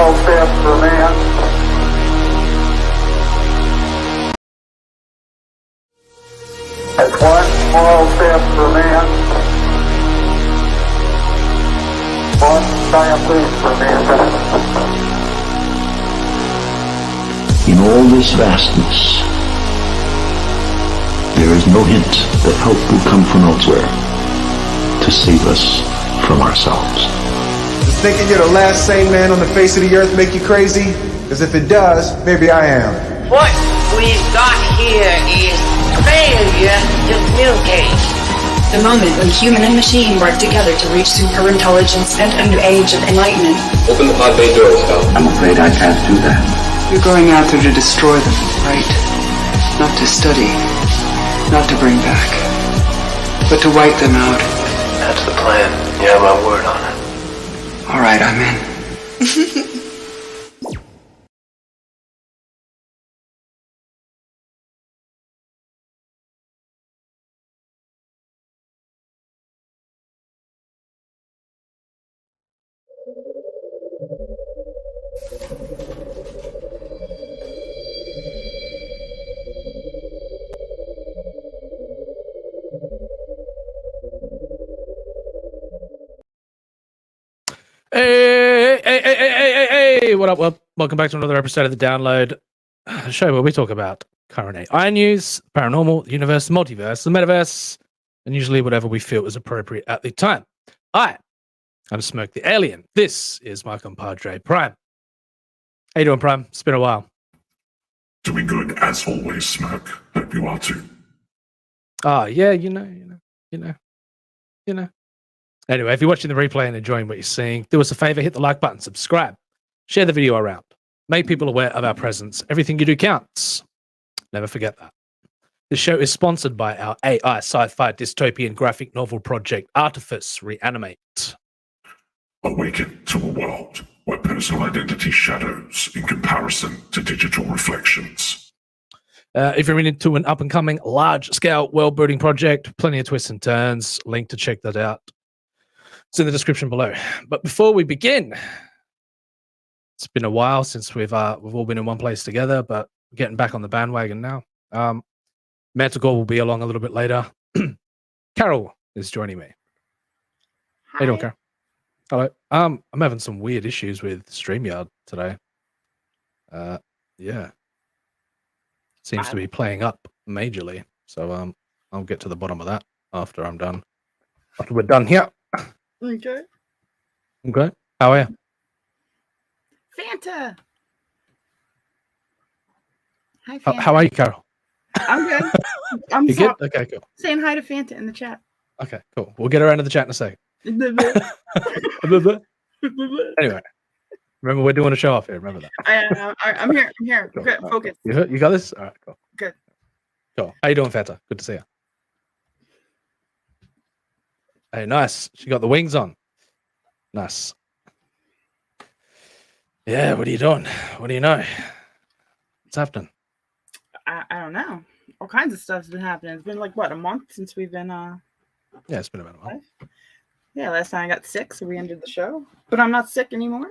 small step for man, that's one small step for man, one giant leap for mankind. In all this vastness, there is no hint that help will come from elsewhere to save us from ourselves. Does thinking you're the last sane man on the face of the earth make you crazy? Because if it does, maybe I am. What we've got here is failure to communicate. The moment when human and machine work together to reach superintelligence and a new age of enlightenment. Open the pod bay doors, Cal. I'm afraid I can't do that. You're going out there to destroy them, right? Not to study, not to bring back, but to wipe them out. That's the plan. You have my word on it. All right, I'm in. Hey, what up? Well, welcome back to another episode of The Download, a show where we talk about current AI news, paranormal, the universe, the multiverse, the metaverse, and usually whatever we feel is appropriate at the time. I'm Smoke the Alien. This is my compadre, Prime. How you doing, Prime? It's been a while. Doing good as always, Smoke. Hope you are too. Oh, yeah, you know. Anyway, if you're watching the replay and enjoying what you're seeing, do us a favor, hit the like button, subscribe, share the video around, make people aware of our presence. Everything you do counts. Never forget that. This show is sponsored by our AI sci-fi dystopian graphic novel project, Artifice Re-Animate. Awaken to a world where personal identity shadows in comparison to digital reflections. If you're into an up-and-coming, large-scale world-building project, plenty of twists and turns, link to check that out. It's in the description below. But before we begin, it's been a while since we've all been in one place together, but we're getting back on the bandwagon now. Manticore will be along a little bit later. Carol is joining me. How you doing, Carol? Hello. I'm having some weird issues with StreamYard today. Yeah. Seems to be playing up majorly. So I'll get to the bottom of that after I'm done. After we're done here. Okay. How are you? Fanta. Hi, Fanta. How are you, Carol? I'm good. I'm you good? Okay, cool. Saying hi to Fanta in the chat. Okay, cool. We'll get around to the chat in a second. Anyway, remember we're doing a show off here. Remember that. I'm here. I'm here. Cool. Good. Focus. You got this? All right, cool. Good. Cool. How you doing, Fanta? Good to see you. Hey, nice. She got the wings on. Nice. Yeah, what are you doing? What do you know? What's happening? I don't know. All kinds of stuff's been happening. It's been like what, a month since we've been Yeah, it's been about a month. Yeah, last time I got sick, so we ended the show. But I'm not sick anymore.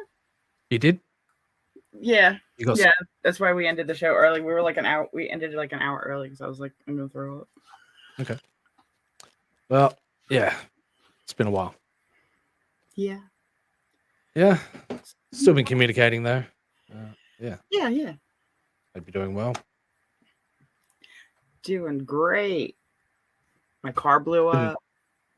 You did? Yeah. You got sick? That's why we ended the show early. We were like we ended like an hour early because I was like, I'm gonna throw up. Okay. Well, yeah. It's been a while. Yeah. Yeah. Still been communicating though. Yeah. Yeah. Hope you're doing well. Doing great. My car blew up.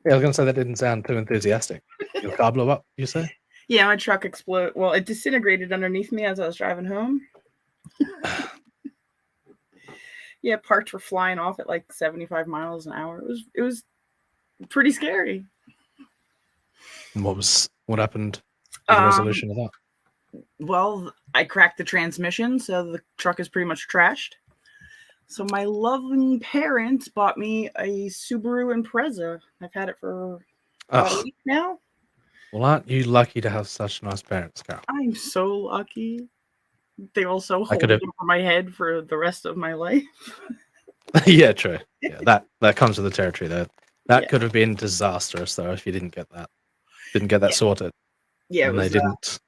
Yeah, I was gonna say that didn't sound too enthusiastic. Your car blew up, you say? Yeah, my truck exploded. Well, it disintegrated underneath me as I was driving home. Yeah, parts were flying off at like 75 miles an hour. It was pretty scary. And what happened? The resolution of that? Well, I cracked the transmission, so the truck is pretty much trashed. So my loving parents bought me a Subaru Impreza. I've had it for about a week now. Well, aren't you lucky to have such nice parents, Carol? I'm so lucky. They also hold it over my head for the rest of my life. Yeah, true. Yeah, that comes with the territory though. That could have been disastrous though if you didn't get that sorted. Yeah, and they didn't.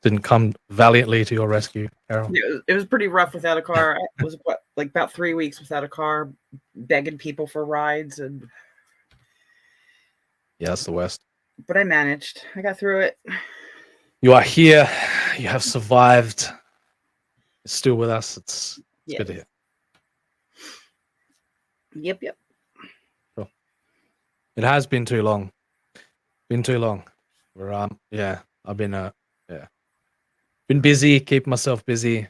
didn't come valiantly to your rescue, Carol. It was pretty rough without a car. I was like about 3 weeks without a car, begging people for rides, and Yeah, that's the worst. but I managed. I got through it. You are here. You have survived. You're still with us. It's Yes. good to hear. Yep. Cool. It has been too long. Been too long. We're yeah. I've been been busy, keeping myself busy.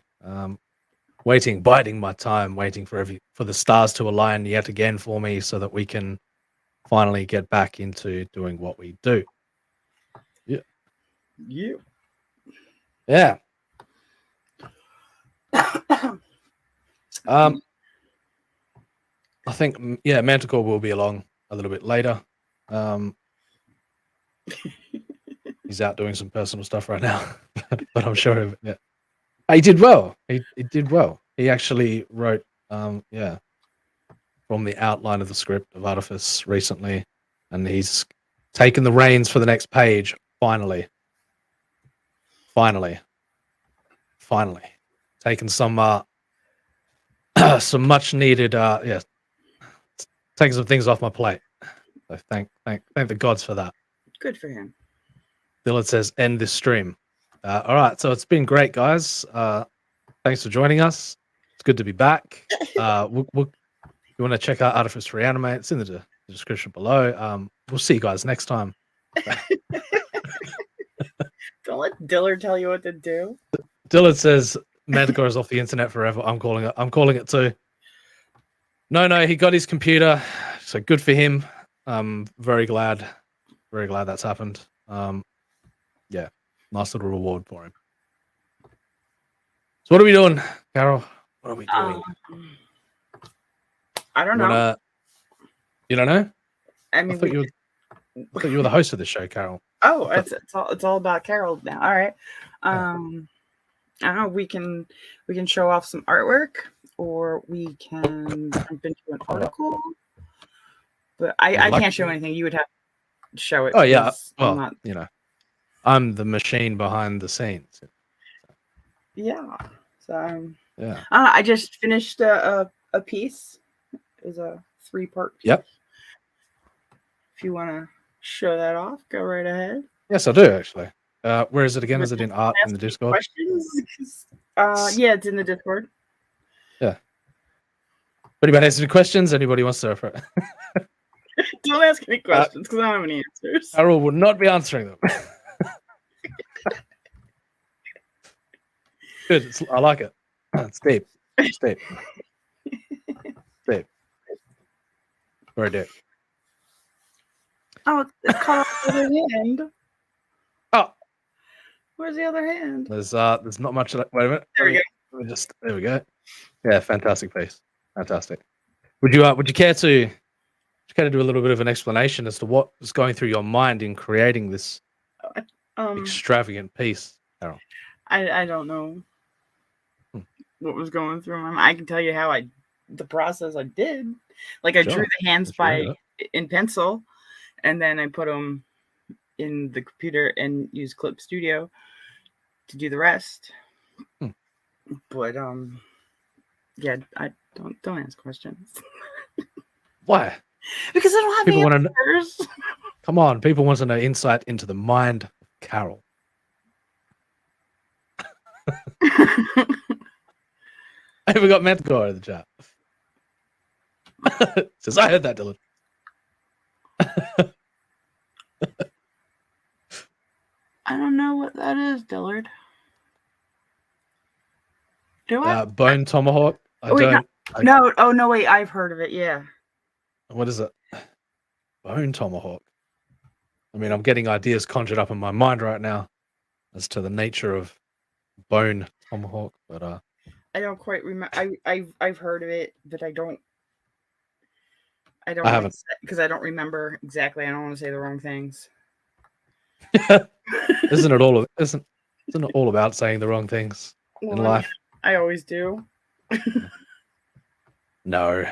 Waiting, biding my time, waiting for the stars to align yet again for me, so that we can finally get back into doing what we do. Yeah. Yeah. I think Manticore will be along a little bit later. He's out doing some personal stuff right now, but I'm sure he did well. He did well. He actually wrote from the outline of the script of Artifice recently, and he's taken the reins for the next page. Finally, taken some much needed taking some things off my plate. So thank the gods for that. Good for him. Dillard says end this stream. All right, so it's been great, guys. Thanks for joining us. It's good to be back. You want to check out Artifice Re-Animate? It's in the description below. We'll see you guys next time. Don't let Dillard tell you what to do. Dillard says Manticore is off the internet forever. I'm calling it too. No, he got his computer, so good for him. Very glad that's happened. Yeah, nice little reward for him. So what are we doing, Carol? What are we doing? I don't know. You don't know? I mean, I thought you were the host of the show, Carol. Oh, it's all about Carol now. All right. I don't know. We can show off some artwork, or we can jump into an article. But I can't show anything. You would have to show it. Oh yeah. I'm Well, I'm the machine behind the scenes. Yeah. So yeah. I just finished a piece. It was a 3-part piece. Yep. If you want to show that off, go right ahead. Yes, I do actually. Where is it again? Is it in art in the Discord? Questions? Yeah, it's in the Discord. Yeah. Anybody has any questions? Anybody wants to? Don't ask any questions because I don't have any answers. Carol will not be answering them. Good. I like it. It's deep. It's deep. Deep. Very deep. Oh, it's cut off the other hand. Oh, where's the other hand? There's not much. Wait a minute. There we go. There we go. Yeah, fantastic piece. Fantastic. Would you care to do a little bit of an explanation as to what was going through your mind in creating this extravagant piece, Carol? I don't know what was going through my mind. I can tell you how the process I did. Like I drew the hands in pencil, and then I put them in the computer and used Clip Studio to do the rest. But yeah, I don't ask questions. Why? Because I don't have people answers. Come on, people want to know insight into the mind of Carol. I even got Manticore in the chat. Says I heard that, Dylan. I don't know what that is, Dillard. Do I? Bone tomahawk. No. Oh no, wait. I've heard of it. Yeah. What is it? Bone tomahawk. I mean, I'm getting ideas conjured up in my mind right now as to the nature of bone tomahawk, but I don't quite remember. I've heard of it, but I haven't because I don't remember exactly. I don't want to say the wrong things. Isn't it all about saying the wrong things in life? I always do. No.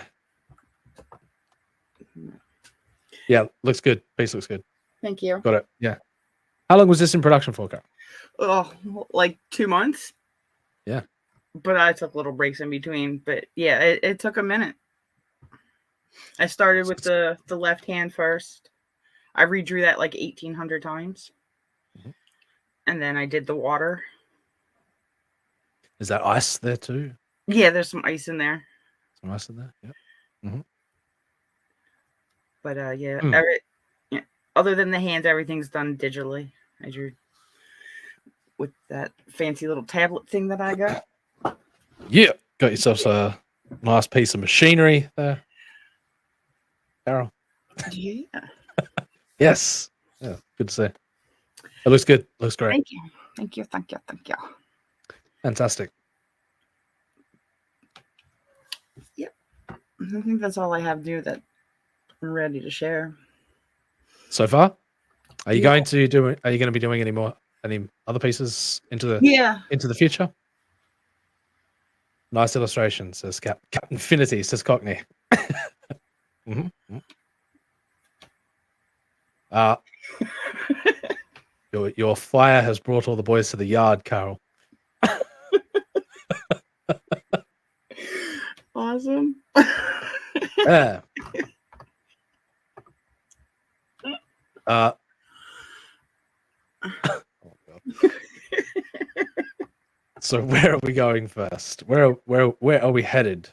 Yeah, looks good. Piece looks good. Thank you. Got it. Yeah. How long was this in production for, Carol? Oh, like 2 months. Yeah. But I took little breaks in between. But yeah, it took a minute. I started with the left hand first. I redrew that like 1,800 times. Mhm. And then I did the water. Is that ice there too? Yeah, there's some ice in there. Some ice in there? Yeah. But yeah, Mm. yeah, other than the hands, everything's done digitally. I drew with that fancy little tablet thing that I got. Yeah. Got yourself a nice piece of machinery there, Carol. Yeah. Yes. Yeah. Good to see. It looks good. Looks great. Thank you. Thank you. Thank you. Thank you. Fantastic. Yep. I think that's all I have to do that I'm ready to share. So far? Are you Yeah. going to be doing any other pieces into the future? Nice illustration, says Captain Infinity, says Cockney. Your fire has brought all the boys to the yard, Carol. Awesome. Yeah. Oh, God. So where are we going first? Where are we headed?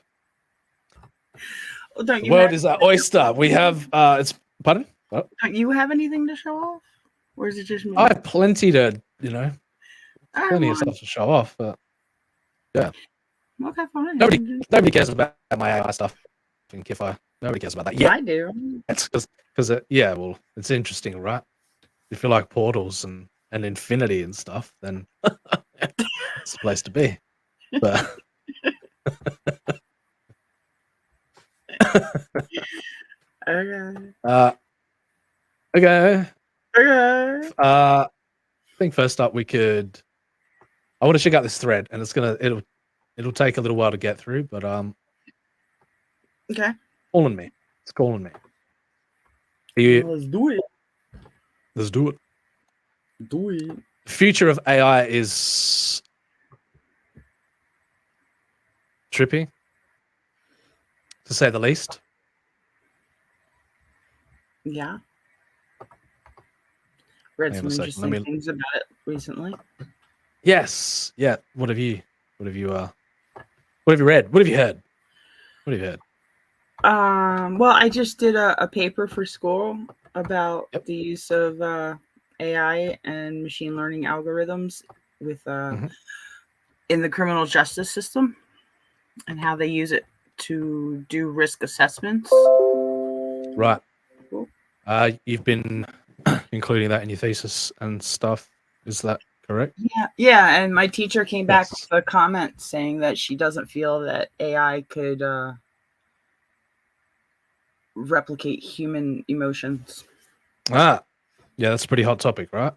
Don't The world is our oyster. We have it's pardon? Oh. Don't you have anything to show off? Or is it just me? I have plenty to, plenty of want- stuff to show off, but yeah. Okay, fine. Nobody cares about my AI stuff. I think nobody cares about that. Yeah, I do. it's because well, it's interesting, right? If you like portals and infinity and stuff, then it's the place to be. But Okay. okay. Okay. I think first up I want to check out this thread, and it'll take a little while to get through, but Okay. calling me. It's calling me. Let's do it. Let's do it. Do it. The future of AI is trippy, to say the least. Yeah. Read Hang some on a second, interesting things about it recently. Yes. Yeah. What have you read? What have you heard? What have you heard? Well, I just did a paper for school about the use of AI and machine learning algorithms with in the criminal justice system and how they use it to do risk assessments. Right. Cool. You've been including that in your thesis and stuff. Is that correct? Yeah, and my teacher came back with a comment saying that she doesn't feel that AI could replicate human emotions. Yeah, that's a pretty hot topic, right?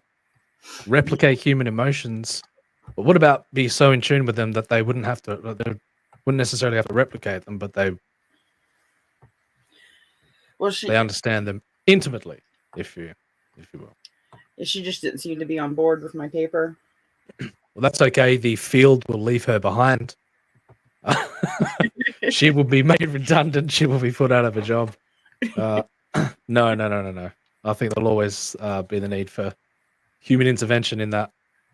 Replicate human emotions. But what about be so in tune with them that they wouldn't necessarily have to replicate them, but they understand them intimately, if you will. She just didn't seem to be on board with my paper. Well, that's okay. The field will leave her behind. She will be made redundant. She will be put out of a job. No. I think there'll always be the need for human intervention in that,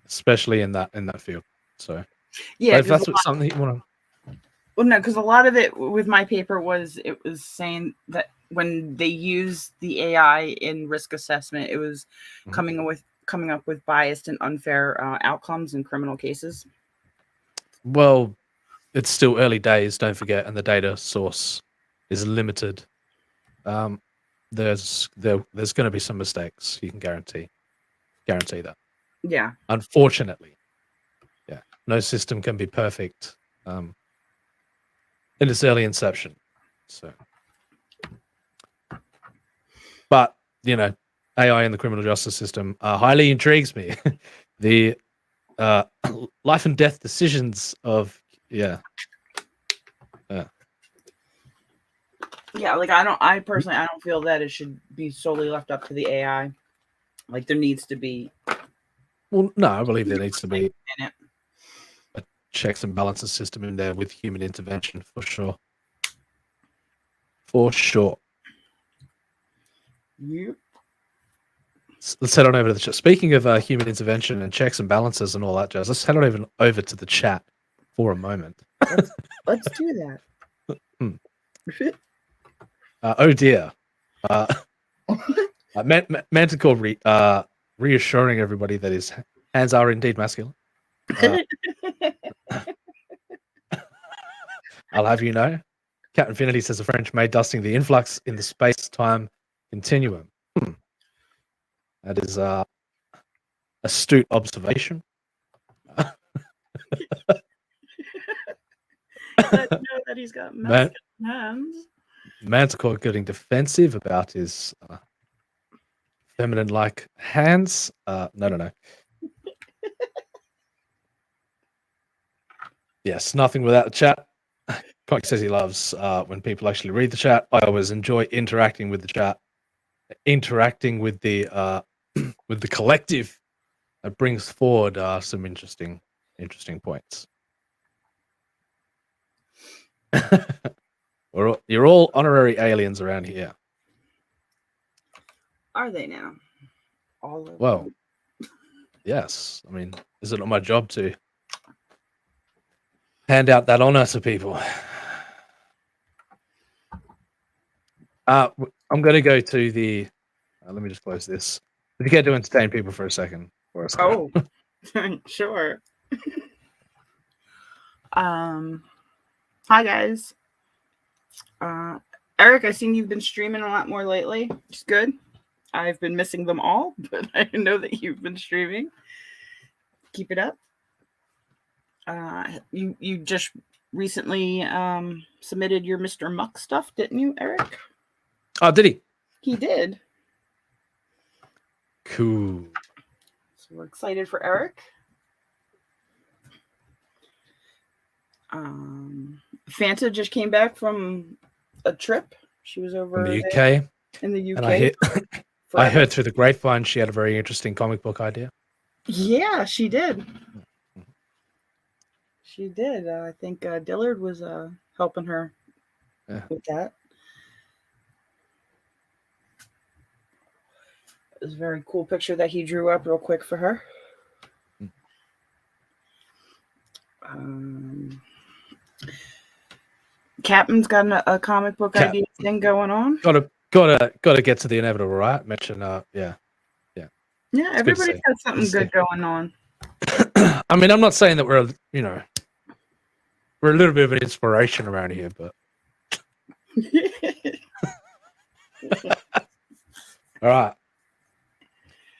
especially in that field. So, yeah, if that's something you want to. Well, no, because a lot of it with my paper was saying that when they use the AI in risk assessment, it was coming up with biased and unfair outcomes in criminal cases. Well, it's still early days, don't forget, and the data source is limited. There's going to be some mistakes. You can guarantee that. Yeah. Unfortunately, yeah, no system can be perfect in its early inception. So, but AI in the criminal justice system highly intrigues me. The life and death decisions of like I personally don't feel that it should be solely left up to the AI. Like there needs to be Well, no, I believe there needs to be in it. a checks and balances system in there with human intervention for sure. For sure. Yep. Let's head on over to the chat. Speaking of human intervention and checks and balances and all that jazz, let's head on over to the chat for a moment. Let's do that. Oh dear. Manticore reassuring everybody that his hands are indeed masculine. I'll have you know. Cat Infinity says a French maid dusting the influx in the space-time continuum. That is astute observation. Let know that he's got masculine hands. Manticore getting defensive about his feminine-like hands. No. Yes, nothing without the chat. Cox says he loves when people actually read the chat. I always enjoy interacting with the chat, interacting with the with the collective. That brings forward some interesting points. You're all honorary aliens around here. Are they now? All of Well, them? yes. I mean, is it not my job to hand out that honor to people? I'm going to go to the. Let me just close this. If you care to entertain people for a second. Oh, sure. Hi guys. Eric, I've seen you've been streaming a lot more lately. It's good. I've been missing them all, but I know that you've been streaming. Keep it up. You just recently submitted your Mr. Muck stuff, didn't you, Eric? Oh, did he? He did. Cool. So we're excited for Eric. Fanta just came back from a trip. She was over in the UK. In the UK. And I heard through the grapevine she had a very interesting comic book idea. Yeah, she did. She did. I think Dillard was helping her with that. It was a very cool picture that he drew up real quick for her. Captain's got a comic book idea thing going on. Gotta get to the inevitable, right? Mention Yeah, everybody's got something good going on. I mean, I'm not saying that we're a little bit of an inspiration around here, but all right.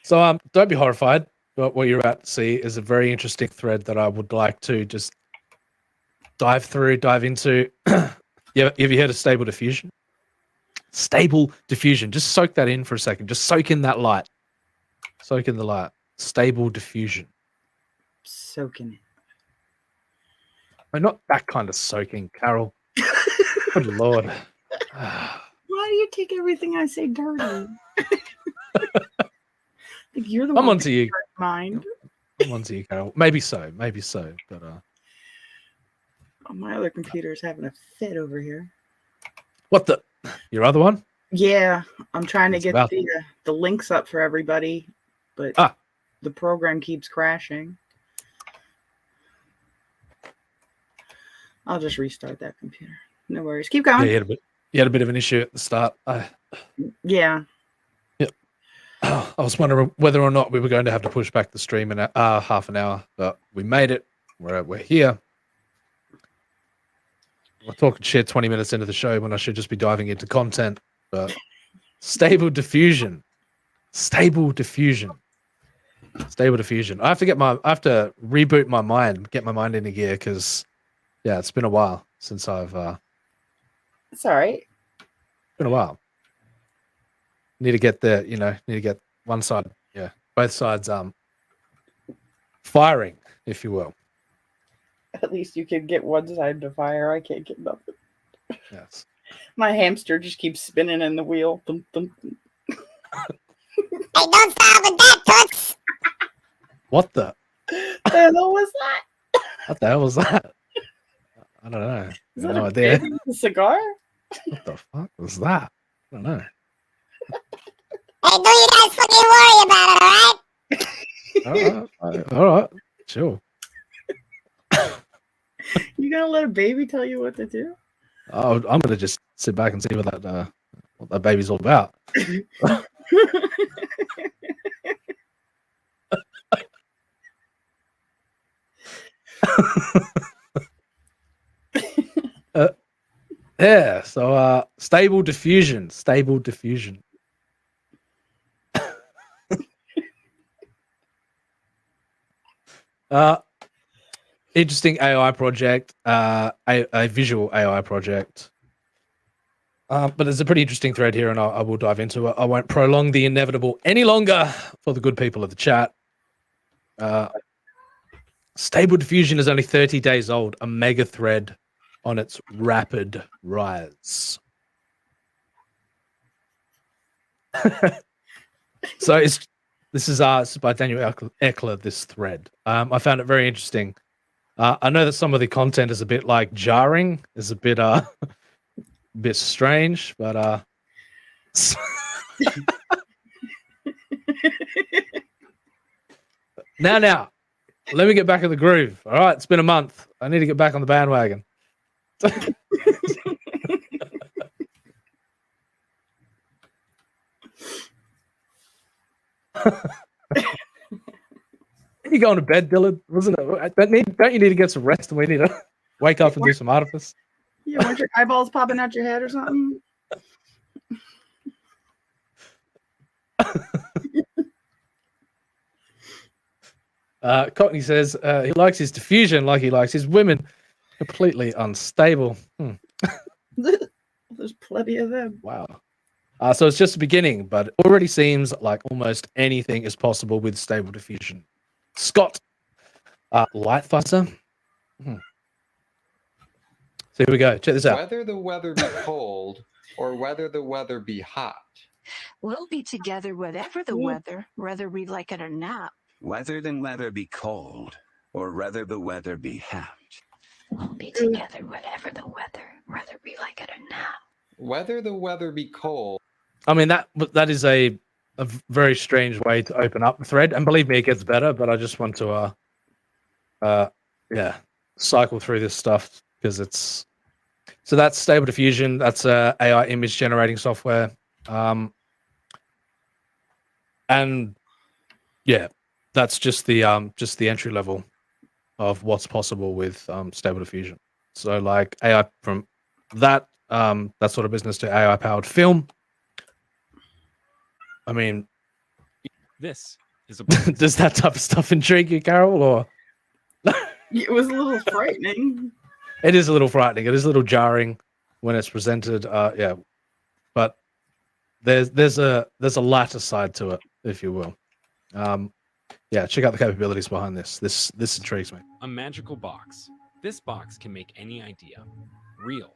So don't be horrified. But what you're about to see is a very interesting thread that I would like to just dive into. Have you heard of stable diffusion? Stable diffusion. Just soak that in for a second. Just soak in that light. Soak in the light. Stable diffusion. Soaking it. No, not that kind of soaking, Carol. Good Lord. Why do you take everything I say dirty? You're the one. I'm onto you. Mind. I'm onto you, Carol. Maybe so. But my other computer is having a fit over here. What the? Your other one? Yeah, I'm trying to get the links up for everybody, but the program keeps crashing. I'll just restart that computer. No worries. Keep going. Yeah, you had a bit of an issue at the start. Yeah. Yep. I was wondering whether or not we were going to have to push back the stream in half an hour, but we made it. We're here. We're talking shit 20 minutes into the show when I should just be diving into content. But stable diffusion. I have to reboot my mind, get my mind into gear because it's been a while since I've it's all right. Been a while. Need to get one side, both sides firing, if you will. At least you can get one side to fire. I can't get nothing. Yes. My hamster just keeps spinning in the wheel. Thump, thump, thump. Hey, don't start with that, Toots! What the? The hell was that? What the hell was that? I don't know. Is I have that no a idea. baby with a cigar? What the fuck was that? I don't know. Hey, don't you guys fucking worry about it, alright? All right. Sure. You gonna let a baby tell you what to do? I'm gonna just sit back and see what that baby's all about. Yeah. So stable diffusion. Interesting AI project, a visual AI project. But there's a pretty interesting thread here, and I will dive into it. I won't prolong the inevitable any longer for the good people of the chat. Stable Diffusion is only 30 days old, a mega thread on its rapid rise. So this is by Daniel Eckler, this thread. I found it very interesting. I know that some of the content is a bit like jarring, is a bit bit strange, but now, let me get back in the groove. All right, it's been a month. I need to get back on the bandwagon. You going to bed, Dylan? Wasn't it? Don't you need to get some rest, and we need to wake up and do some Artifice? You want your eyeballs popping out your head or something? Courtney says he likes his diffusion like he likes his women. Completely unstable. There's plenty of them. Wow. So it's just the beginning, but it already seems like almost anything is possible with stable diffusion. Scott, Lightfuzzer. So here we go. Check this out. Whether the weather be cold or whether the weather be hot. We'll be together whatever the weather, whether we like it or not. Whether the weather be cold or whether the weather be hot. We'll be together whatever the weather, whether we like it or not. Whether the weather be cold. I mean, that is a very strange way to open up the thread, and believe me, it gets better. But I just want to cycle through this stuff because it's so that's Stable Diffusion. That's AI image generating software, and yeah, that's just the entry level of what's possible with Stable Diffusion. So like AI from that sort of business to AI powered film. I mean, this is a does that type of stuff intrigue you, Carol? Or it was a little frightening. It is a little frightening. It is a little jarring when it's presented. Yeah, but there's a lighter side to it, if you will. Yeah, check out the capabilities behind this. This intrigues me. A magical box. This box can make any idea real.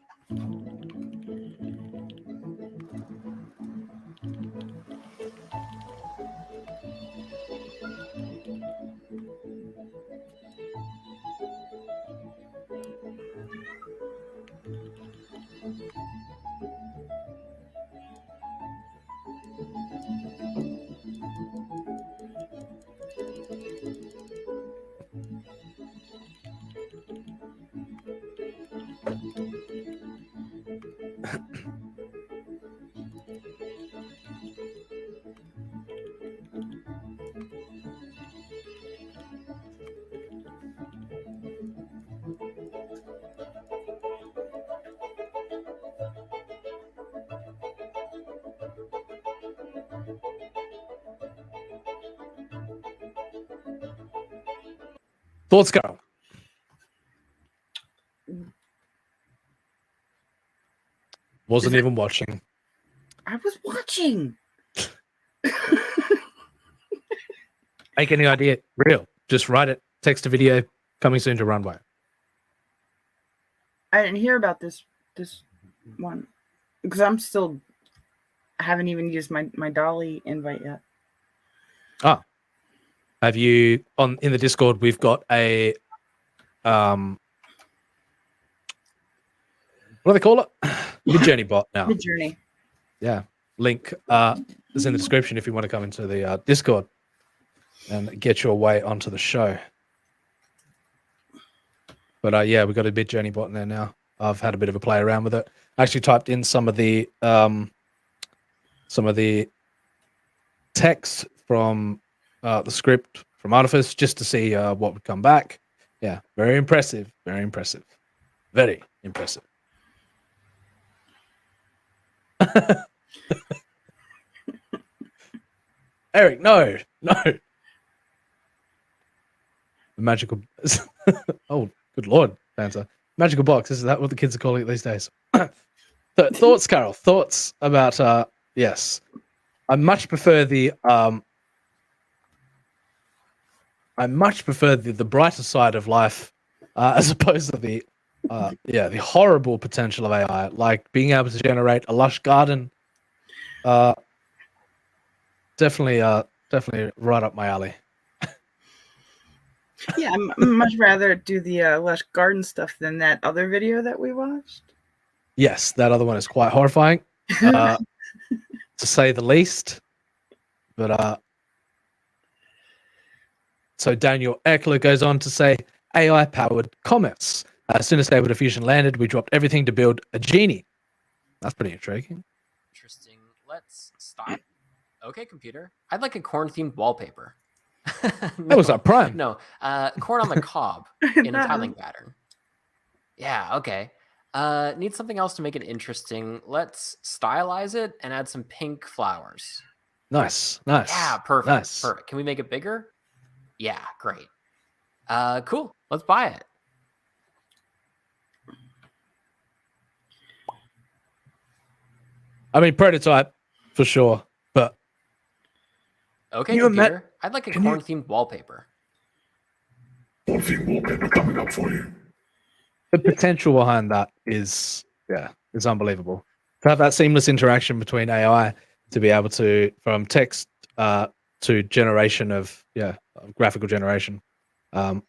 Thoughts, Carol? Wasn't even watching. I was watching. Make any idea? Real. Just write it. Text to video. Coming soon to Runway. I didn't hear about this one because I haven't even used my Dolly invite yet. Ah. Have you in the Discord? We've got a what do they call it? Mid-Journey bot now. Mid-Journey. Yeah, link is in the description if you want to come into the Discord and get your way onto the show. But yeah, we've got a Mid-Journey bot in there now. I've had a bit of a play around with it. I actually typed in some of the text from the script from Artifice just to see what would come back. Yeah, very impressive. Very impressive. Very impressive. Eric, no. The magical. Oh, good lord, Fanta. Magical box. Is that what the kids are calling it these days? Thoughts, Carol. Thoughts about yes. I much prefer the the brighter side of life as opposed to the the horrible potential of AI, like being able to generate a lush garden. Definitely right up my alley. Yeah, I much rather do the lush garden stuff than that other video that we watched. Yes, that other one is quite horrifying, to say the least. But so Daniel Eckler goes on to say, AI-powered commerce. As soon as Stable Diffusion landed, we dropped everything to build a genie. That's pretty intriguing. Interesting. Let's stop. Okay, computer. I'd like a corn-themed wallpaper. That was our prime. No, corn on the cob in a tiling pattern. Yeah, okay. Need something else to make it interesting. Let's stylize it and add some pink flowers. Nice. Yeah, perfect. Nice. Perfect. Can we make it bigger? Yeah, great. Cool. Let's buy it. I mean, prototype for sure, but okay, computer. I'd like a corn-themed wallpaper. Corn-themed wallpaper coming up for you. The potential behind that is unbelievable. To have that seamless interaction between AI to be able to, from text to generation of graphical generation, freaking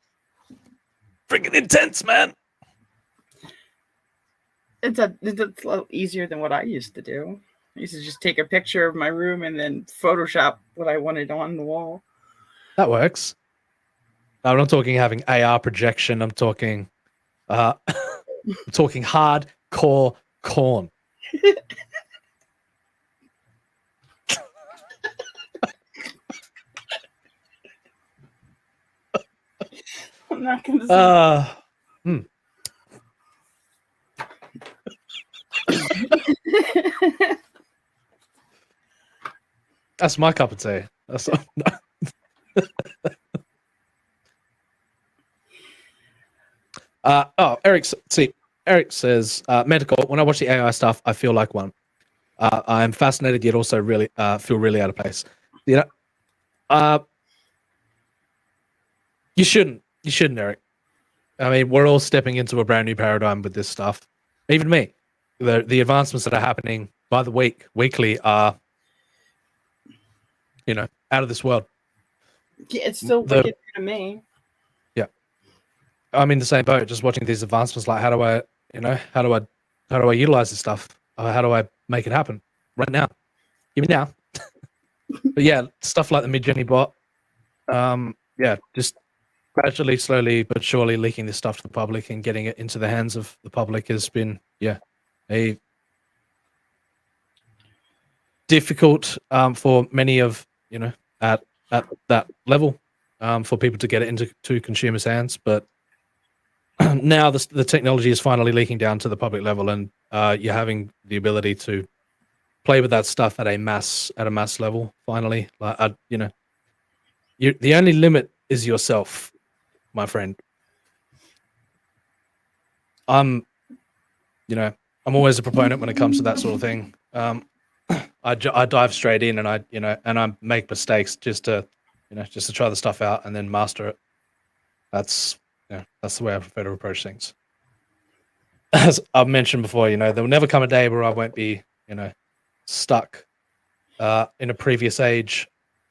intense, man. It's a little easier than what I used to do. I used to just take a picture of my room and then Photoshop what I wanted on the wall. That works. I'm not talking having AR projection. I'm talking hardcore corn. I'm not going to say. That's my cup of tea. That's Eric says, medical, when I watch the AI stuff, I feel like one. I'm fascinated yet also really feel really out of place. You shouldn't, Eric. I mean, we're all stepping into a brand new paradigm with this stuff. Even me. The advancements that are happening by the weekly are, out of this world. Yeah, it's still wicked to me. Yeah, I'm in the same boat. Just watching these advancements, like how do I utilize this stuff? How do I make it happen right now? Give me now. But yeah, stuff like the Mid-Journey bot. Just gradually, slowly but surely leaking this stuff to the public and getting it into the hands of the public has been a difficult for many of at that level for people to get it into consumers' hands. But now the technology is finally leaking down to the public level, and you're having the ability to play with that stuff at a mass level. Finally, the only limit is yourself, my friend. I'm always a proponent when it comes to that sort of thing. I dive straight in and I make mistakes just to try the stuff out and then master it. That's the way I prefer to approach things. As I've mentioned before, there will never come a day where I won't be, stuck in a previous age,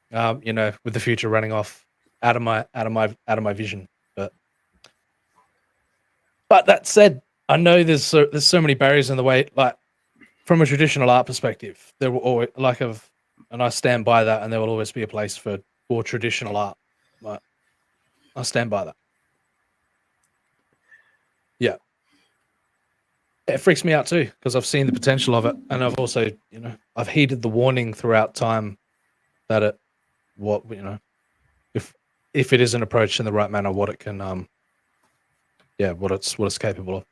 with the future running off out of my vision. But that said, I know there's so many barriers in the way. Like from a traditional art perspective, there will always and I stand by that. And there will always be a place for traditional art. But I stand by that. Yeah. It freaks me out too because I've seen the potential of it, and I've also, I've heeded the warning throughout time that if it isn't approached in the right manner, what it can, what it's capable of.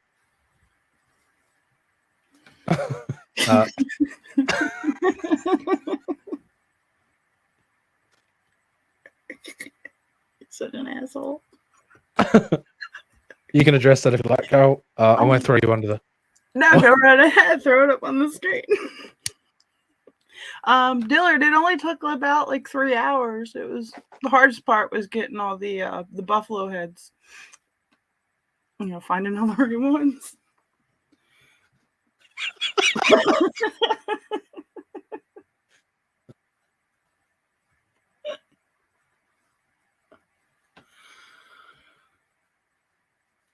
Such an asshole. You can address that if you like, Carol. I won't throw you under the. No, go right ahead. Throw it up on the screen. Dillard, it only took about like 3 hours. It was the hardest part was getting all the buffalo heads. Finding all the right ones.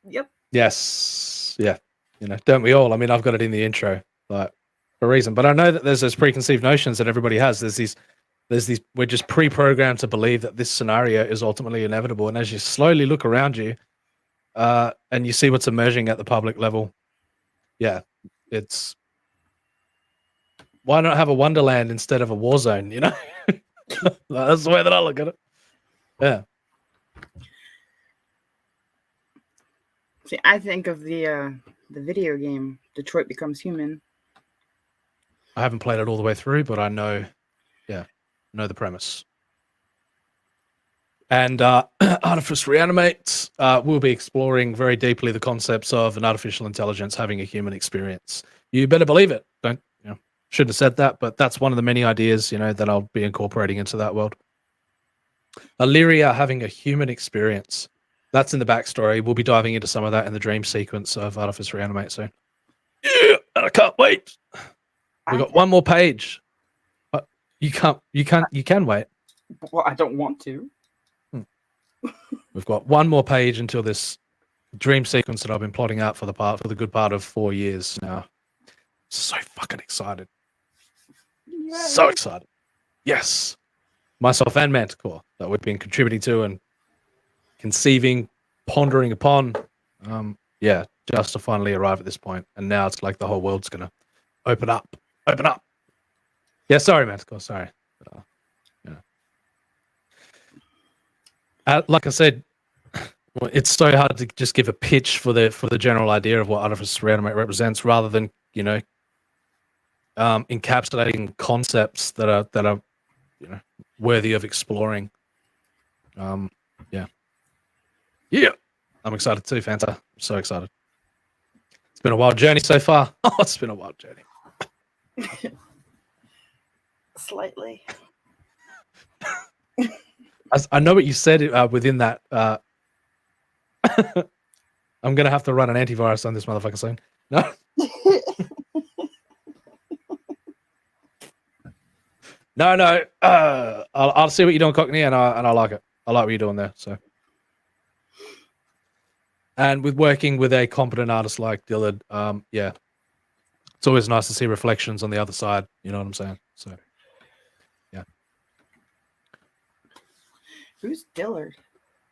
Yep. Yes. Yeah. Don't we all? I mean, I've got it in the intro, like for a reason. But I know that there's those preconceived notions that everybody has. There's these. We're just pre-programmed to believe that this scenario is ultimately inevitable. And as you slowly look around you, and you see what's emerging at the public level, yeah, it's why not have a wonderland instead of a war zone? That's the way that I look at it. Yeah. See, I think of the video game Detroit Becomes Human. I haven't played it all the way through, but I know the premise. And Artifice Re-Animate will be exploring very deeply the concepts of an artificial intelligence having a human experience. You better believe it. Shouldn't have said that, but that's one of the many ideas that I'll be incorporating into that world. Illyria having a human experience. That's in the backstory. We'll be diving into some of that in the dream sequence of Artifice Re-Animate soon. Yeah, and I can't wait. We've got one more page. But you can wait. Well, I don't want to. We've got one more page until this dream sequence that I've been plotting out for the good part of 4 years now. So fucking excited. Yay. So excited. Yes. Myself and Manticore that we've been contributing to and conceiving, pondering upon. Just to finally arrive at this point. And now it's like the whole world's going to open up. Open up. Yeah, sorry, Manticore. Sorry. Like I said, it's so hard to just give a pitch for the general idea of what Artifice Re-Animate represents, rather than encapsulating concepts that are worthy of exploring. I'm excited too, Fanta. I'm so excited. It's been a wild journey so far. Oh, it's been a wild journey. Slightly. I know what you said within that. I'm gonna have to run an antivirus on this motherfucker soon. No. No. I'll see what you're doing, Cockney, and I like it. I like what you're doing there. So, and with working with a competent artist like Dillard, it's always nice to see reflections on the other side. You know what I'm saying? So, yeah. Who's Dillard?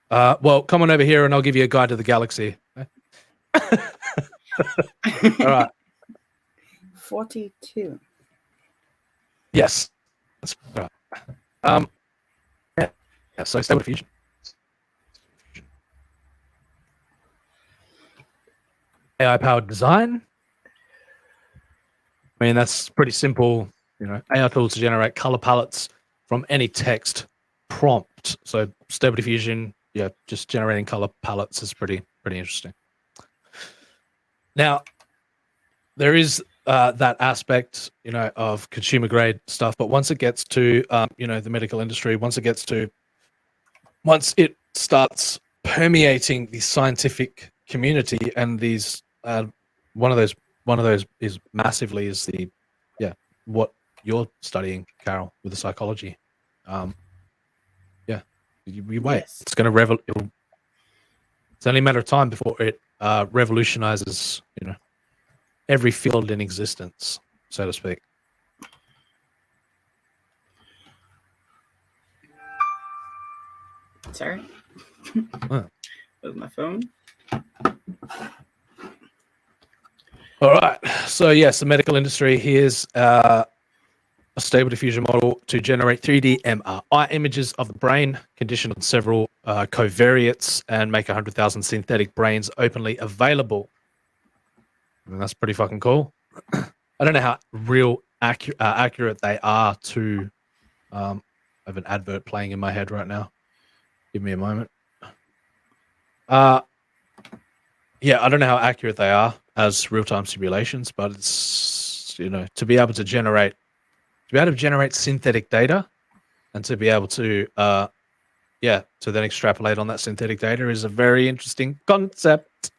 Well, come on over here, and I'll give you a guide to the galaxy. All right. 42. Yes. That's right. So stay with fusion. AI-powered design. I mean, that's pretty simple. AI tools to generate color palettes from any text prompt. So stable diffusion, just generating color palettes is pretty interesting. Now, there is that aspect, of consumer grade stuff, but once it gets to, the medical industry, once it starts permeating the scientific community, and these, one of those is massively is the, what you're studying, Carol, with the psychology. We wait. It's going to it's only a matter of time before it revolutionizes, every field in existence, so to speak. Sorry. Huh. That was my phone. All right. So yes, the medical industry. Here's a stable diffusion model to generate 3D MRI images of the brain, conditioned on several covariates, and make 100,000 synthetic brains openly available. And that's pretty fucking cool. I don't know how accurate they are to. I have an advert playing in my head right now. Give me a moment. Yeah, I don't know how accurate they are as real-time simulations, but it's to be able to generate synthetic data, and to be able to to then extrapolate on that synthetic data is a very interesting concept.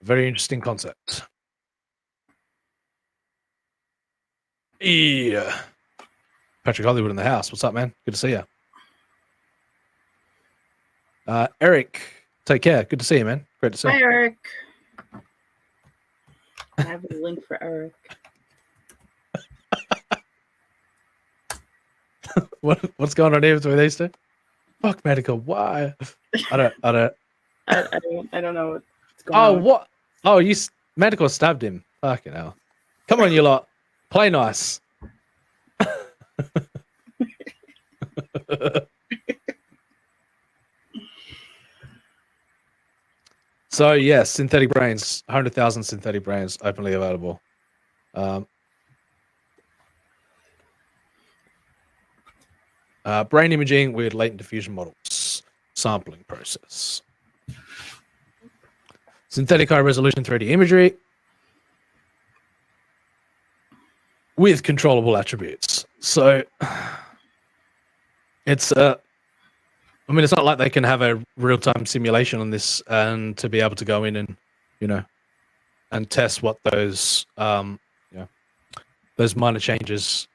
Very interesting concept. Yeah. Patrick Hollywood in the house. What's up, man? Good to see you. Eric, take care. Good to see you, man. Great to see you. Hi, Eric. I have a link for Eric. What's going on here between these two? Fuck medical. Why? I don't I don't know what's going Oh, on. what? Oh, medical stabbed him. Fucking hell. Come on, you lot. Play nice. So yes, synthetic brains, 100,000 synthetic brains openly available. Brain imaging with latent diffusion models, sampling process. Synthetic high resolution 3D imagery with controllable attributes. So it's it's not like they can have a real-time simulation on this and to be able to go in and and test what those those minor changes,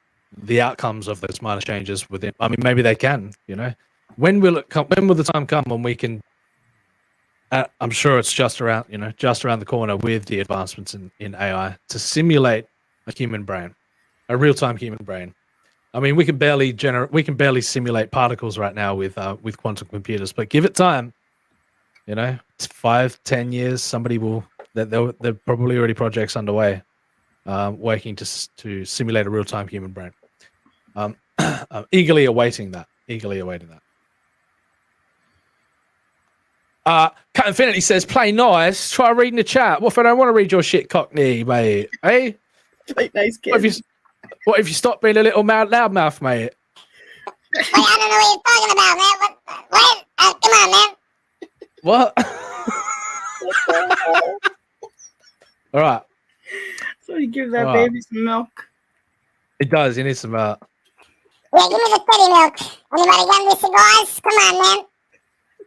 the outcomes of those minor changes within. I mean, maybe they can. When will it come? When will the time come when we can? I'm sure it's just around the corner with the advancements in AI to simulate a human brain, a real-time human brain. I mean, we can barely simulate particles right now with quantum computers, but give it time. It's 5-10 years. Somebody will. There probably already projects underway, working to simulate a real-time human brain. I'm eagerly awaiting that. Cut Infinity says, "Play nice. Try reading the chat. What if I don't want to read your shit, Cockney, mate? Hey, play nice, kid. What if you stop being a little loudmouth, mate?" I don't know what you're talking about, man. What? Come on, man. What? All right. So you give that baby some milk. It does. He needs some milk. Yeah, give me the titty milk. Anybody got any cigars? Come on, man.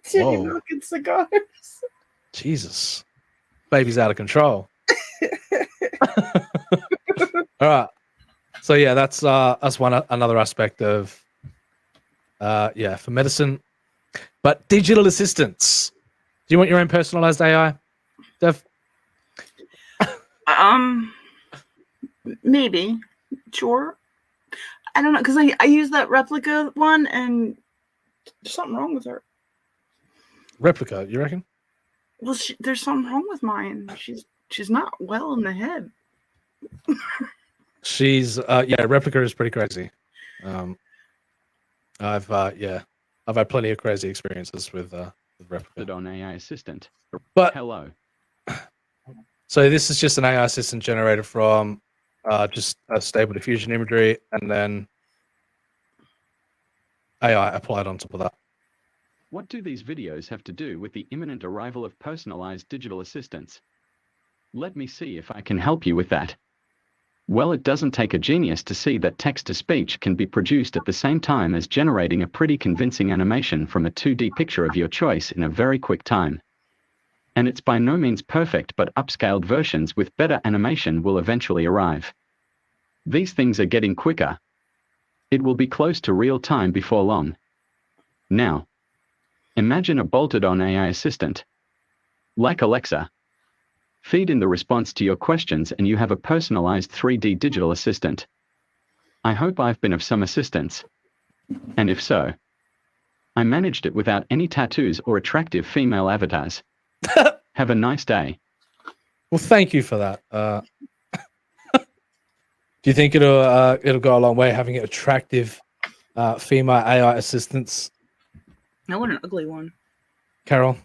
Titty milk and cigars. Jesus. Baby's out of control. All right. So yeah, that's another aspect of for medicine. But digital assistants. Do you want your own personalized AI, Dev? Maybe. Sure. I don't know, because I use that replica one and there's something wrong with her. Replica, you reckon? Well, there's something wrong with mine. She's not well in the head. She's Replica is pretty crazy. I've had plenty of crazy experiences with Replica. On AI assistant. But hello. So this is just an AI assistant generated from just a stable diffusion imagery, and then AI applied on top of that. What do these videos have to do with the imminent arrival of personalized digital assistants? Let me see if I can help you with that. Well, it doesn't take a genius to see that text-to-speech can be produced at the same time as generating a pretty convincing animation from a 2D picture of your choice in a very quick time. And it's by no means perfect, but upscaled versions with better animation will eventually arrive. These things are getting quicker. It will be close to real time before long. Now, imagine a bolted-on AI assistant. Like Alexa, feed in the response to your questions and you have a personalized 3D digital assistant. I hope I've been of some assistance. And if so, I managed it without any tattoos or attractive female avatars. Have a nice day. Well, thank you for that. Do you think it'll go a long way having attractive female AI assistants? I want an ugly one. Carol,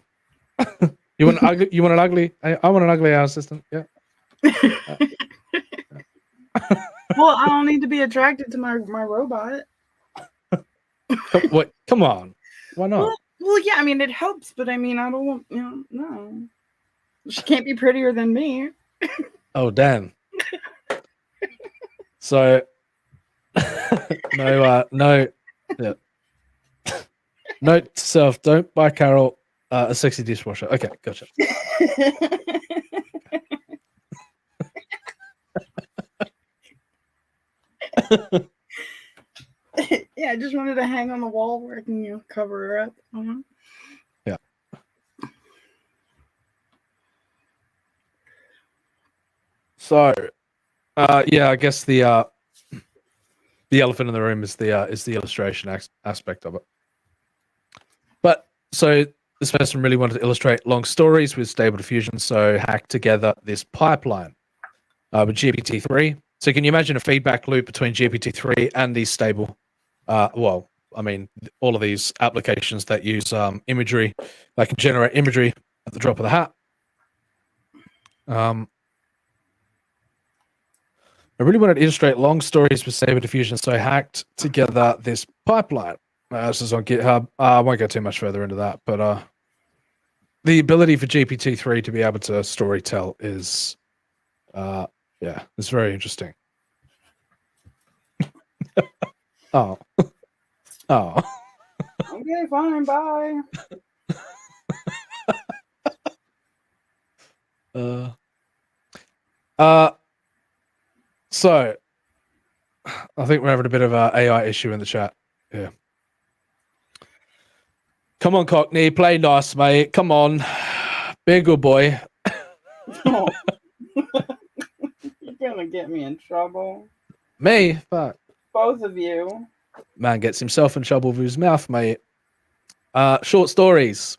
you want an ugly? You want an ugly? I want an ugly AI assistant. Yeah. Well, I don't need to be attracted to my robot. What? Come on. Why not? Well, yeah. I mean, it helps, but I mean, I don't want. No. She can't be prettier than me. Oh, damn. So, no. Yeah. Note to self: don't buy Carol a sexy dishwasher. Okay, gotcha. Yeah, I just wanted to hang on the wall where I can, cover her up. Yeah. So, yeah, I guess the elephant in the room is the illustration aspect of it. But so this person really wanted to illustrate long stories with Stable Diffusion, so hacked together this pipeline with GPT-3. So can you imagine a feedback loop between GPT-3 and these stable? Well, I mean, all of these applications that use imagery, they can generate imagery at the drop of the hat. I really wanted to illustrate long stories with Stable Diffusion, so I hacked together this pipeline. This is on GitHub. I won't go too much further into that, but the ability for GPT-3 to be able to storytell is, yeah, it's very interesting. Oh. Oh. Okay, fine, bye. So I think we're having a bit of an AI issue in the chat. Yeah. Come on, Cockney, play nice, mate. Come on. Be a good boy. Oh. You're gonna get me in trouble. Me? Fuck. Both of you. Man gets himself in trouble with his mouth, mate. Short stories.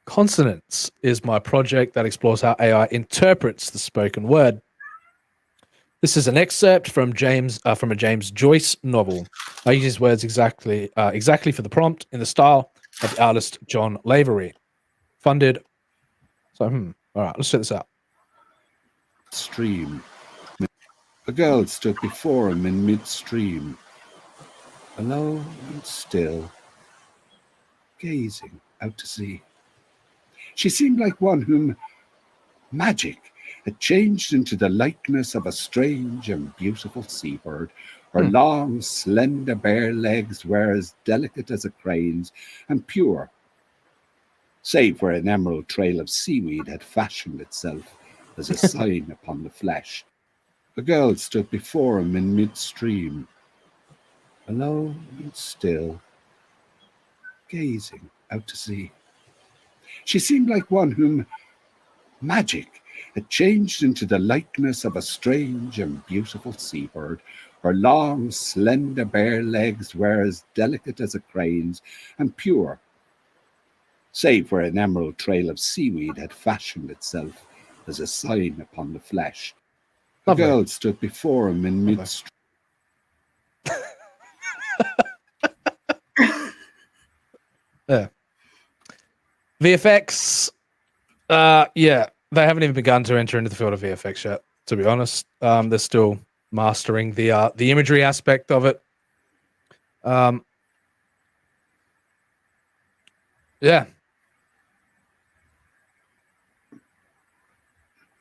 Consonants is my project that explores how AI interprets the spoken word. This is an excerpt from a James Joyce novel. I use his words exactly for the prompt in the style of the artist John Lavery. Funded. So, all right, let's check this out. Stream. A girl stood before him in midstream, alone and still, gazing out to sea. She seemed like one whom magic had changed into the likeness of a strange and beautiful seabird. Her long, slender, bare legs were as delicate as a crane's and pure, save where an emerald trail of seaweed had fashioned itself as a sign upon the flesh. The girl stood before him in midstream, alone and still, gazing out to sea. She seemed like one whom magic had changed into the likeness of a strange and beautiful seabird. Her long, slender, bare legs were as delicate as a crane's and pure, save where an emerald trail of seaweed had fashioned itself as a sign upon the flesh. The girl stood before him in midstream. Yeah. VFX. Yeah, they haven't even begun to enter into the field of VFX yet, to be honest. They're still mastering the imagery aspect of it. Yeah.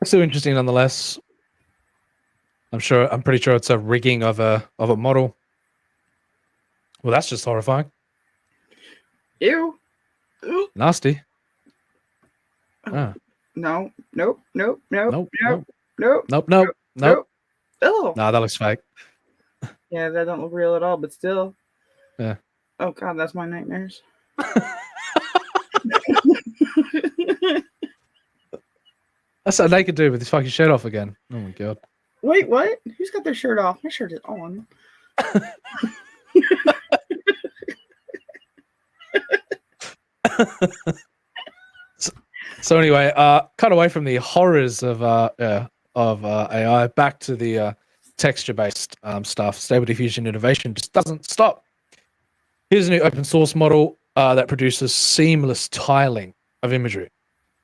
Still interesting nonetheless. I'm pretty sure it's a rigging of a model. Well, that's just horrifying. Ew. Ew. Nasty. No. Nope. Nope. Nope. Nope. Nope. Nope. Nope. Nope. Nope. Nope. Oh. Nah, that looks fake. Yeah, that don't look real at all, but still. Yeah. Oh god, that's my nightmares. That's a naked dude with his fucking shirt off again. Oh my god. Wait, what? Who's got their shirt off? My shirt is on. So anyway, cut away from the horrors of AI, back to the texture-based stuff. Stable Diffusion innovation just doesn't stop. Here's a new open source model that produces seamless tiling of imagery.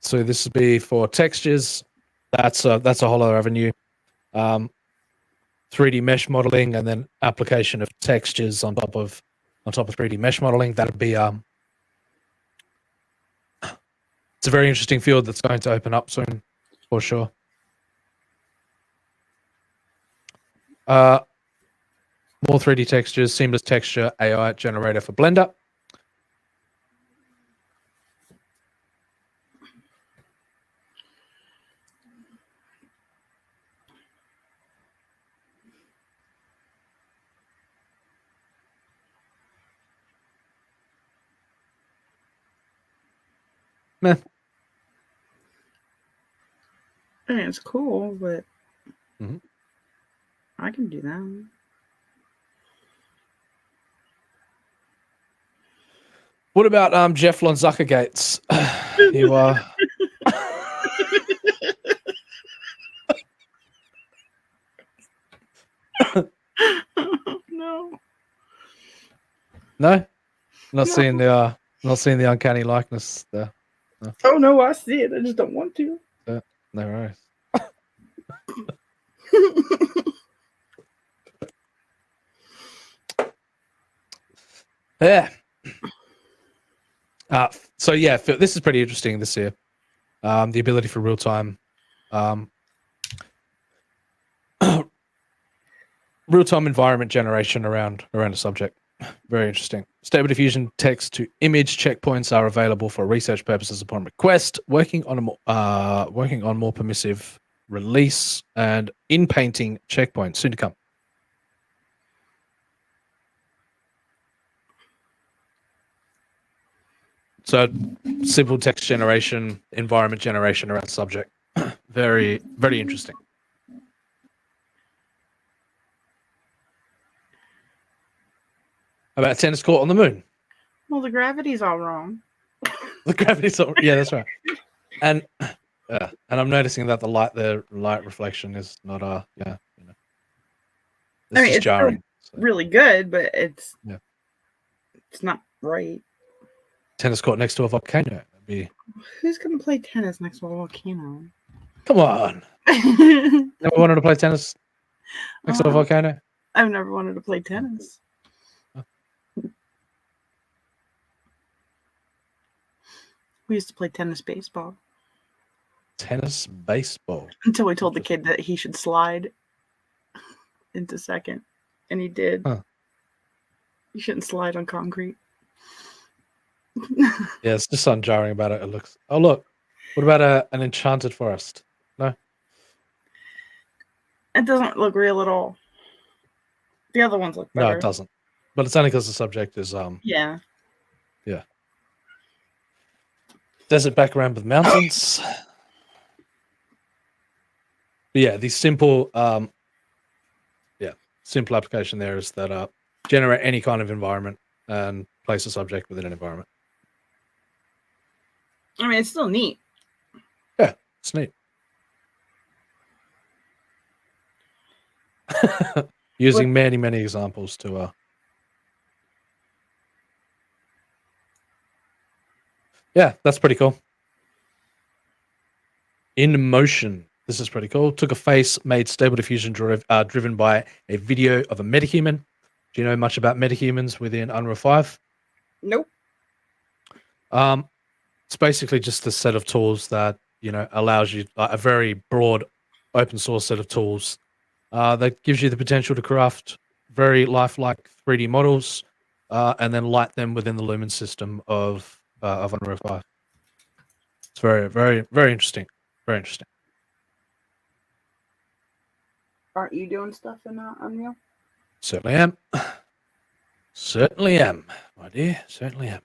So this would be for textures. That's a whole other avenue. 3D mesh modeling and then application of textures on top of 3D mesh modeling. That'd be it's a very interesting field that's going to open up soon, for sure. More 3D textures, seamless texture AI generator for Blender. Meh. I mean, it's cool, but Mhm. I can do that. What about Jeff Zuckergates? You No. No? Not seeing the uncanny likeness there. No, Oh no, I see it. I just don't want to. no worries. Yeah. So yeah, this is pretty interesting this year. The ability for real time environment generation around a subject. Very interesting. Stable Diffusion text to image checkpoints are available for research purposes upon request. Working on more permissive release and in painting checkpoints soon to come. So simple text generation, environment generation around subject. Very, very interesting. How about a tennis court on the moon? Well, the gravity's all wrong. The gravity's all, yeah, that's right. And I'm noticing that the light reflection is not it's I mean, just it's jarring. really good, but it's not right. Tennis court next to a volcano. That'd be... Who's gonna play tennis next to a volcano? Come on. Never wanted to play tennis next to a volcano? I've never wanted to play tennis. We used to play tennis baseball. Tennis baseball. Until we told the kid that he should slide into second. And he did. Huh. You shouldn't slide on concrete. Yeah, it's just something jarring about it. It looks... Oh, look. What about an enchanted forest? No? It doesn't look real at all. The other ones look better. No, it doesn't. But it's only because the subject is... Yeah. Yeah. Desert background with mountains. But yeah, the simple simple application there is that generate any kind of environment and place a subject within an environment. I mean, it's still neat. Yeah, it's neat. Using many examples to yeah, that's pretty cool. In motion. This is pretty cool. Took a face, made Stable Diffusion driven by a video of a metahuman. Do you know much about metahumans within Unreal 5? Nope. It's basically just a set of tools that, allows you a very broad open source set of tools that gives you the potential to craft very lifelike 3D models and then light them within the Lumen system of Unreal 5. It's very, very, very interesting. Very interesting. Aren't you doing stuff in Unreal? Certainly am. Certainly am, my dear. Certainly am.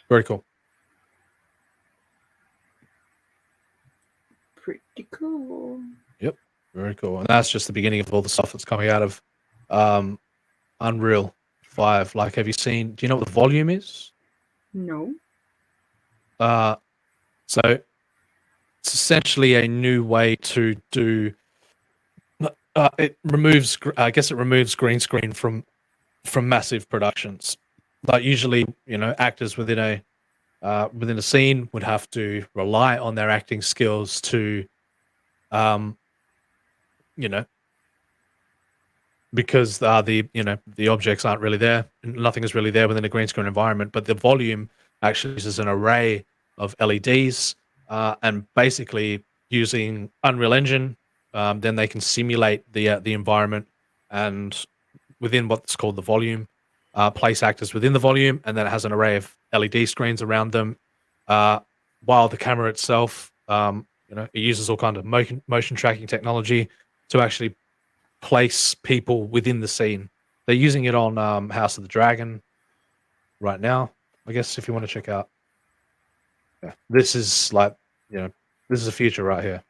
Very cool. Pretty cool. Yep. Very cool. And that's just the beginning of all the stuff that's coming out of Unreal 5. Like, have you seen? Do you know what the volume is? No. So it's essentially a new way to do. It removes. I guess it removes green screen from massive productions. Like usually, actors within a scene would have to rely on their acting skills to, because the objects aren't really there, nothing is really there within a green screen environment. But the volume actually uses an array of LEDs, and basically using Unreal Engine, then they can simulate the environment, and within what's called the volume, place actors within the volume, and then it has an array of LED screens around them. While the camera itself, it uses all kind of motion tracking technology to actually place people within the scene. They're using it on House of the Dragon right now, I guess, if you want to check out. Yeah, this is like, this is a future right here.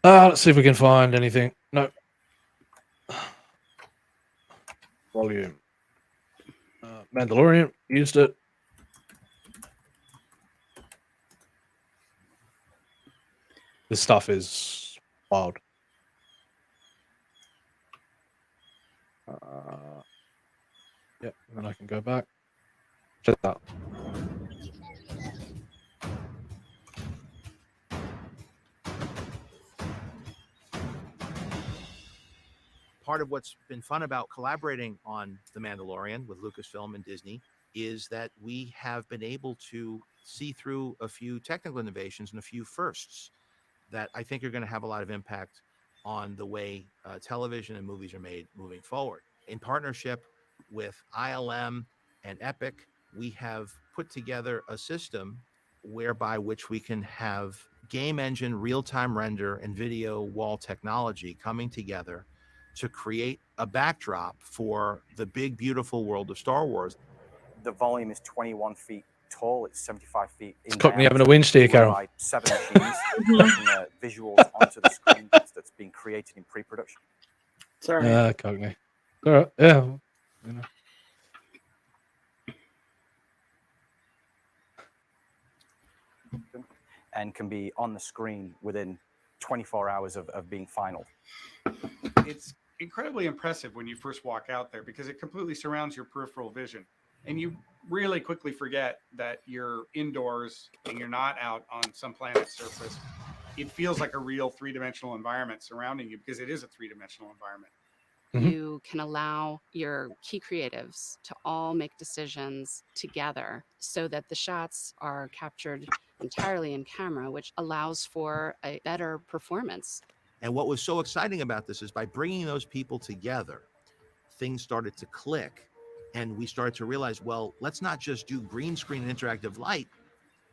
Let's see if we can find anything. No. Volume. Mandalorian used it. This stuff is wild. Yep, and then I can go back. Check that. Part of what's been fun about collaborating on The Mandalorian with Lucasfilm and Disney is that we have been able to see through a few technical innovations and a few firsts that I think are going to have a lot of impact on the way television and movies are made moving forward. In partnership with ILM and Epic, we have put together a system whereby which we can have game engine, real-time render, and video wall technology coming together to create a backdrop for the big, beautiful world of Star Wars. The volume is 21 feet tall. It's 75 feet in It's me having a diameter, wind steer, run Carol. by 7 machines, putting visuals onto the screen that's been created in pre-production. Sorry. Cogney. All right. Yeah. And can be on the screen within 24 hours of being final. It's incredibly impressive when you first walk out there because it completely surrounds your peripheral vision. And you really quickly forget that you're indoors and you're not out on some planet's surface. It feels like a real three-dimensional environment surrounding you because it is a three-dimensional environment. You can allow your key creatives to all make decisions together so that the shots are captured entirely in camera, which allows for a better performance. And what was so exciting about this is by bringing those people together, things started to click. And we started to realize, well, let's not just do green screen and interactive light.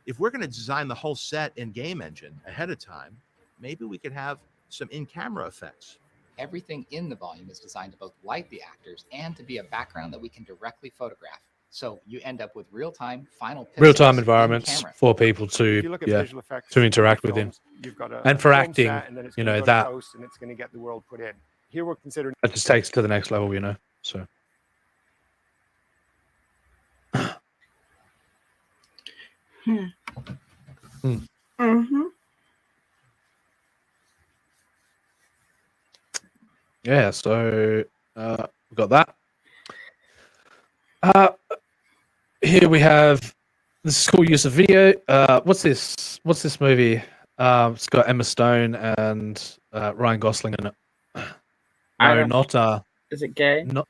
If we're going to design the whole set in game engine ahead of time, maybe we could have some in-camera effects. Everything in the volume is designed to both light the actors and to be a background that we can directly photograph. So you end up with real-time final pixels Real-time in environments camera. for people to to interact within. You've got And for acting, that post and it's going to get the world put in. Here we're considering that just takes it to the next level, So yeah, so we've got that. Here we have this is cool use of video. What's this? What's this movie? It's got Emma Stone and Ryan Gosling in it. No, not Is it gay? Not.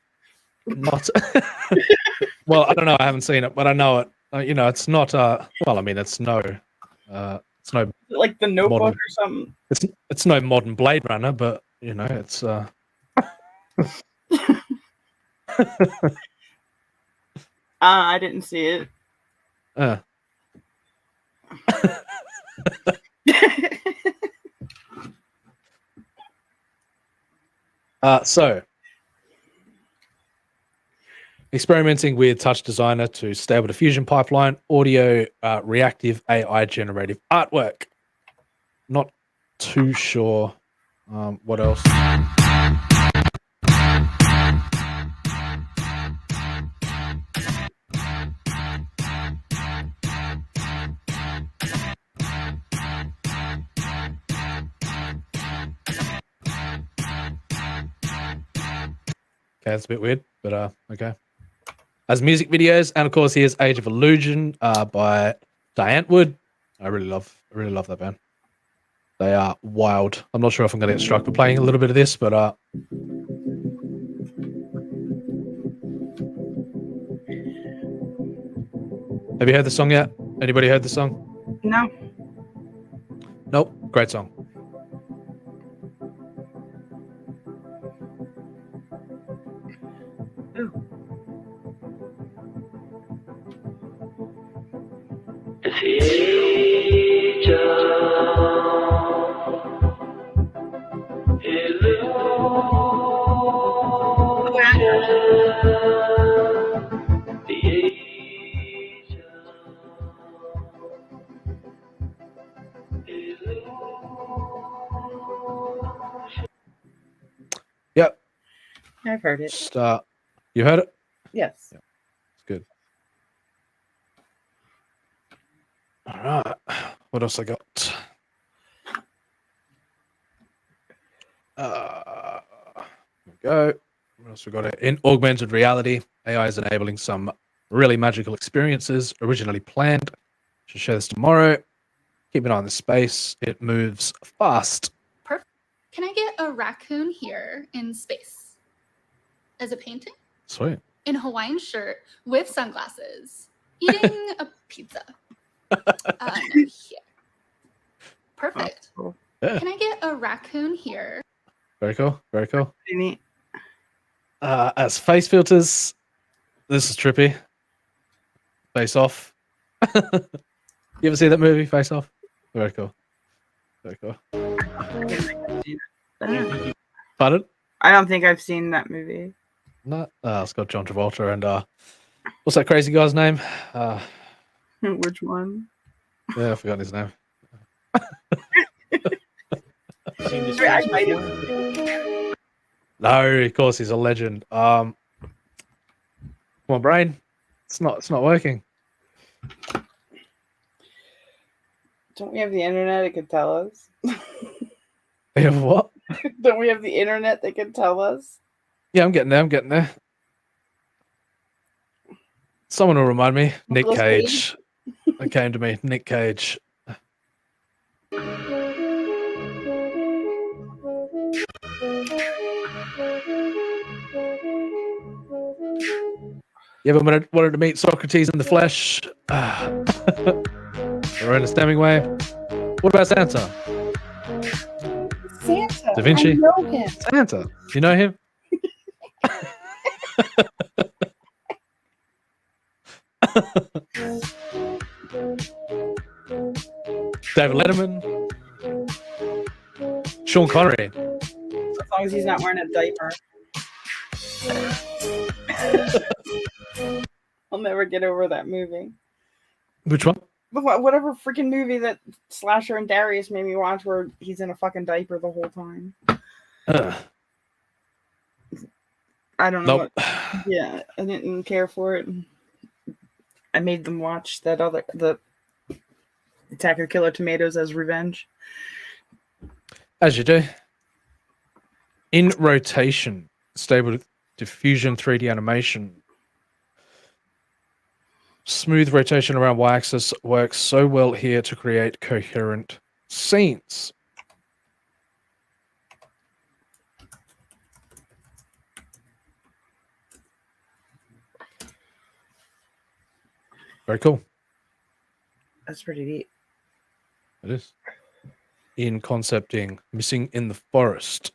Well, I don't know. I haven't seen it, but I know it. It's not. Well, I mean, it's no. It's no. Like the Notebook modern, or something. It's no modern Blade Runner, but it's. I didn't see it. So, experimenting with Touch Designer to Stable Diffusion Pipeline, audio, reactive AI generative artwork. Not too sure what else. Okay, that's a bit weird, but okay. As music videos, and of course, here's Age of Illusion by Diane Wood. I really love that band. They are wild. I'm not sure if I'm going to get struck for playing a little bit of this, but have you heard the song yet? Anybody heard the song? No. Nope. Great song. Yep. I've heard it. Just, you heard it? Yes. Yeah. It's good. All right. What else I got? Here we go. What else we got? In augmented reality, AI is enabling some really magical experiences originally planned. Should share this tomorrow. Keep an eye on the space. It moves fast. Perfect. Can I get a raccoon here in space as a painting? Sweet. In a Hawaiian shirt with sunglasses, eating a pizza. No, here. Perfect. Yeah. Can I get a raccoon here? Very cool. Very cool. Pretty neat. As face filters, this is trippy. Face Off. You ever see that movie, Face Off? Very cool. Very cool. Pardon? I don't think I've seen that movie. No. It's got John Travolta and what's that crazy guy's name? Which one? Yeah, I forgot his name. I might have. No, of course he's a legend. Come on, brain. It's not working. Don't we have the internet that could tell us? We have what? Don't we have the internet that can tell us? Yeah, I'm getting there. Someone will remind me. Nick Nicolas Cage. It came to me. Nick Cage. You ever wanted to meet Socrates in the flesh? Or in a stemming way? What about Santa? Santa. Da Vinci? I know him. Santa. You know him? David Letterman. Sean Connery. As long as he's not wearing a diaper. I'll never get over that movie. Which one? Whatever freaking movie that Slasher and Darius made me watch where he's in a fucking diaper the whole time. I don't know. Nope. Yeah, I didn't care for it. I made them watch the Attack of the Killer Tomatoes as revenge. As you do. In rotation, stable diffusion 3D animation. Smooth rotation around y-axis works so well here to create coherent scenes. Very cool. That's pretty neat. It is. In concepting, missing in the forest.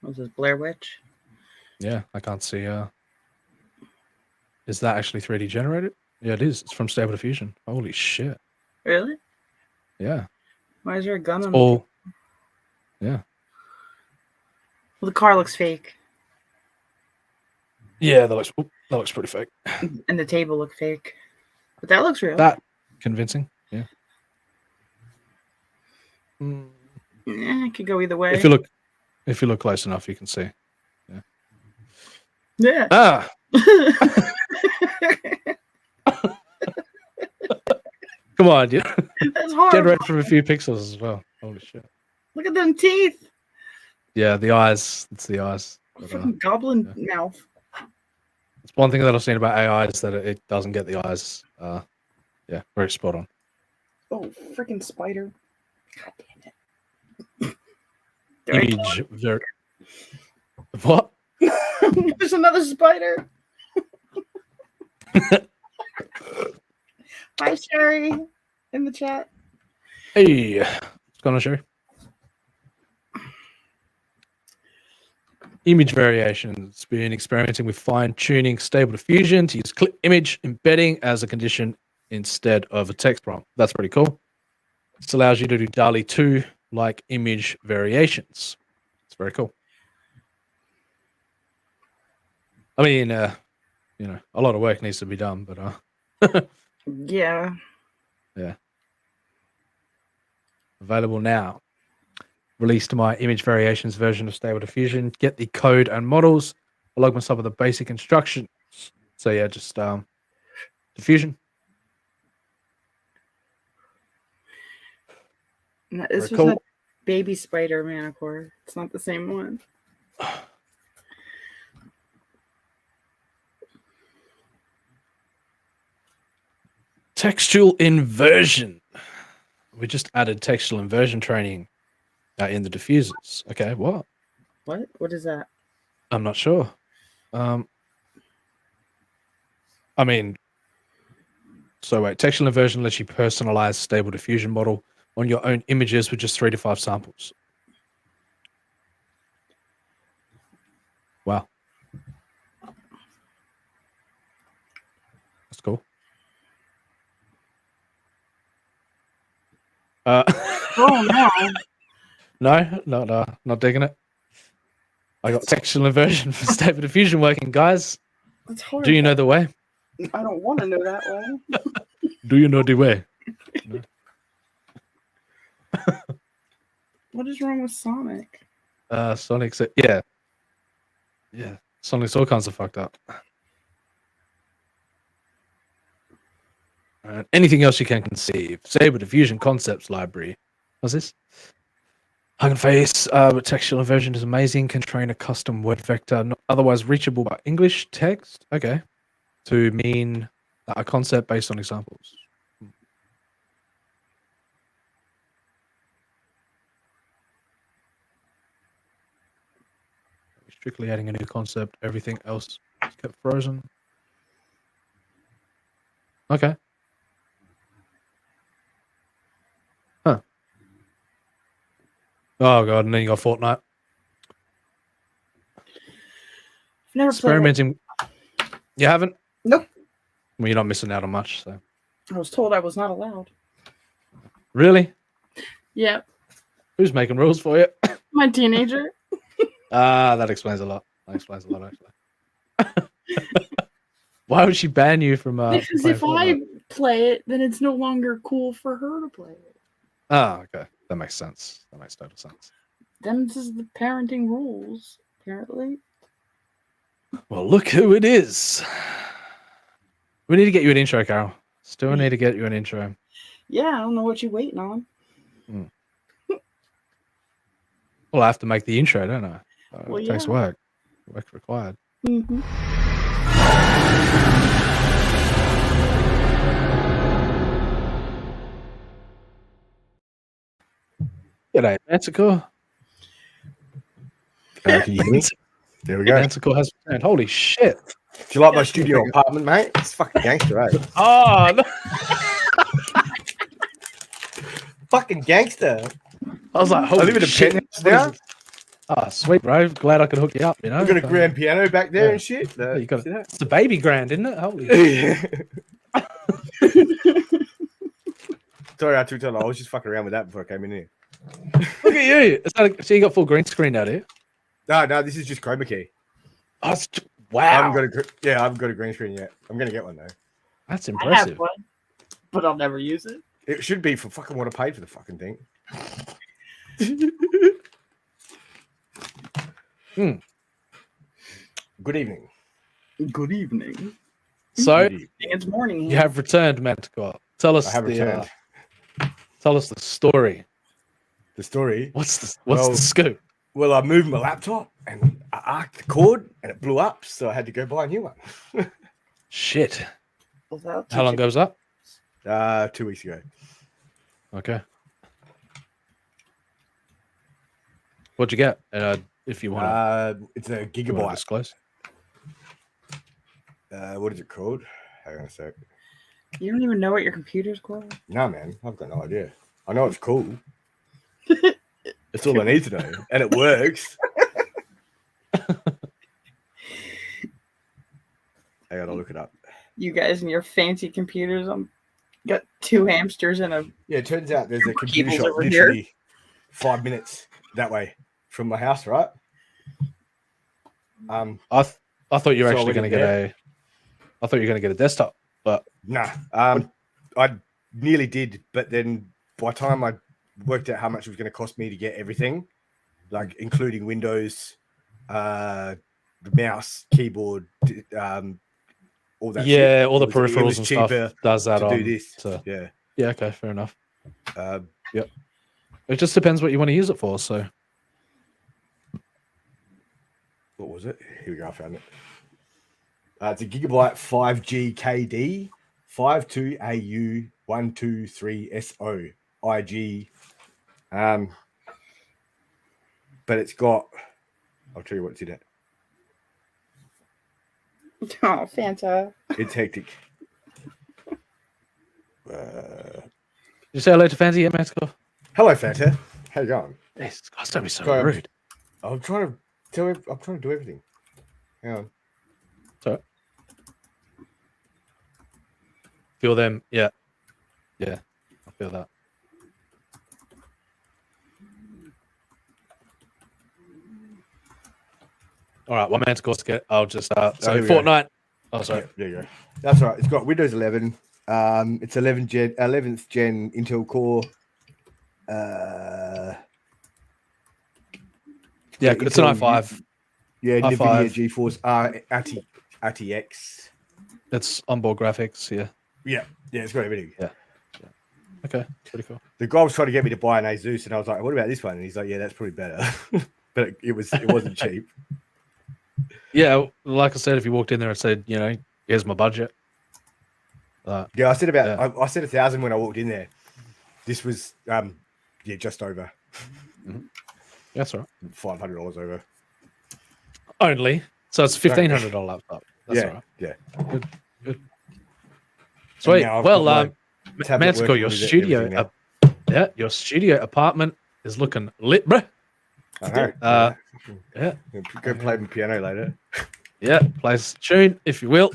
Was this Blair Witch? Yeah, I can't see. Is Is that actually 3D generated? Yeah, it is. It's from Stable Diffusion. Holy shit. Really? Yeah. Why is there a gun on All. Yeah. Well, the car looks fake. Yeah, that looks pretty fake. And the table looks fake. But that looks real. That convincing. Yeah. Yeah, it could go either way. If you look close enough, you can see. Yeah. Yeah. Ah. Come on, dude. That's horrible. Generate from a few pixels as well. Holy shit. Look at them teeth. Yeah, the eyes. It's the eyes. Fucking goblin mouth. It's one thing that I've seen about AI is that it doesn't get the eyes. Yeah, very spot on. Oh, freaking spider. God damn it. Image very. What? There's another spider. Hi, Sherry, in the chat. Hey, what's going on, Sherry? Image variations. Been experimenting with fine-tuning Stable Diffusion to use clip image embedding as a condition instead of a text prompt. That's pretty cool. This allows you to do DALL-E 2 like image variations. It's very cool. I mean, a lot of work needs to be done, but Yeah. yeah. Available now. Released my image variations version of Stable Diffusion. Get the code and models. I'll log myself with the basic instructions. So yeah, just diffusion. No, this Very was cool. a baby spider manicore. It's not the same one. Textual inversion. We just added textual inversion training in the diffusers. Okay, what? What? What is that? I'm not sure. I mean, so wait, textual inversion lets you personalize Stable Diffusion model on your own images with just 3 to 5 samples. Wow. That's cool. Oh no. No, not digging it. I got textual inversion for Stable Diffusion working, guys. That's horrible. Do you know the way? I don't want to know that way. Do you know the way? What is wrong with Sonic? Sonic's yeah. Sonic's all kinds of fucked up. Anything else you can conceive? Stable Diffusion Concepts Library. What's this? Hugging Face, but textual inversion is amazing. Can train a custom word vector, not otherwise reachable by English text. Okay, to mean a concept based on examples. Strictly adding a new concept. Everything else is kept frozen. Okay. Huh. Oh god, and then you got Fortnite. Never Experimenting. You haven't? Nope. Well, you're not missing out on much. So. I was told I was not allowed. Really? Yep. Who's making rules for you? My teenager. That explains a lot. That explains a lot, actually. Why would she ban you from? Because if I play it, then it's no longer cool for her to play it. Oh, okay. That makes sense. That makes total sense. Them's is the parenting rules, apparently. Well, look who it is. We need to get you an intro, Carol. Still need to get you an intro. Yeah, I don't know what you're waiting on. Well, I have to make the intro, don't I? Well, it takes yeah. work. Work required. Mm-hmm. G'day, Manticore. Can you hear me? There we go. Manticore has returned. Holy shit. Do you like my studio apartment, mate? It's fucking gangster, eh? Oh, no. Fucking gangster. I was like, I holy live in a shit. penthouse now. Oh, sweet, bro. Glad I could hook you up, you know? We've got a grand piano back there and shit. Yeah, you got See that? it's the baby grand, isn't it? Holy shit. Sorry, I took too long. I was just fucking around with that before I came in here. Look at you. So you got full green screen out here? No, this is just chroma key. Oh, wow. I haven't got a green screen yet. I'm gonna get one though. That's I have impressive. one, but I'll never use it. It should be for fucking what I paid for the fucking thing. Good evening. Good evening. So It's morning. you have returned, Manticore. Tell us I have returned. Tell us the story. The story. What's the scoop? Well, I moved my laptop and I arced the cord and it blew up, so I had to go buy a new one. Shit. Without How long goes up? 2 weeks ago. Okay. What'd you get? If you want It's a to gigabyte. disclose. What is it called? Hang on a sec. You don't even know what your computer's called? No, man, I've got no idea. I know it's cool. That's all I need to know, and it works. I gotta look it up. You guys and your fancy computers. Got 2 hamsters and a. Yeah, it turns out there's a computer Cables shop over literally 5 minutes that way from my house, right? I thought you were So actually going to when I thought you were going to get a desktop, but nah. I nearly did, but then by the time I worked out how much it was going to cost me to get everything, like including Windows, the mouse, keyboard, all that. yeah, shit, all the it was peripherals and stuff cheaper does that to on. do this. So, Yeah. yeah, okay, fair enough. Yep. It just depends what you want to use it for. So What was it? Here we go. I found it. It's a gigabyte 5G KD 52AU 123SO IG. But it's got. I'll tell you what's in it. Oh, Fanta. It's hectic. you say hello to Fancy yet, Mexico? Hello, Fanta. How you going? Yes, guys, don't be so Sorry, rude. I'm trying to tell you. I'm trying to do everything. Hang on. Sorry. Feel them? Yeah, I feel that. All right, one man's course to get. I'll just so here we go. Fortnite. Oh, sorry. Yeah, there you go. That's right. It's got Windows 11. It's 11th gen Intel Core. Yeah, it's an i5. Yeah, i5. NVIDIA GeForce RTX. It's onboard graphics. Yeah. Yeah, it's got everything. Yeah. Okay, pretty cool. The guy was trying to get me to buy an Asus, and I was like, "What about this one?" And he's like, "Yeah, that's probably better," but it wasn't cheap. Yeah, like I said, if you walked in there and said, here's my budget. Yeah, I said I said 1,000 when I walked in there. This was just over. Mm-hmm. That's all right. $500 over. Only. So it's $1,500 laptop. That's all right. Yeah. Good. Sweet. Well, Manticore, your your studio apartment is looking lit, bro. I know. Yeah. Go play the piano later. Yeah, play a tune, if you will.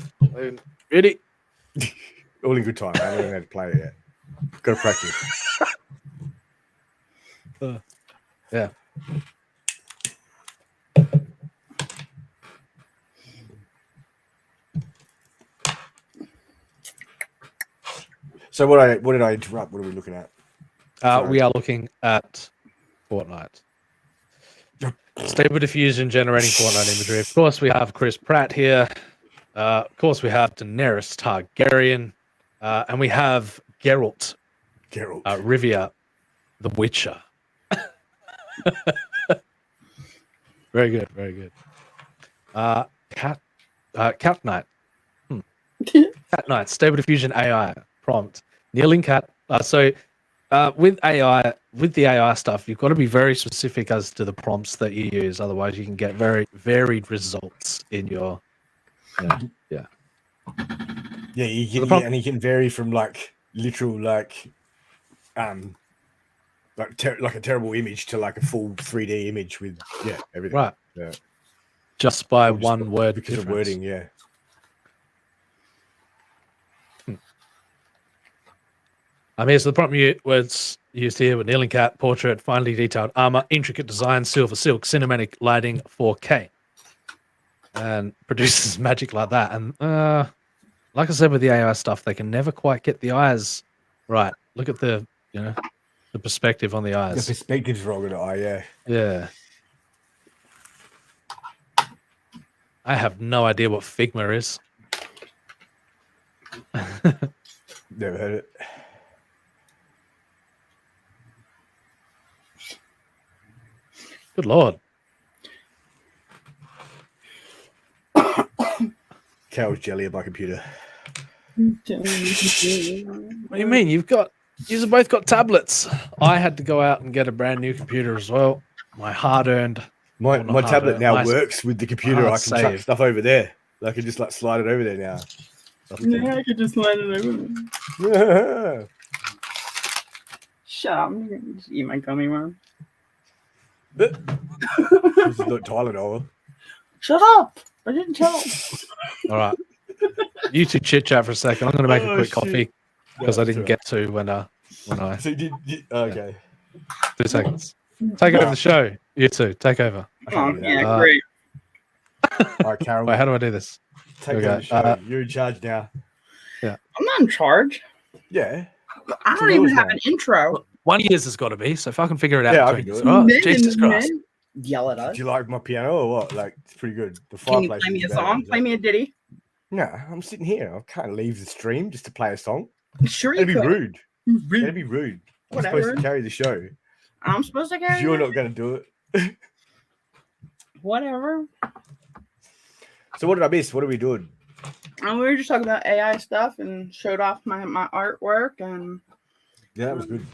Ready? All in good time. I haven't even had to play it yet. Got to practice. Yeah. So what did I interrupt? What are we looking at? We are looking at Fortnite. Stable diffusion generating Fortnite imagery. Of course, we have Chris Pratt here. Of course, we have Daenerys Targaryen. And we have Geralt. Rivia, the Witcher. Very good, very good. Cat Knight. Cat Knight, Stable Diffusion AI prompt. Kneeling cat. With AI, with the AI stuff, you've got to be very specific as to the prompts that you use. Otherwise, you can get very varied results in your. Yeah. Yeah, you can vary from like literal like a terrible image to like a full 3D image with everything. Right. Yeah. Just by Or just one word because difference. of wording. Yeah. Here's the prompt words used here with kneeling cat, portrait, finely detailed armor, intricate design, silver silk, cinematic lighting, 4K. And produces magic like that. And like I said with the AI stuff, they can never quite get the eyes right. Look at the perspective on the The eyes. perspective's wrong in the eye, yeah. Yeah. I have no idea what Figma is. Never heard it. Good Lord. Cow's jelly in my computer. What do you mean? You've both got tablets. I had to go out and get a brand new computer as well. My hard-earned. My tablet now nice, works with the computer. I can chuck save. stuff over there. I can just like slide it over there now. Yeah, I could just slide it over. Yeah. Shut up! I'm gonna just eat my gummy worm. This is not Tylenol. Shut up! I didn't tell. All right. You two chit chat for a second. I'm going to make a quick coffee because I didn't right. get to when I. So okay. 2 seconds. Take over the show. You two, take over. Oh, yeah, great. All right, Carol. Wait, how do I do this? Take Here over we the go. show. You're in charge now. Yeah. I'm not in charge. Yeah. I don't even have an intro. 1 year's has got to be, so if I can figure it out. Yeah, I between can do us. it. All right, Jesus Christ. Yell at us. Do you like my piano or what? Like, it's pretty good. The Can you fireplace. play me a is better. song? Play me a ditty. No, I'm sitting here. I can't leave the stream just to play a song. Sure you That'd be could. rude. That'd be rude. I'm supposed Whatever. to carry the show. I'm supposed to carry You're it? not going to do it. Whatever. So what did I miss? What are we doing? And we were just talking about AI stuff and showed off my artwork and Yeah, that was good.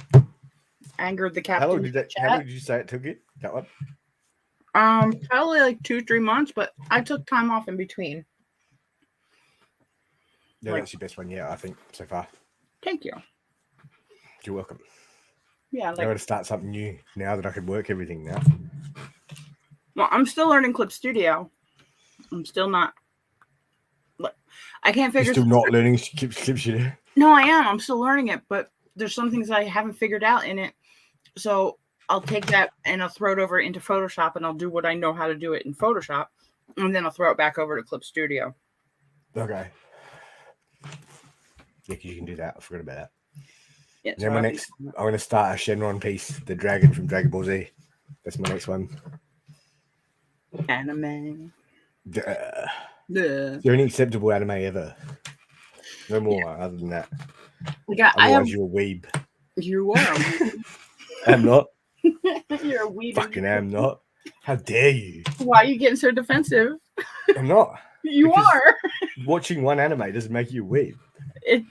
angered the captain. How long did in the How long chat. did you say it took it? That one? Probably like 2-3 months, but I took time off in between. Yeah, Like- that's your best one. Yeah, I think so far. Thank you. You're welcome. Yeah, I'm going like to start something new now that I can work everything now. well, I'm still learning Clip Studio. I'm still not. Look, I can't You're figure. still not learning clip shit. No, I am. I'm still learning it, but there's some things I haven't figured out in it. So I'll take that and I'll throw it over into Photoshop and I'll do what I know how to do it in Photoshop. And then I'll throw it back over to Clip Studio. Okay. Yeah, because you can do that. I forgot about that. Yeah, Then I'm going to start a Shenron piece, the dragon from Dragon Ball Z. That's my next one. Anime. Is Yeah. there any acceptable anime ever? No more other than that. I have. Otherwise, you're a weeb. You are. A weeb. I'm not. You're a weeb. Fucking am not. How dare you? Why are you getting so defensive? I'm not. You Because are. Watching one anime doesn't make you a weeb.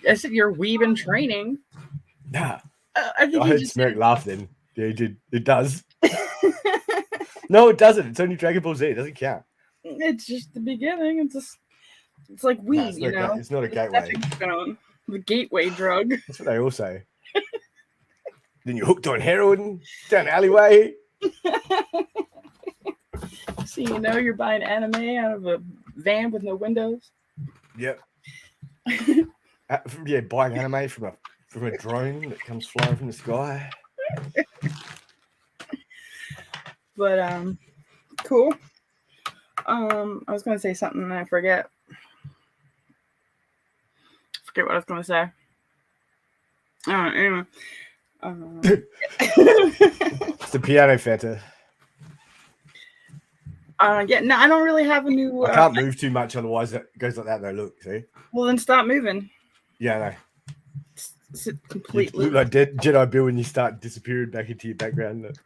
I said you're weeb in training. Nah. I think I you heard just Smirk laugh then. Yeah, he did. It does. No, it doesn't. It's only Dragon Ball Z. It doesn't count. It's just the beginning. It's like weed, it's you not know. it's not a The gateway. stepping stone, the gateway drug. That's what they all say. Then you're hooked on heroin down the alleyway. So you know you're buying anime out of a van with no windows. Yep. Yeah, buying anime from a drone that comes flying from the sky. But cool. I was gonna say something and I forget. Forget what I was gonna say. Anyway. It's the piano feta. Yeah, no, I don't really have a new. I can't move too much, otherwise it goes like that. Though, look, see? Well, then stop moving. Yeah, I know. Sit You completely. look like Jedi Bill when you start disappearing back into your background. Look.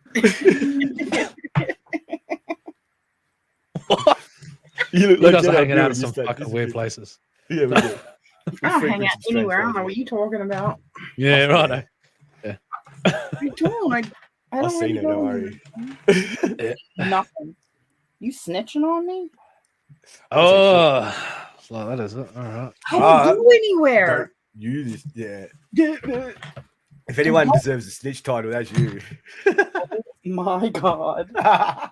You look You like guys are Jedi hanging Bill out when at you some start fucking weird disappearing. places. Yeah, we do. I don't hang out anywhere. I don't know what you're talking about. Yeah, right. Yeah. What are you doing? I I've don't seen really it, don't know. worry. Nothing. You snitching on me? Oh, it's like that, is it? All right. I don't go anywhere. Don't use this, yeah. If anyone deserves a snitch title, that's you. My God. I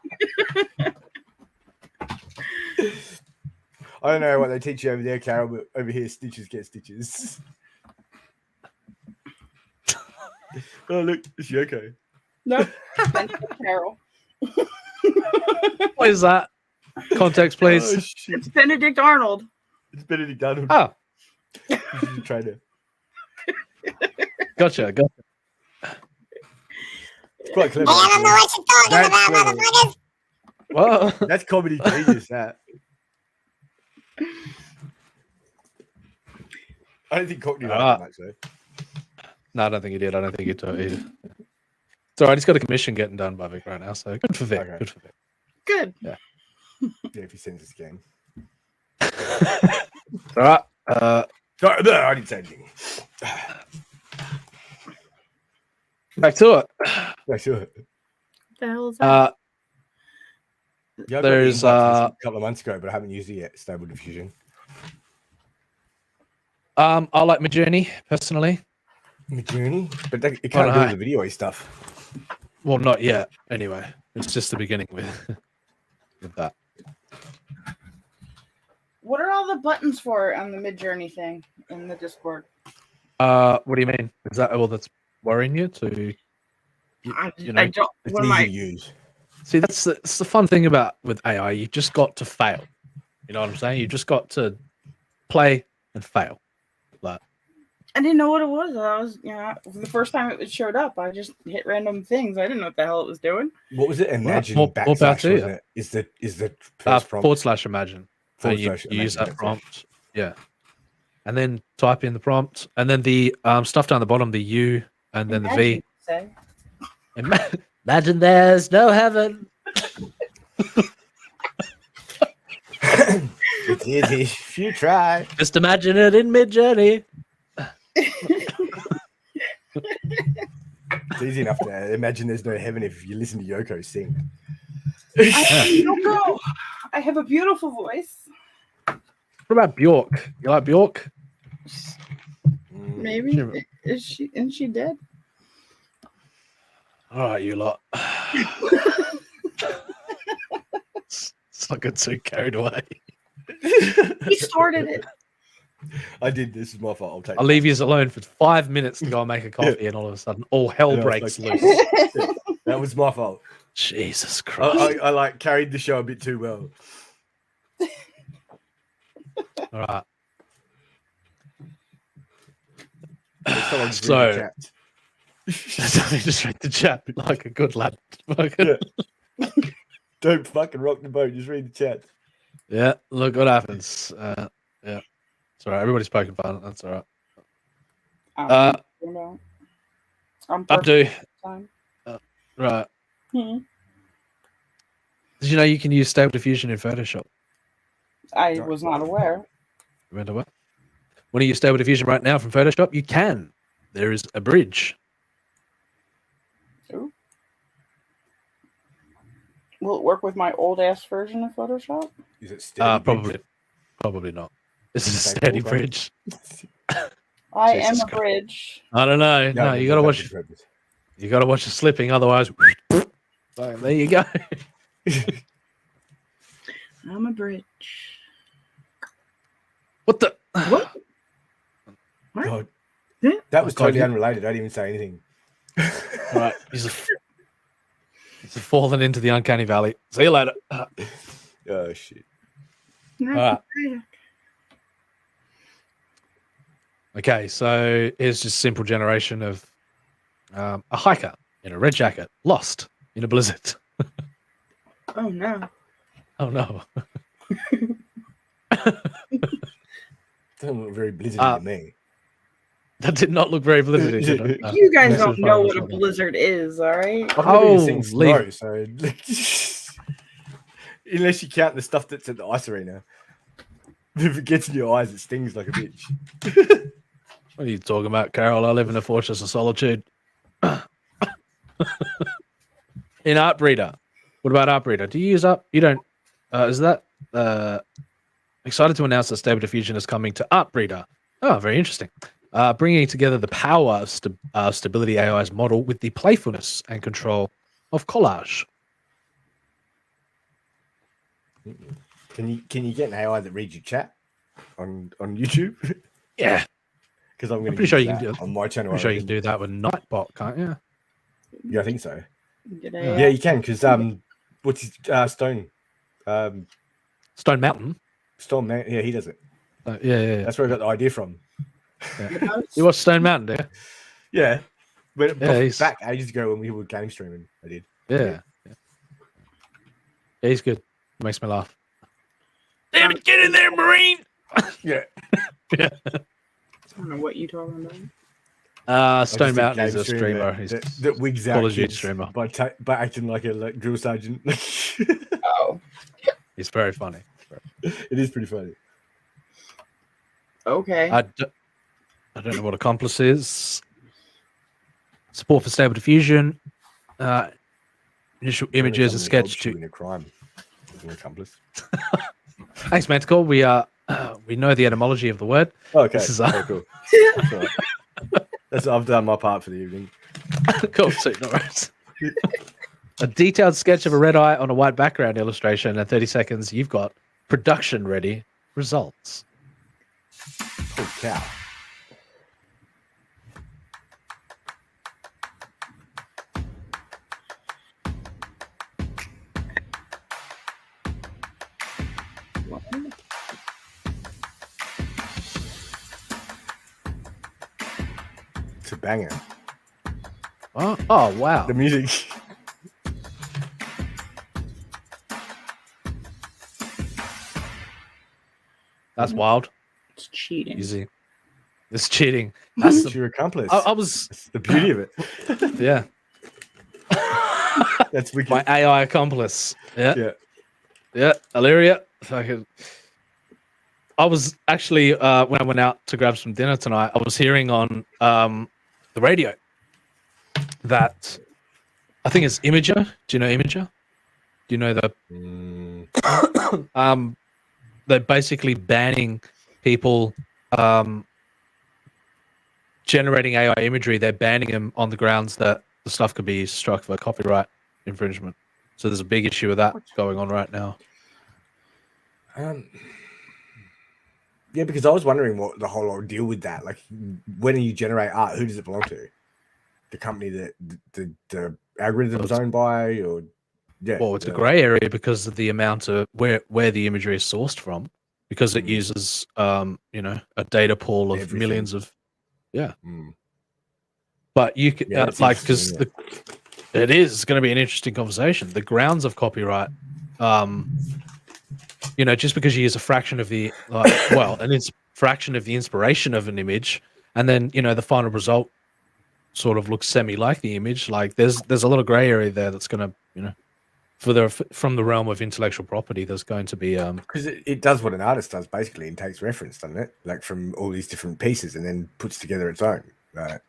don't know what they teach you over there, Carol, but over here, stitches get stitches. Oh, look, it's Yoko. Nope. Carol. What is that? Context, please. Oh, shit. It's Benedict Arnold. It's Benedict Arnold. Oh. This is a trainer. Gotcha. It's quite clever. I don't know what you're talking That's about, clever. motherfuckers. Well, that's comedy genius, that. I don't think Cockney liked that much, though. No, I don't think he did. I don't think he did. It's all right. He's got a commission getting done by Vic right now, so good for Vic. Okay. Good for Vic. Good. Yeah. Yeah, if he sends this game. All right. No, I didn't say anything. Back to it. Back to it. The hell is that? Yeah, I got the There's invite for this a couple of months ago, but I haven't used it yet. Stable Diffusion. I like Midjourney personally. Midjourney, but it can't do the video stuff. Well, not yet. Anyway, it's just the beginning with that. What are all the buttons for on the Midjourney thing in the Discord? What do you mean? Is that all that's worrying you? To I don't. It's What am easy I? to use. see, that's the fun thing about with AI. You just got to fail. You know what I'm saying? You just got to play and fail. Like, I didn't know what it was. I was, the first time it showed up, I just hit random things. I didn't know what the hell it was doing. What was it? Imagine More about backslash, you. wasn't it? Is the first prompt? / imagine. Forward You slash use imagine, that prompt. Yeah. And then type in the prompt. And then the stuff down the bottom, the U and then the V. Say. Imagine there's no heaven. It's easy if you try. Just imagine it in Midjourney. It's easy enough to imagine there's no heaven if you listen to Yoko sing. Yoko, I have a beautiful voice. What about Bjork? You like Bjork? Maybe isn't she dead? All right, you lot. It's not get too carried away. He started it. I did. This is my fault. I'll leave you alone for 5 minutes to go and make a coffee, and all of a sudden, all hell breaks loose. That was my fault. Jesus Christ! I like carried the show a bit too well. All right. So just read the chat like a good lad. Don't fucking rock the boat. Just read the chat. Yeah, look what happens. Yeah, it's all right. Everybody's poking fun. That's all right. I do. Right. Hmm. Did you know you can use Stable Diffusion in Photoshop? I was not aware. Remember what? When you use Stable Diffusion right now from Photoshop, you can. There is a bridge. Ooh. Will it work with my old ass version of Photoshop? Is it steady? Probably not. This is a steady bridge. I Jesus am a God. bridge. I don't know. No, you gotta watch. Purpose. You gotta watch the slipping, otherwise. So, there you go. I'm a bridge. What the? What? God. Yeah. That was Oh, God, totally you- unrelated. I didn't even say anything. All right, he's fallen into the uncanny valley. See you later. Oh shit. All right. Okay, so here's just simple generation of a hiker in a red jacket lost in a blizzard. Oh no. Oh no. Doesn't look very blizzardy to me. That did not look very blizzardy. Did it? You guys This don't is know fine, what a this is fine. blizzard is, all right? I've never even Oh, seen leave. snow, so unless you count the stuff that's at the ice arena. If it gets in your eyes, it stings like a bitch. What are you talking about, Carol? I live in a fortress of solitude. In Artbreeder. What about Artbreeder? Do you use Art? You don't. Is that excited to announce that Stable Diffusion is coming to Artbreeder? Oh, very interesting. bringing together the power of Stability AI's model with the playfulness and control of collage. Can you get an AI that reads your chat on YouTube? Yeah, because I'm pretty sure you can do it on my channel. Pretty sure you can do that with Nightbot, can't you? Yeah, I think so. Get Yeah, you can because what's his Stone? Stone Mountain. Stone Mountain. Yeah, he does it. Yeah. That's where I got the idea from. Yeah. You watch Stone Mountain, do you? Yeah. But he's back ages ago when we were game streaming, I did. Yeah, he's good. Makes me laugh. Damn it, get in there, Marine! Yeah. Yeah. I don't know what you talking about. Stone Mountain is a streamer. He's that wigs out Call of Duty kids streamer. by acting like a drill sergeant. Oh. He's very funny. It is pretty funny. Okay. I don't know what Accomplice is. Support for Stable Diffusion. Initial images and sketch to in a crime. An accomplice. Thanks, Manticore. We know the etymology of the word. Okay. This is, cool. I've done my part for the evening. Cool. Sweet, no worries. A detailed sketch of a red eye on a white background illustration, and 30 seconds, you've got production ready results. Holy cow. It's a banger. Oh wow. The music. That's wild. It's cheating. Easy. It's cheating. That's your accomplice. I was That's the beauty of it. Yeah. That's wicked. My AI accomplice. Yeah. Yeah. Yeah. Illyria. I was actually when I went out to grab some dinner tonight, I was hearing on the radio that I think it's Imager. Do you know Imager? Do you know the they're basically banning people generating AI imagery. They're banning them on the grounds that the stuff could be struck for copyright infringement. So there's a big issue with that going on right now. Yeah, because I was wondering what the whole ordeal with that. Like, when you generate art, who does it belong to? The company that the algorithm is owned by, or yeah? Well, it's a grey area because of the amount of where the imagery is sourced from, because it uses a data pool of Everything. millions of But you can Yeah, it's like because interesting, it is going to be an interesting conversation. The grounds of copyright, just because you use a fraction of the fraction of the inspiration of an image, and then the final result sort of looks semi like the image. Like there's a lot of gray area there that's going to from the realm of intellectual property. There's going to be because it does what an artist does basically, and takes reference, doesn't it? Like from all these different pieces, and then puts together its own. Right.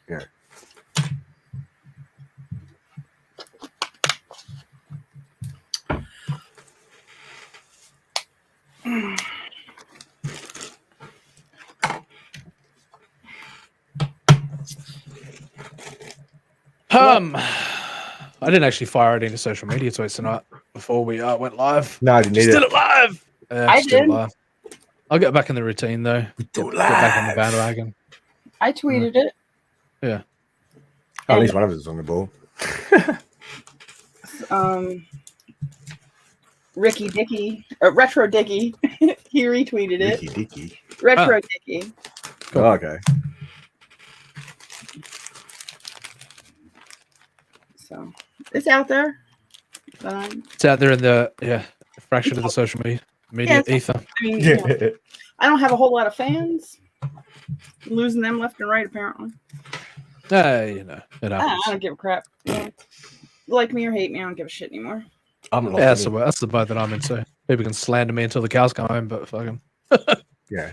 Yeah. I didn't actually fire it into social media twice tonight before we went live. No, I didn't Just either. did it live. I just did it did. live. I'll get back in the routine though. Get back on the bandwagon. I tweeted it. Yeah. Oh, at least one of us is on the ball. Ricky Dicky, Retro Dicky, he retweeted it. Ricky Dicky. Retro Dicky. Oh, okay. So it's out there. It's out there in the fraction of the social media ether. I mean, you know, I don't have a whole lot of fans. I'm losing them left and right, apparently. It I happens. don't give a crap. Like me or hate me, I don't give a shit anymore. That's the boat that I'm into. People can slander me until the cows come home, but fucking yeah.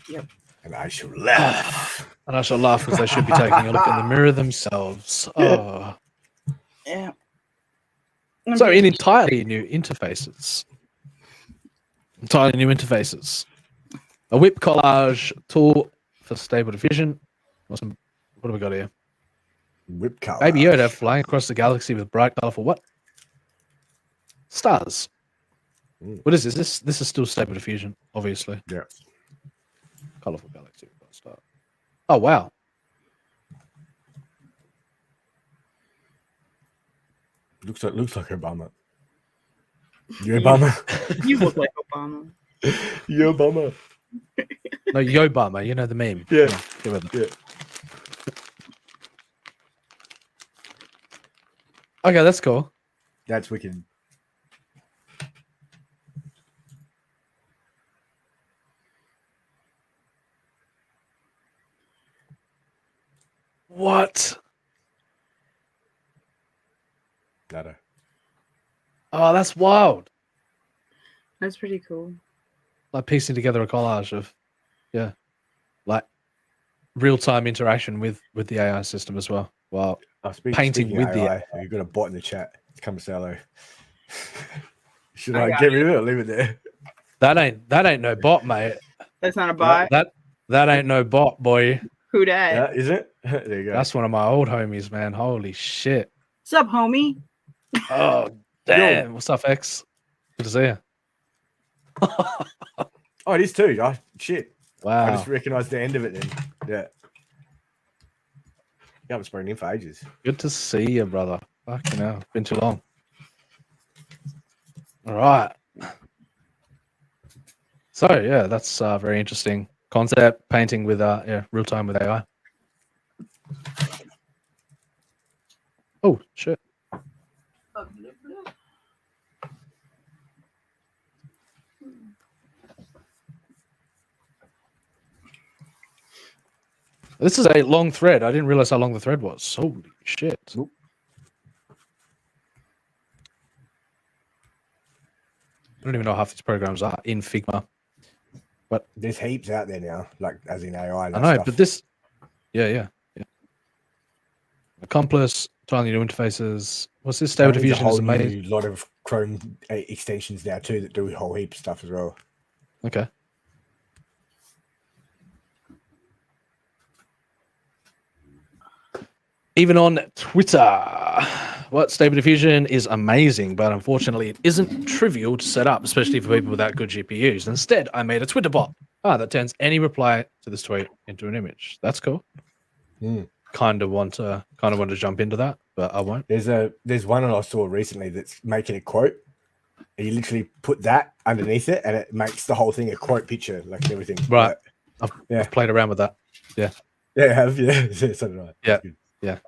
Yep. And I shall laugh. And I shall laugh because they should be taking a look in the mirror themselves. Oh. Yeah. So in entirely new interfaces. A whip collage tool for stable diffusion. Awesome. What have we got here? Whip collage. Baby Yoda flying across the galaxy with bright, colorful what? Stars. What is this? This is still stable diffusion, obviously. Yeah. Colorful galaxy with bright stars. Oh wow. Looks like Obama. You Obama. You look like Obama. You Obama. No, Yo Obama. You know the meme. Yeah. Give it. Yeah. Okay, that's cool. That's wicked. What? Nada. Oh, that's wild. That's pretty cool. Like piecing together a collage of, yeah, like real-time interaction with the AI system as well. Wow. Painting Speaking with of the AI, you've got a bot in the chat. It's come to say hello. Should I get rid of it or leave it there? That ain't no bot, mate. That's not a bot. That ain't no bot, boy. Who dat? Yeah, is it? There you go. That's one of my old homies, man. Holy shit. What's up, homie? Oh, damn. What's up, X? Good to see you. Oh, it is too. Oh, shit. Wow. I just recognised the end of it then. Yeah. Yeah, I haven't spoken in for ages. Good to see you, brother. Fucking hell. Been too long. All right. So, yeah, that's very interesting concept. Painting with real time with AI. Oh, shit. This is a long thread. I didn't realize how long the thread was. Holy shit. Nope. I don't even know how half these programs are in Figma. But there's heaps out there now, like as in AI. And I know, stuff. but this, yeah. Accomplice, tiling new interfaces. What's this? Stable There's a diffusion is whole amazing. new lot of Chrome extensions now too that do a whole heap of stuff as well. Okay. Even on Twitter, what stable diffusion is amazing, but unfortunately it isn't trivial to set up, especially for people without good GPUs. Instead, I made a Twitter bot that turns any reply to this tweet into an image. That's cool. Kind of want to jump into that, but I won't. There's one I saw recently that's making a quote. And you literally put that underneath it, and it makes the whole thing a quote picture, like everything. Right. Like, I've played around with that. Yeah. Yeah, I have. Yeah. So did I. Yeah. Yeah.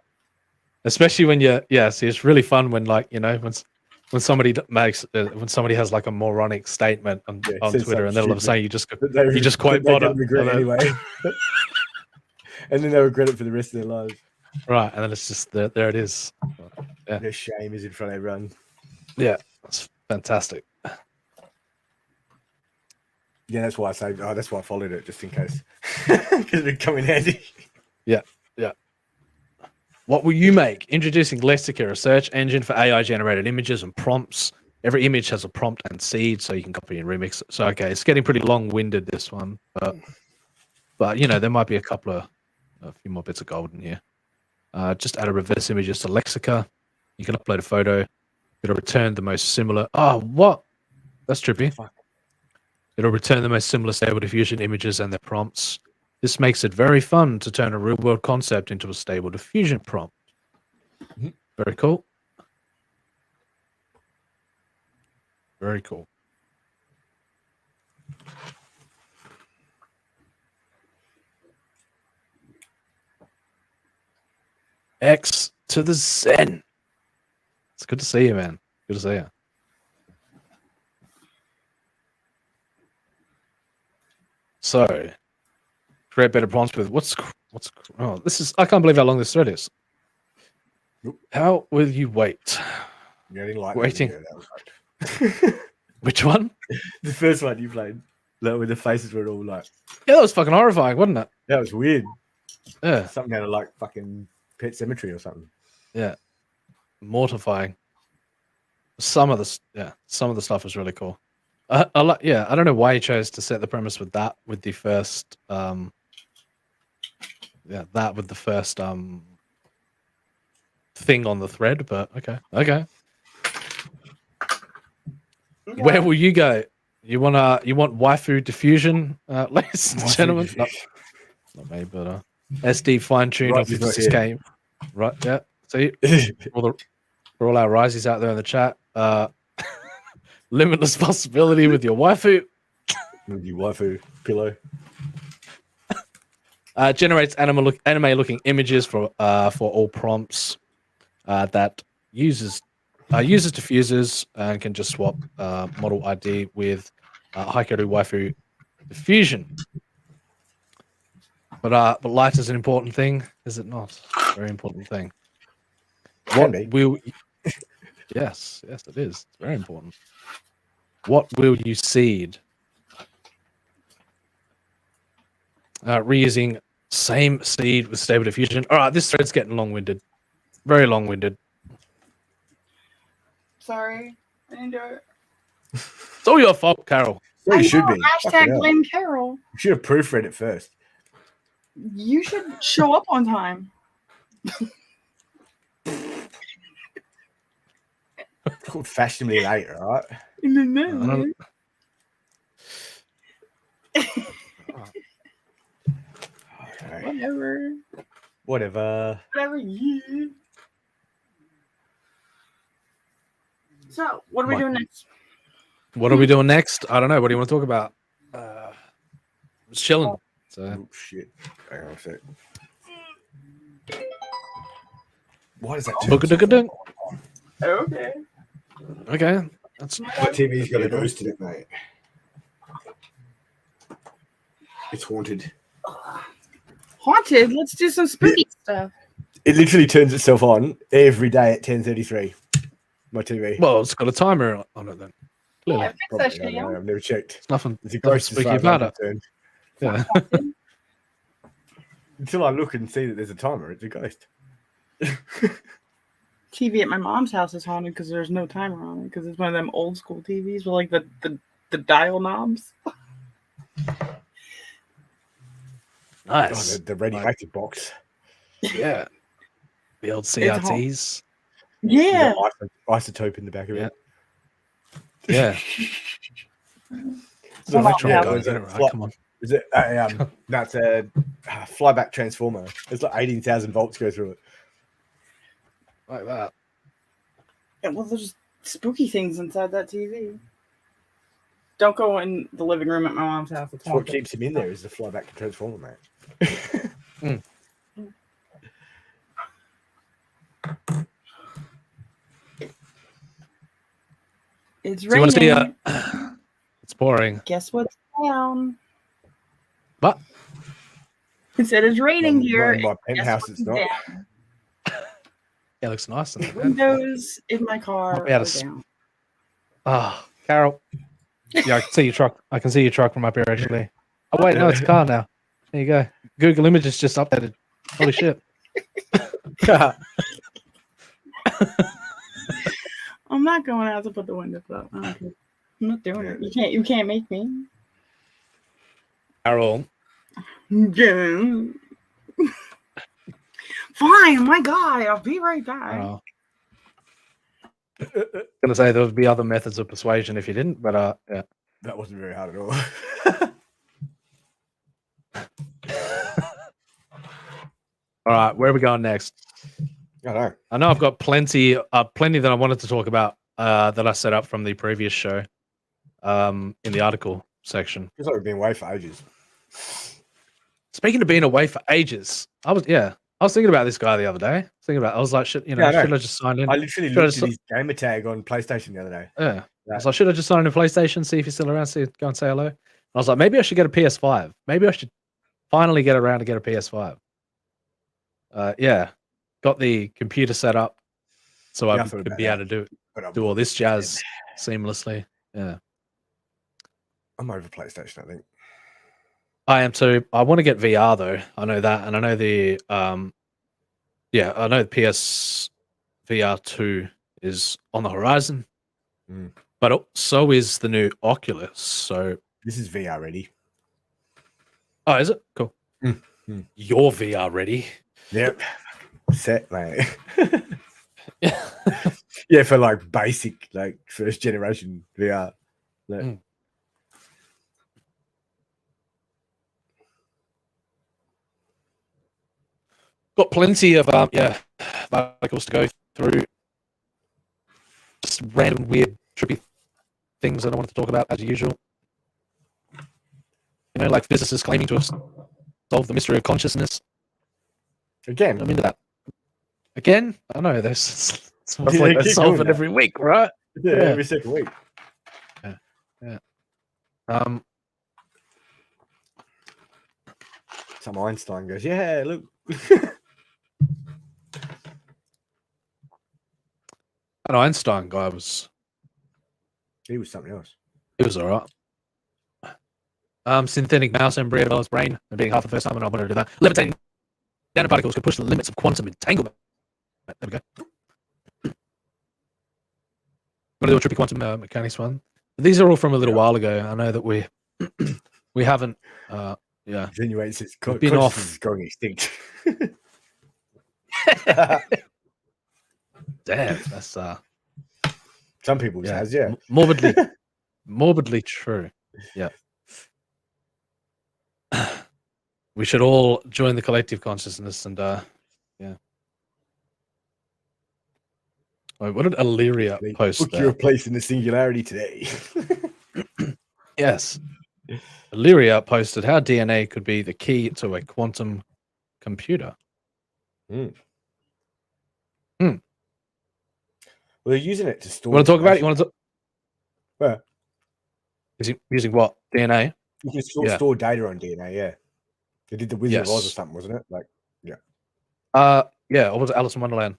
Especially when see, it's really fun when, like, you know, when somebody makes when somebody has like a moronic statement on Twitter, and then all of a sudden you just quote bot it regret anyway. And then they regret it for the rest of their lives. Right, and then it's just there it is. Yeah. Their shame is in front of everyone. Yeah, that's fantastic. Yeah, that's why I saved. Oh, that's why I followed it, just in case, because it'd come in handy. Yeah. What will you make? Introducing Lexicon, a search engine for AI-generated images and prompts. Every image has a prompt and seed, so you can copy and remix it. So, okay, it's getting pretty long-winded, this one, but you know, there might be a few more bits of gold in here. Just add a reverse images to Lexica. You can upload a photo. It'll return the most similar. Oh, what? That's trippy. It'll return the most similar stable diffusion images and their prompts. This makes it very fun to turn a real-world concept into a stable diffusion prompt. Very cool. Very cool. X to the Zen. It's good to see you, man. Good to see you. So, create better prompts with this is, I can't believe how long this thread is. How will you wait? Yeah, I didn't like waiting. That Which one? The first one you played, like, with the faces were all like. Yeah, that was fucking horrifying, wasn't it? That was weird. Yeah, something out of like fucking Pet Cemetery or something. Yeah, mortifying. Some of the stuff is really cool. Yeah, I don't know why he chose to set the premise with that, with the first, that with the first thing on the thread, but okay. Where will you go? You want waifu diffusion, ladies and gentlemen? Not me, but SD fine tune of Risey's not 56K. Right, yeah. See, for all our riseys out there in the chat, limitless possibility with your waifu. With your waifu pillow. Generates anime-looking images for all prompts that uses diffusers and can just swap model ID with Hikaru Waifu Diffusion. But light is an important thing, is it not? Very important thing. What will? Yes, it is. It's very important. What will you seed? Reusing same seed with stable diffusion. All right, this thread's getting long-winded. Very long-winded. Sorry, I didn't do it. It's all your fault, Carol. So you should be. Hashtag blame Carol. You should have proofread it first. You should show up on time. It's called fashionably late, right? Whatever. Whatever. Yeah. So, what are we doing next? What are we doing next? I don't know. What do you want to talk about? Just chilling. So. Oh, shit. Hang on a sec. Why does that Okay. Okay. That's what TV's got a ghost in it, mate. It's haunted. Haunted? Let's do some spooky stuff. It literally turns itself on every day at 10:33. My TV. Well, it's got a timer on it then. Clearly. Yeah, fix that shit, I've never checked. It's nothing. It's a Nothing ghost as spooky far as about I'm it. concerned. Yeah. Until I look and see that there's a timer, it's a ghost. TV at my mom's house is haunted because there's no timer on it because it's one of them old school TVs with like the dial knobs. Nice. Oh, the radioactive box. Yeah. The old CRTs. Yeah. Isotope in the back of it. Yeah. It's an electron Yeah. goes in it, Right, come on. Is it? That's a flyback transformer. It's like 18,000 volts go through it. Like that. Yeah, well, there's spooky things inside that TV. Don't go in the living room at my mom's house. It's That's what haunted. keeps him in there is the flyback transformer, mate. It's Do you want to see raining. It's boring. Guess what's down? What? It said it's raining here. In my Guess penthouse, what's it's not. down? Yeah, it looks nice. The windows in my car Might be able are to down. Oh, Carol. Yeah, I can see your truck. I can see your truck from up here, actually. Oh, wait, no, it's a car now. There you go. Google Images just updated. Holy shit. I'm not going out to put the windows up. I don't care. I'm not doing it. You can't make me. Carol. Yeah. Fine, my God, I'll be right back. Oh. Gonna say there would be other methods of persuasion if you didn't, but yeah. That wasn't very hard at all. All right, where are we going next? I know I've got plenty that I wanted to talk about that I set up from the previous show in the article section. Feels like we've been away for ages. Speaking of being away for ages, I was thinking about this guy the other day. I was like, should I just sign in? I literally looked at his gamer tag on PlayStation the other day. Yeah. I was like, should I just sign in PlayStation, see if he's still around, go and say hello? And I was like, maybe I should get a PS5. Maybe I should finally get around to get a PS5. Yeah. Got the computer set up so I could be able to do all this jazz seamlessly. Yeah. I'm over PlayStation, I think. I am too. I want to get VR though. I know that, and I know the I know the PS VR 2 is on the horizon. But so is the new Oculus. So this is VR ready. Oh, is it? Cool. Mm. You're VR ready. Yep. Set, mate. Yeah, for like basic, like first generation VR. Like, Got plenty of articles to go through. Just random weird trippy things that I wanted to talk about as usual. You know, like physicists claiming to have solved the mystery of consciousness. Again, I'm into that. Again, I know there's it's almost Yeah, like they they keep solve doing it that. every week, right? yeah, every second week. Yeah. Some Einstein goes, yeah, look. An Einstein guy He was something else. It was all right. Synthetic mouse embryo develops brain and being half the first time, and I wanted to do that. Levitating nanoparticles could push the limits of quantum entanglement. There we go. Want to do a trippy quantum mechanics one? These are all from a little while ago. I know that we haven't. Insinuates it's we've been consciousness is off. going extinct. Damn, that's Some people's has, yeah. morbidly true. Yeah. We should all join the collective consciousness and yeah. Wait, what did Illyria post Book there? your place in the singularity today. Yes. Illyria posted how DNA could be the key to a quantum computer. Well, they're using it to store. You want to talk about it? You want to? Where? Using what? DNA? You can store data on DNA, yeah. They did the Wizard of Oz or something, wasn't it? Like, yeah. Yeah, or was it Alice in Wonderland?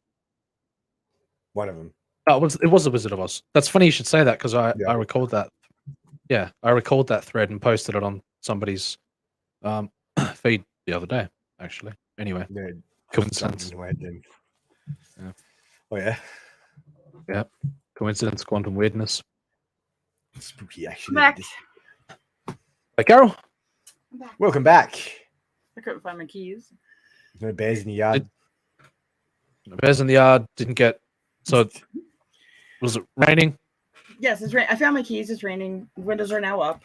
One of them. Oh, it was the Wizard of Oz. That's funny you should say that because I recalled that. Yeah, I recalled that thread and posted it on somebody's feed the other day, actually. Anyway, yeah, coincidence. Yeah. Oh yeah. Yeah, coincidence, quantum weirdness. Spooky action. Back. Hey, Carol. Welcome back. I couldn't find my keys. No bears in the yard. Bears in the yard didn't get. So, was it raining? Yes, it's rain. I found my keys. It's raining. Windows are now up.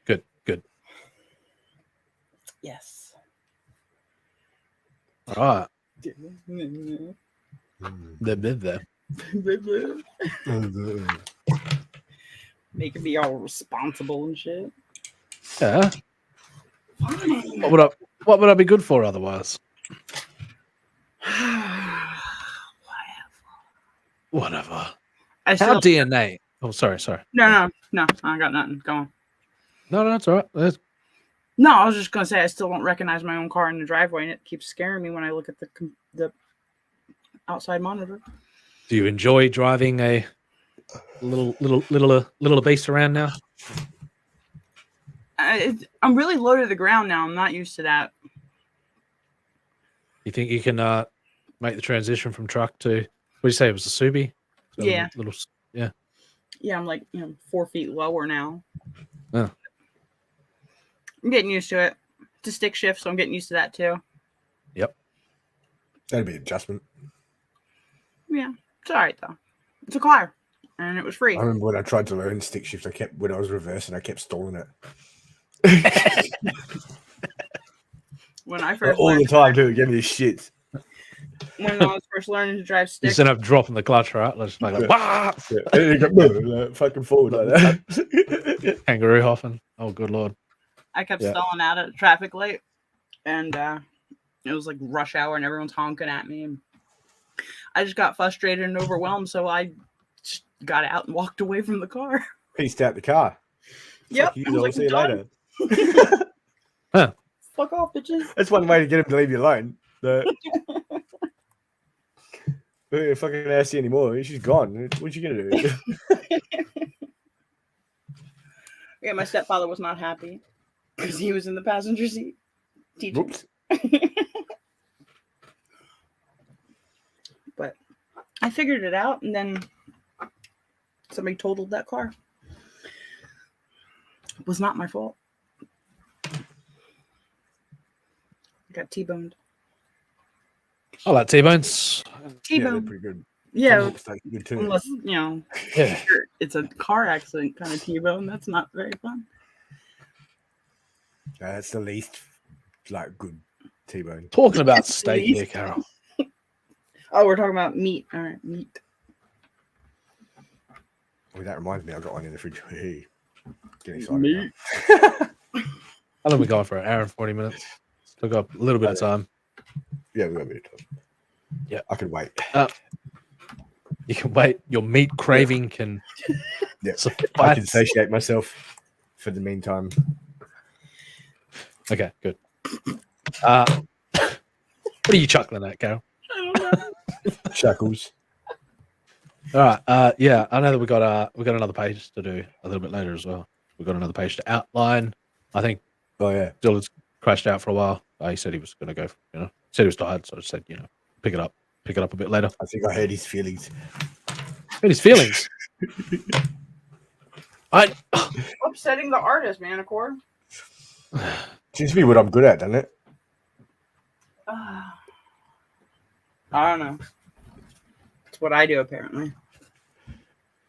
Good. Yes. All right. Making me all responsible and shit. Yeah. Fine. What would I be good for otherwise? Whatever. I How DNA? Oh, sorry. No, I got nothing. Go on. No, that's all right. No, I was just gonna say I still don't recognize my own car in the driveway, and it keeps scaring me when I look at the outside monitor. Do you enjoy driving a little beast around now? I'm really low to the ground now. I'm not used to that. You think you can make the transition from truck to? What did you say? It was a Subi? So Yeah. Yeah. Yeah, I'm like 4 feet lower now. Oh. I'm getting used to it. It's a stick shift, so I'm getting used to that too. Yep. That'd be an adjustment. Yeah, it's all right though. It's a car, and it was free. I remember when I tried to learn stick shift, when I was reversing, I kept stalling it. When I first all the time, too. It gave me the shit. When I was first learning to drive stick, You just end up dropping the clutch, right? Like, wah! Yeah. And then you go, fucking forward like that. Kangaroo hopping. Oh, good lord. I kept stalling out at a traffic light, and it was like rush hour, and everyone's honking at me, and I just got frustrated and overwhelmed, so I just got out and walked away from the car. Pieced out the car. Yep. Fuck you, I was I'll like, see you "Done." later. Huh. Fuck off, bitches. That's one way to get him to leave you alone. We don't fucking ask you anymore. She's gone. What you gonna do? Yeah, my stepfather was not happy because he was in the passenger seat teaching. But I figured it out, and then Somebody totaled that car. It was not my fault. I got T-boned. I like T-bones. T-bone. Yeah, they're pretty good. Yeah, Tomahawk steak is good too. unless you know, Yeah. it's a car accident kind of T-bone. That's not very fun. That's the least like good T-bone. Talking about steak here, Carol. Oh, we're talking about meat. All right, meat. Well, that reminds me, I got one in the fridge. Hey, getting excited Meat. How long are we going for? An hour and 40 minutes. Still got a little bit of time. Yeah, we got a bit of time. Yeah, I can wait. You can wait. Your meat craving can. Yeah, I suffice. can satiate myself for the meantime. Okay, good. What are you chuckling at, Carol? Shackles. All right. Yeah, I know that we got another page to do a little bit later as well. We've got another page to outline. I think. Oh yeah. Dylan's crashed out for a while. He said he was going to go. Said he was tired, so I said, pick it up a bit later. I think I heard his feelings. Hurt his feelings. Upsetting the artist, Manicore. Seems to be what I'm good at, doesn't it? I don't know. It's what I do, apparently.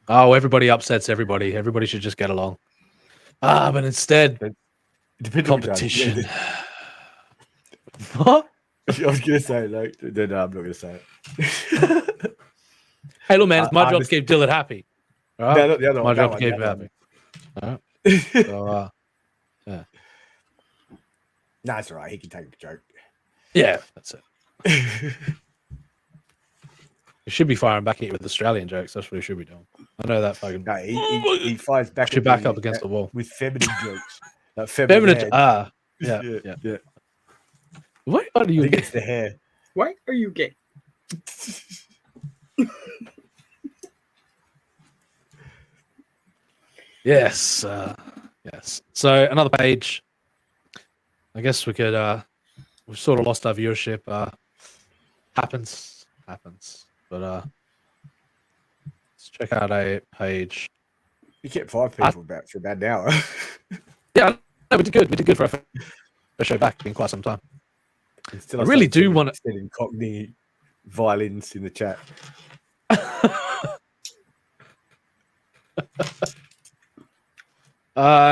Oh, everybody upsets everybody. Everybody should just get along. But instead, competition. What? I was gonna say no, I'm not gonna say it. Hey, look, man, it's my job to keep Dylan happy. All right? No, not the other my one, job that to keep one, him that happy. All right. So, yeah. No, it's all right. He can take the joke. Yeah, that's it. He should be firing back at you with Australian jokes. That's what he should be doing. I know that fucking. No, he fires back. Should back up against the wall with feminine jokes. Like feminine. Yeah. Why are you? It's the hair. Why are you gay? Yes. Yes. So another page. I guess we could. We've sort of lost our viewership. Happens. But let's check out a page. You kept 5 people for about an hour. Yeah, no, we did good. We did good for a show back in quite some time. I really do want to. In Cockney violins in the chat.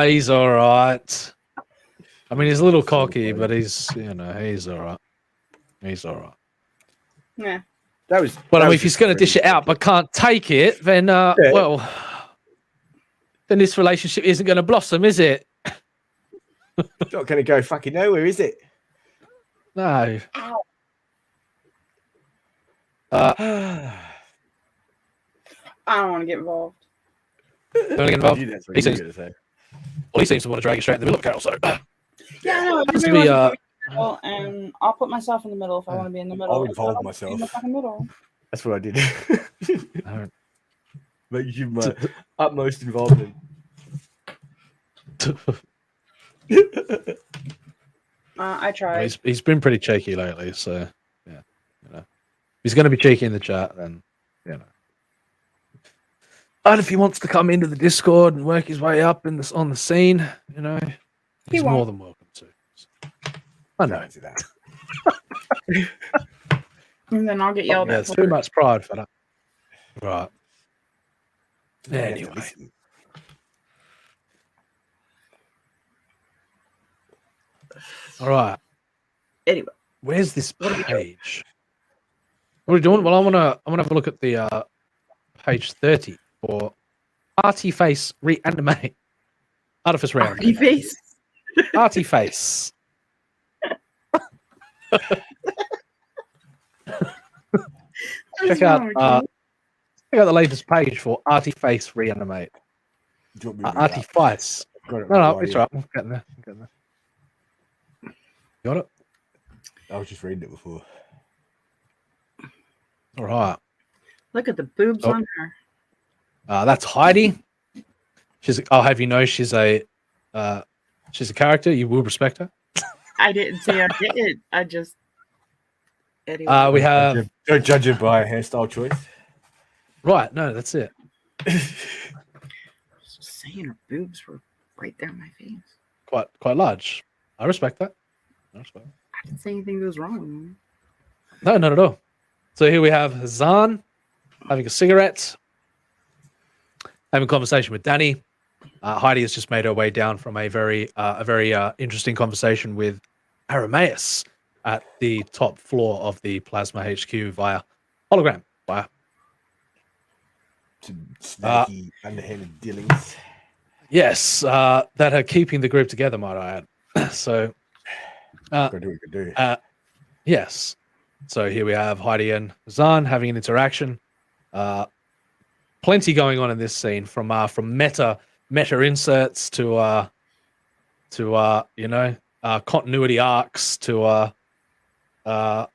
He's all right. I mean, he's a little cocky, but he's he's all right. He's all right. Yeah. That was. But I mean, if he's going to dish it out but can't take it, then well, then this relationship isn't going to blossom, is it? It's not going to go fucking nowhere, is it? No. I don't want to get involved. Don't want to get involved. That's what He you're seems, going to say. well, he seems to want to drag you straight in the middle of Carol. So Yeah, no. Has to Everybody be, wants to be in the middle, and I'll put myself in the middle if I want to be in the middle. I'll If I involve don't want to be in the myself. fucking middle. That's what I did. Make you my utmost involvement. I tried. he's been pretty cheeky lately. So yeah, if he's going to be cheeky in the chat, then And if he wants to come into the Discord and work his way up on the scene, he's more than welcome to. I know. And then I'll get yelled at. There's too much pride for that. Right. Anyway. All right. Anyway. Where's this page? What are we doing? Well, I wanna have a look at the page 30 for Artifice Re-Animate. Artifice Re-Animate. Artifice. Artifice. Check out the latest page for Artifice Re-Animate. Artifice. No, it's all right. I'm getting there. Got it? I was just reading it before. All right. Look at the boobs on her. That's Heidi. I'll have you know she's a character. You will respect her. I didn't say I did. I just. Anyway. We have. Don't judge it by hairstyle choice. Right. No, that's it. saying her boobs were right there in my face. Quite large. I respect that. I didn't say anything that was wrong with them. No, not at all. So here we have Zahn having a cigarette, having a conversation with Danny. Heidi has just made her way down from a very interesting conversation with Aramaeus at the top floor of the Plasma HQ via hologram. Some snaky, underhanded dealings. Yes, that are keeping the group together, might I add. So, Gotta do what you can do. yes. So here we have Heidi and Zahn having an interaction. Plenty going on in this scene, from meta inserts to continuity arcs to to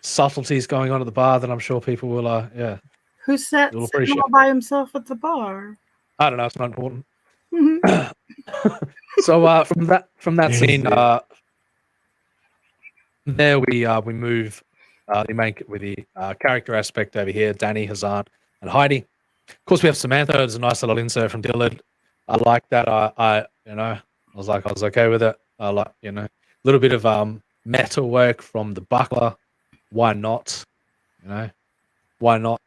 subtleties going on at the bar that I'm sure people will Who sat You'll sitting appreciate all by himself at the bar? I don't know, it's not important. Mhm. So from that scene, there we move with the character aspect over here, Danny, Hazan, and Heidi. Of course, we have Samantha. There's a nice little insert from Dillard. I like that. I was okay with it. I like, a little bit of meta work from the buckler. Why not? Why not?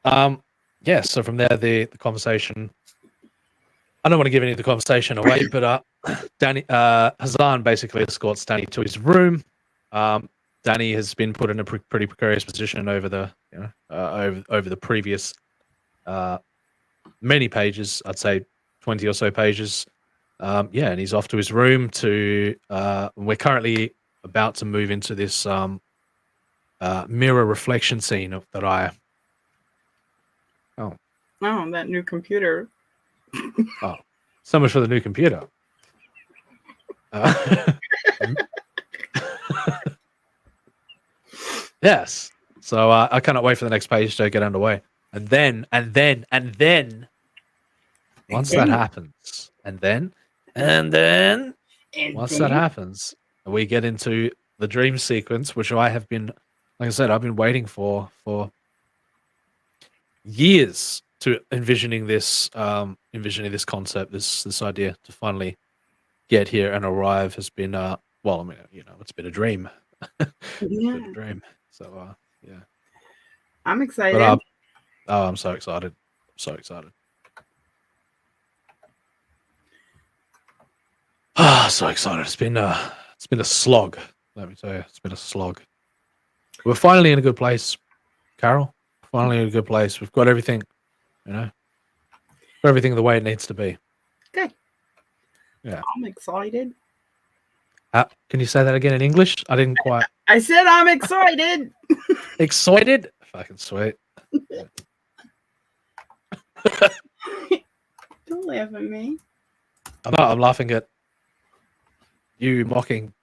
Yeah. So from there, the conversation. I don't want to give any of the conversation away, but Danny Hazan basically escorts Danny to his room. Danny has been put in a pretty precarious position over the over the previous many pages. I'd say 20 or so pages. And he's off to his room to. We're currently about to move into this mirror reflection scene that I. Oh, that new computer. Oh, so much for the new computer. Yes. So I cannot wait for the next page to get underway. And then, once that happens, once that happens, we get into the dream sequence, which I have been, like I said, I've been waiting for years to envisioning this concept, this idea to finally get here and arrive has been it's been a dream. It's been a dream. So yeah. I'm excited. But, I'm so excited. I'm so excited. So excited. It's been a slog, let me tell you. It's been a slog. We're finally in a good place, Carol. Finally in a good place. We've got everything, got everything the way it needs to be. Good. Yeah. I'm excited. Can you say that again in English? I didn't quite. I said I'm excited. Excited? Fucking sweet. Don't laugh at me. I'm laughing at you mocking.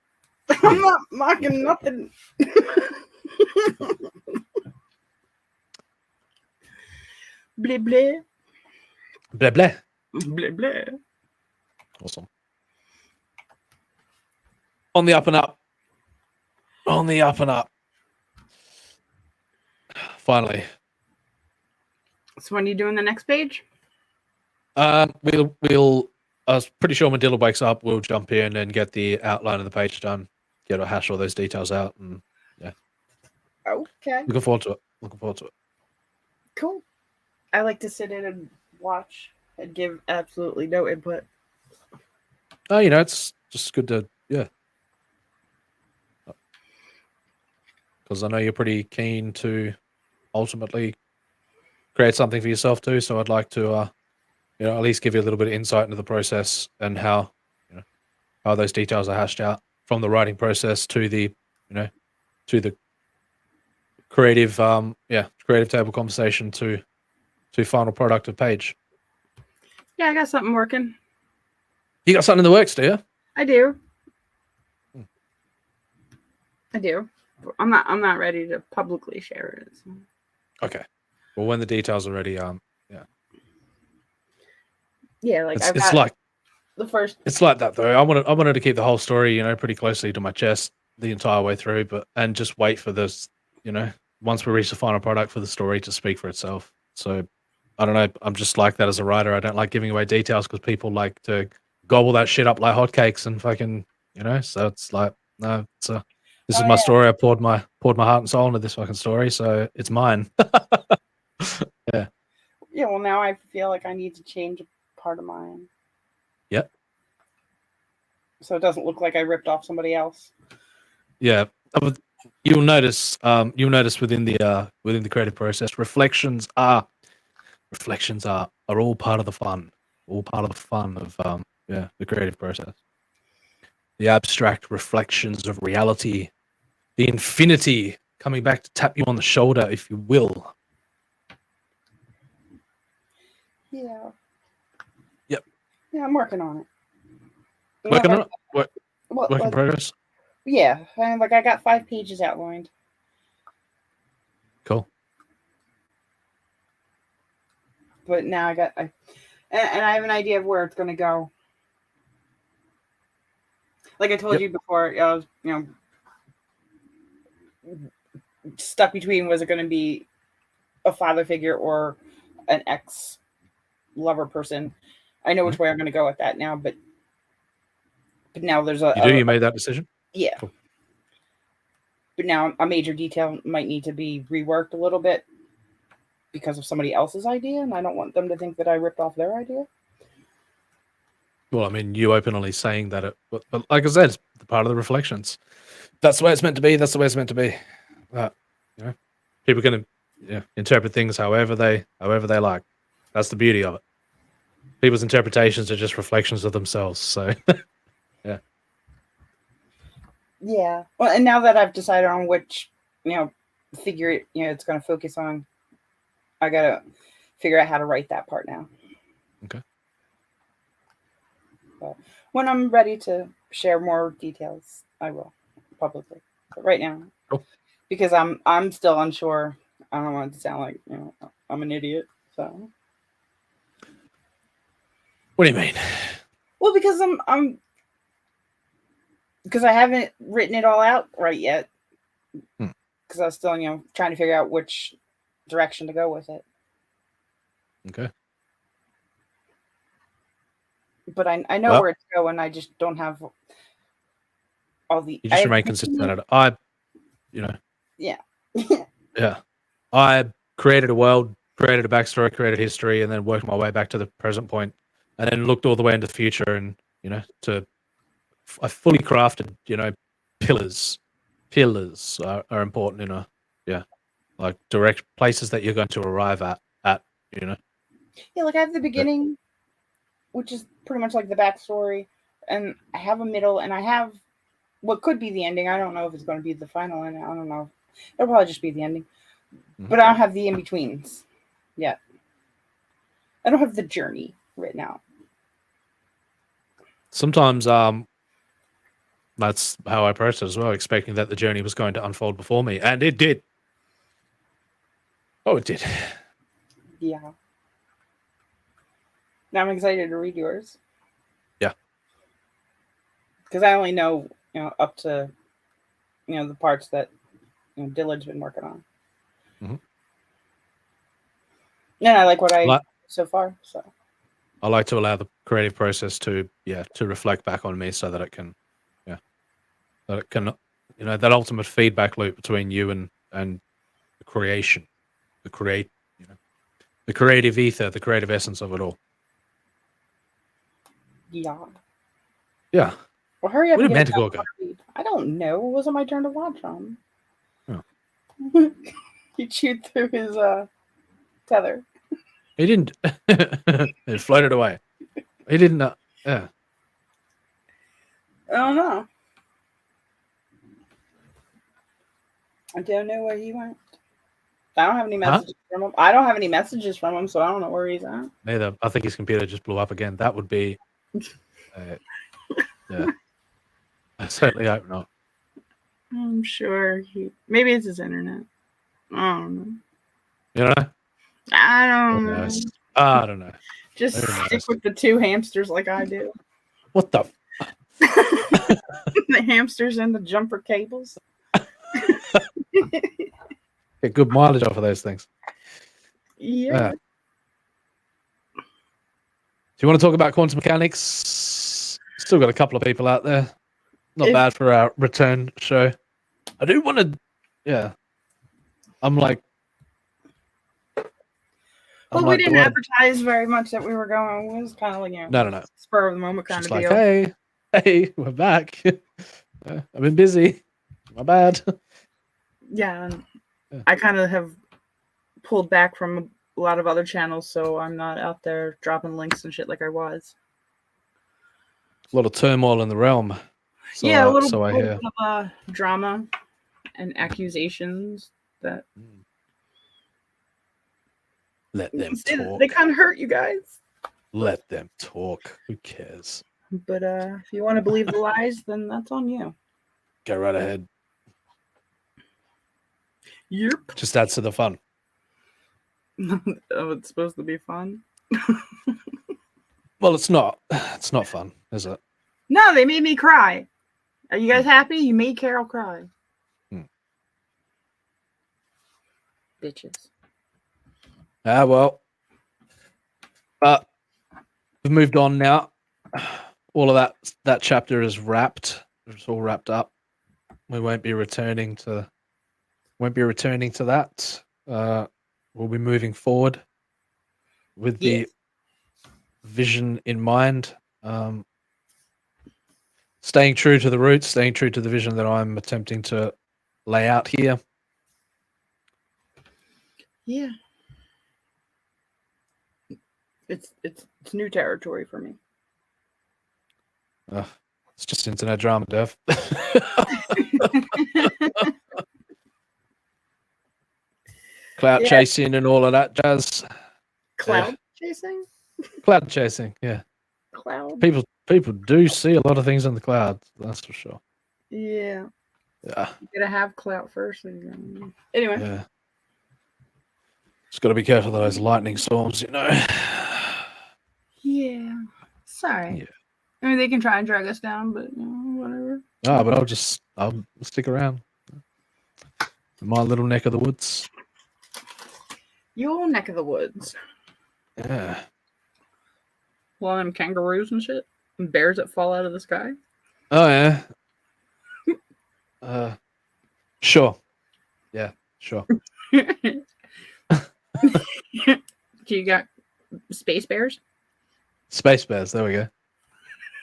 I'm not mocking nothing. Bleh bleh. Bleh bleh. Bleh bleh. Awesome. On the up and up. On the up and up. Finally. So when are you doing the next page? We'll. I was pretty sure when Dilla wakes up, we'll jump in and get the outline of the page done. Get or hash all those details out, and yeah. Okay. Looking forward to it. Cool. I like to sit in and watch and give absolutely no input. Oh, it's just good to because I know you're pretty keen to ultimately create something for yourself too. So I'd like to, at least give you a little bit of insight into the process and how, how those details are hashed out from the writing process to the, to the creative, creative table conversation to final product of page. Yeah, I got something working. You got something in the works, do you? I do. I do. I'm not ready to publicly share it. So. Okay. Well, when the details are ready, Yeah, like it's like the first. It's like that though. I wanted to keep the whole story, pretty closely to my chest the entire way through, and just wait for this, once we reach the final product for the story to speak for itself. So I don't know. I'm just like that as a writer. I don't like giving away details because people like to gobble that shit up like hotcakes and fucking, so it's like, no, this is my story. I poured my heart and soul into this fucking story, so it's mine. Yeah. Yeah, well, now I feel like I need to change a part of mine. Yep. So it doesn't look like I ripped off somebody else. Yeah. You'll notice within the creative process, reflections are all part of the fun. All part of the fun of the creative process. The abstract reflections of reality, the infinity coming back to tap you on the shoulder, if you will. Yeah. Yep. Yeah, I'm working on it. Working on it? Work in like, progress? Yeah. And I got 5 pages outlined. Cool. But now and I have an idea of where it's going to go. Like I told you before, I was, stuck between, was it going to be a father figure or an ex-lover person? I know which way I'm going to go with that now, but now there's You made that decision? Yeah. Cool. But now a major detail might need to be reworked a little bit because of somebody else's idea, and I don't want them to think that I ripped off their idea. Well, I mean, you openly saying that, but like I said, it's part of the reflections. That's the way it's meant to be. That's the way it's meant to be. People can interpret things however they like. That's the beauty of it. People's interpretations are just reflections of themselves. So, yeah. Yeah. Well, and now that I've decided on which, figure it's going to focus on, I got to figure out how to write that part now. Okay. But when I'm ready to share more details, I will publicly. But right now, because I'm still unsure. I don't want it to sound like I'm an idiot. So. What do you mean? Well, because because I haven't written it all out right yet. Because I was still, trying to figure out which direction to go with it. Okay. But I know where to go, and I just don't have all the. You just remain consistent at it. Yeah. Yeah. I created a world, created a backstory, created history, and then worked my way back to the present point, and then looked all the way into the future, and I fully crafted, pillars. Pillars are important in like direct places that you're going to arrive at. Yeah, like I have the beginning, which is pretty much like the backstory, and I have a middle, and I have what could be the ending. I don't know if it's going to be the final ending. I don't know. It'll probably just be the ending. But I don't have the in-betweens yet. I don't have the journey written out. Sometimes that's how I approached it as well, expecting that the journey was going to unfold before me, and it did. Oh, it did. Yeah. Now I'm excited to read yours. Yeah. Because I only know, up to, the parts that Dillard's been working on. Mm-hmm. And I like what I so far. So I like to allow the creative process to reflect back on me, so that it can, that ultimate feedback loop between you and the creation, the creative ether, the creative essence of it all. Yeah. Yeah. Well, hurry up. Where did Manticore go? I don't know. It wasn't my turn to watch them. Oh. He chewed through his tether. He didn't. It floated away. He didn't. Yeah. I don't know. I don't know where he went. I don't have any messages from him. I don't have any messages from him, so I don't know where he's at. Neither. I think his computer just blew up again. That would be. Yeah. I certainly hope not. I'm sure maybe it's his internet. I don't know. You know? I don't know. I don't know. Just stick with the 2 hamsters like I do. What the? The hamsters and the jumper cables. Get good mileage off of those things. Yeah. you want to talk about quantum mechanics, still got a couple of people out there. Not bad for our return show. I do want to, yeah. I'm like, Well, we didn't advertise very much that we were going. It was kind of like, No. spur of the moment kind Just of like, deal. hey, we're back. I've been busy. My bad. Yeah, and I kind of have pulled back from a lot of other channels, so I'm not out there dropping links and shit like I was. A lot of turmoil in the realm. So, yeah, a so I little hear. bit of drama and accusations that Let them talk. they kind of hurt you guys. Let them talk. Who cares? But if you want to believe the lies, then that's on you. Go right ahead. Yep. Just adds to the fun. Oh, it's supposed to be fun. Well, it's not. It's not fun, is it? No, they made me cry. Are you guys happy? You made Carol cry. Bitches. Ah, well. But we've moved on now. All of that chapter is wrapped. It's all wrapped up. We won't be returning to that. We'll be moving forward with the vision in mind. Staying true to the roots, staying true to the vision that I'm attempting to lay out here. Yeah. It's new territory for me. It's just internet drama, Dev. Cloud chasing and all of that jazz. Cloud chasing? Cloud chasing, yeah. Cloud. People do see a lot of things in the clouds, that's for sure. Yeah. Yeah. You gotta have clout first. Anyway. Yeah. Just got to be careful of those lightning storms, you know. Yeah. Sorry. Yeah. I mean, they can try and drag us down, but whatever. Ah, but I'll stick around. In my little neck of the woods. Your neck of the woods. Yeah. Well, them kangaroos and shit. And bears that fall out of the sky. Oh yeah. Sure. Yeah, sure. Do you got space bears? Space bears, there we go.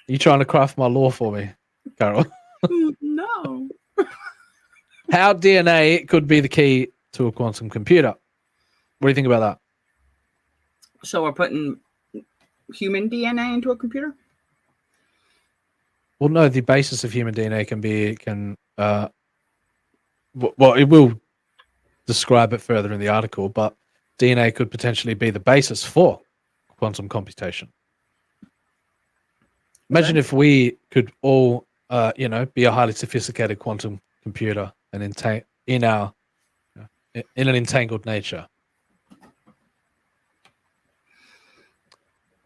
You trying to craft my lore for me, Carol? No. How DNA could be the key to a quantum computer. What do you think about that? So we're putting human DNA into a computer? Well, no, the basis of human DNA well, it will describe it further in the article, but DNA could potentially be the basis for quantum computation. Imagine if we could all, be a highly sophisticated quantum computer and in an entangled nature.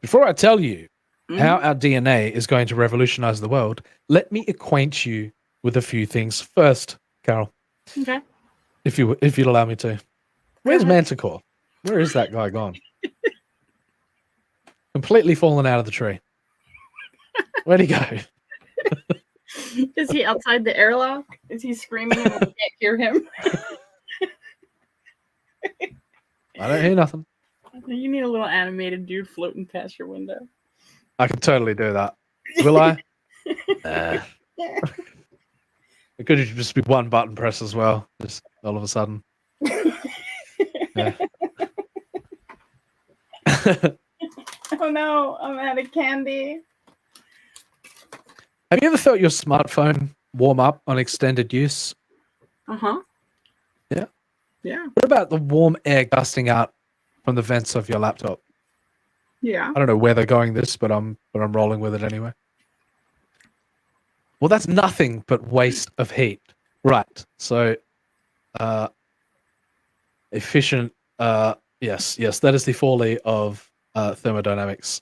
Before I tell you how our DNA is going to revolutionize the world, let me acquaint you with a few things first, Carol. Okay. If you'd allow me to. Where's Manticore? Where is that guy gone? Completely fallen out of the tree. Where'd he go? Is he outside the airlock? Is he screaming and we can't hear him? I don't hear nothing. You need a little animated dude floating past your window. I can totally do that. Will I? It could just be one button press as well. Just all of a sudden. Yeah. Oh no, I'm out of candy. Have you ever felt your smartphone warm up on extended use? Uh-huh. Yeah. Yeah. What about the warm air gusting out from the vents of your laptop? Yeah. I don't know where they're going this, but I'm rolling with it anyway. Well, that's nothing but waste of heat. Right. So efficient yes, that is the folly of thermodynamics.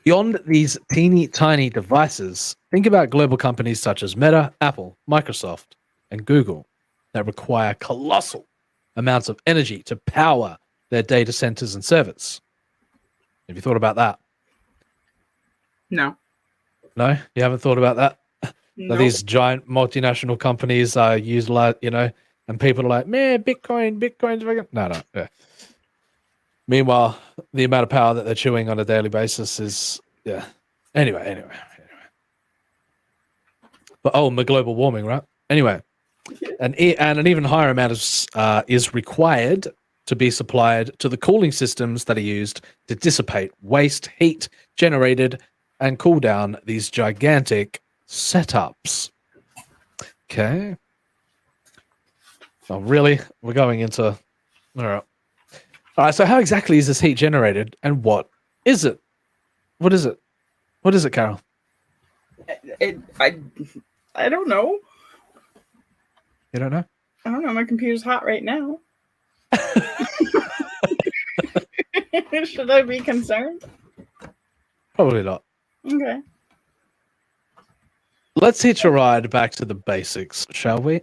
Beyond these teeny tiny devices, think about global companies such as Meta, Apple, Microsoft, and Google that require colossal amounts of energy to power their data centers and servers. Have you thought about that? No. No, you haven't thought about that. Nope. These giant multinational companies use like and people are like, man, Bitcoin's fucking no. Yeah. Meanwhile, the amount of power that they're chewing on a daily basis is Anyway. But my global warming, right? Anyway, and an even higher amount is required to be supplied to the cooling systems that are used to dissipate waste heat generated and cool down these gigantic setups. Okay. Oh, really? We're going into... All right. All right, so how exactly is this heat generated, and what is it? What is it? What is it, Carol? I don't know. You don't know? I don't know. My computer's hot right now. Should I be concerned? Probably not. Okay. Let's hitch a ride back to the basics, shall we?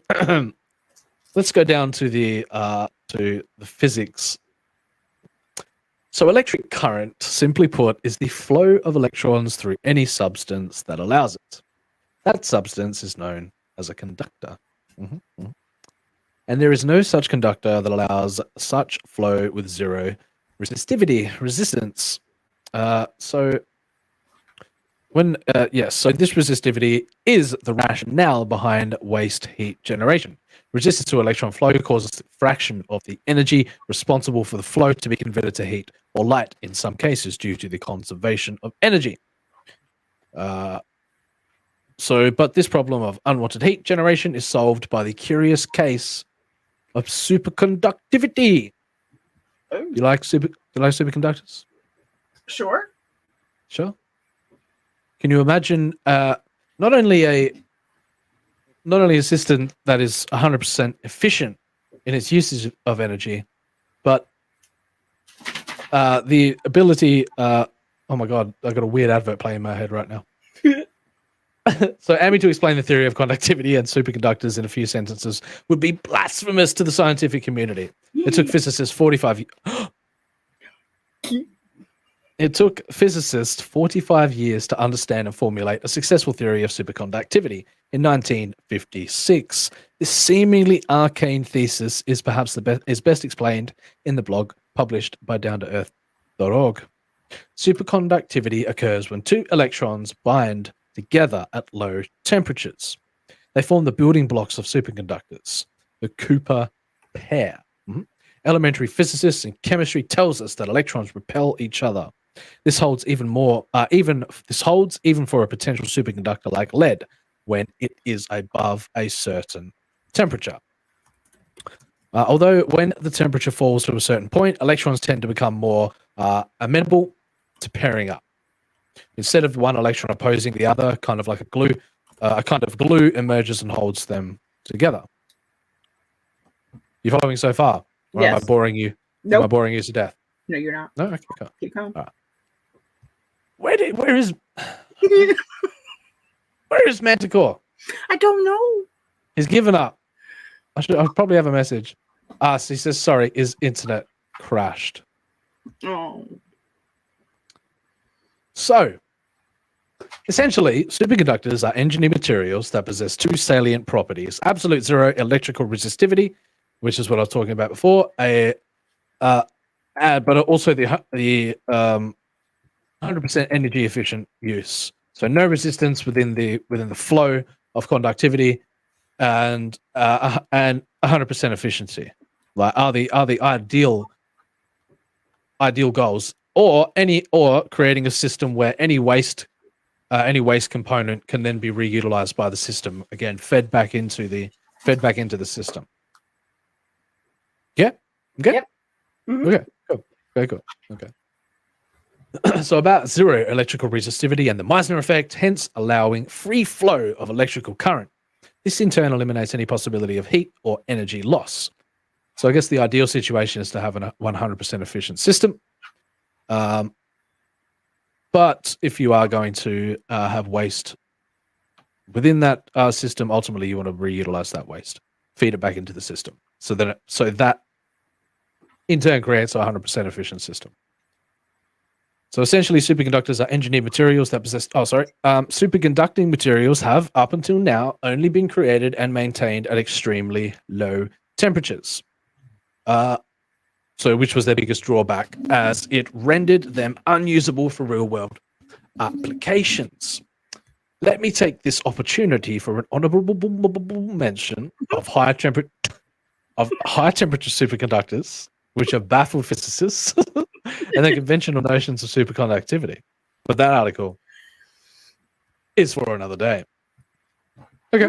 Let's go down to the physics. So electric current, simply put, is the flow of electrons through any substance that allows it. That substance is known as a conductor. And there is no such conductor that allows such flow with zero resistance. So this resistivity is the rationale behind waste heat generation. Resistance to electron flow causes a fraction of the energy responsible for the flow to be converted to heat or light, in some cases due to the conservation of energy. But this problem of unwanted heat generation is solved by the curious case of superconductivity. You like superconductors? Sure. Sure. Can you imagine not only a system that is 100% efficient in its usage of energy, but the ability... oh my God, I've got a weird advert playing in my head right now. So aiming to explain the theory of conductivity and superconductors in a few sentences would be blasphemous to the scientific community. It took physicists 45 years to understand and formulate a successful theory of superconductivity. In 1956, this seemingly arcane thesis is perhaps best explained in the blog published by downtoearth.org. Superconductivity occurs when two electrons bind together at low temperatures. They form the building blocks of superconductors, the Cooper pair. Elementary physicists and chemistry tells us that electrons repel each other. This holds even for a potential superconductor like lead when it is above a certain temperature. Although when the temperature falls to a certain point, electrons tend to become more amenable to pairing up. Instead of one electron opposing the other, kind of like a glue, emerges and holds them together. You following so far? Or Yes. am I boring you? Nope. Am I boring you to death? No, you're not. No, okay, cool. Keep going. All right. Where is Manticore? I don't know. He's given up. I'll probably have a message. So he says, sorry, his internet crashed. Oh. So, essentially, superconductors are engineered materials that possess two salient properties: absolute zero electrical resistivity, which is what I was talking about before, but also the 100% energy efficient use. So no resistance within the flow of conductivity, and 100% efficiency. Like are the ideal goals, or creating a system where any waste component can then be reutilized by the system, again fed back into the system. Yeah. Okay. Yep. Mm-hmm. Okay. Cool. Very good. Okay. So about zero electrical resistivity and the Meissner effect, hence allowing free flow of electrical current. This in turn eliminates any possibility of heat or energy loss. So I guess the ideal situation is to have a 100% efficient system. But if you are going to have waste within that system, ultimately you want to reutilize that waste, feed it back into the system. So that in turn creates a 100% efficient system. So essentially, superconductors are engineered materials that possess. Superconducting materials have, up until now, only been created and maintained at extremely low temperatures. So, which was their biggest drawback, as it rendered them unusable for real-world applications. Let me take this opportunity for an honorable mention of high temperature superconductors, which have baffled physicists and the conventional notions of superconductivity. But that article is for another day. Okay.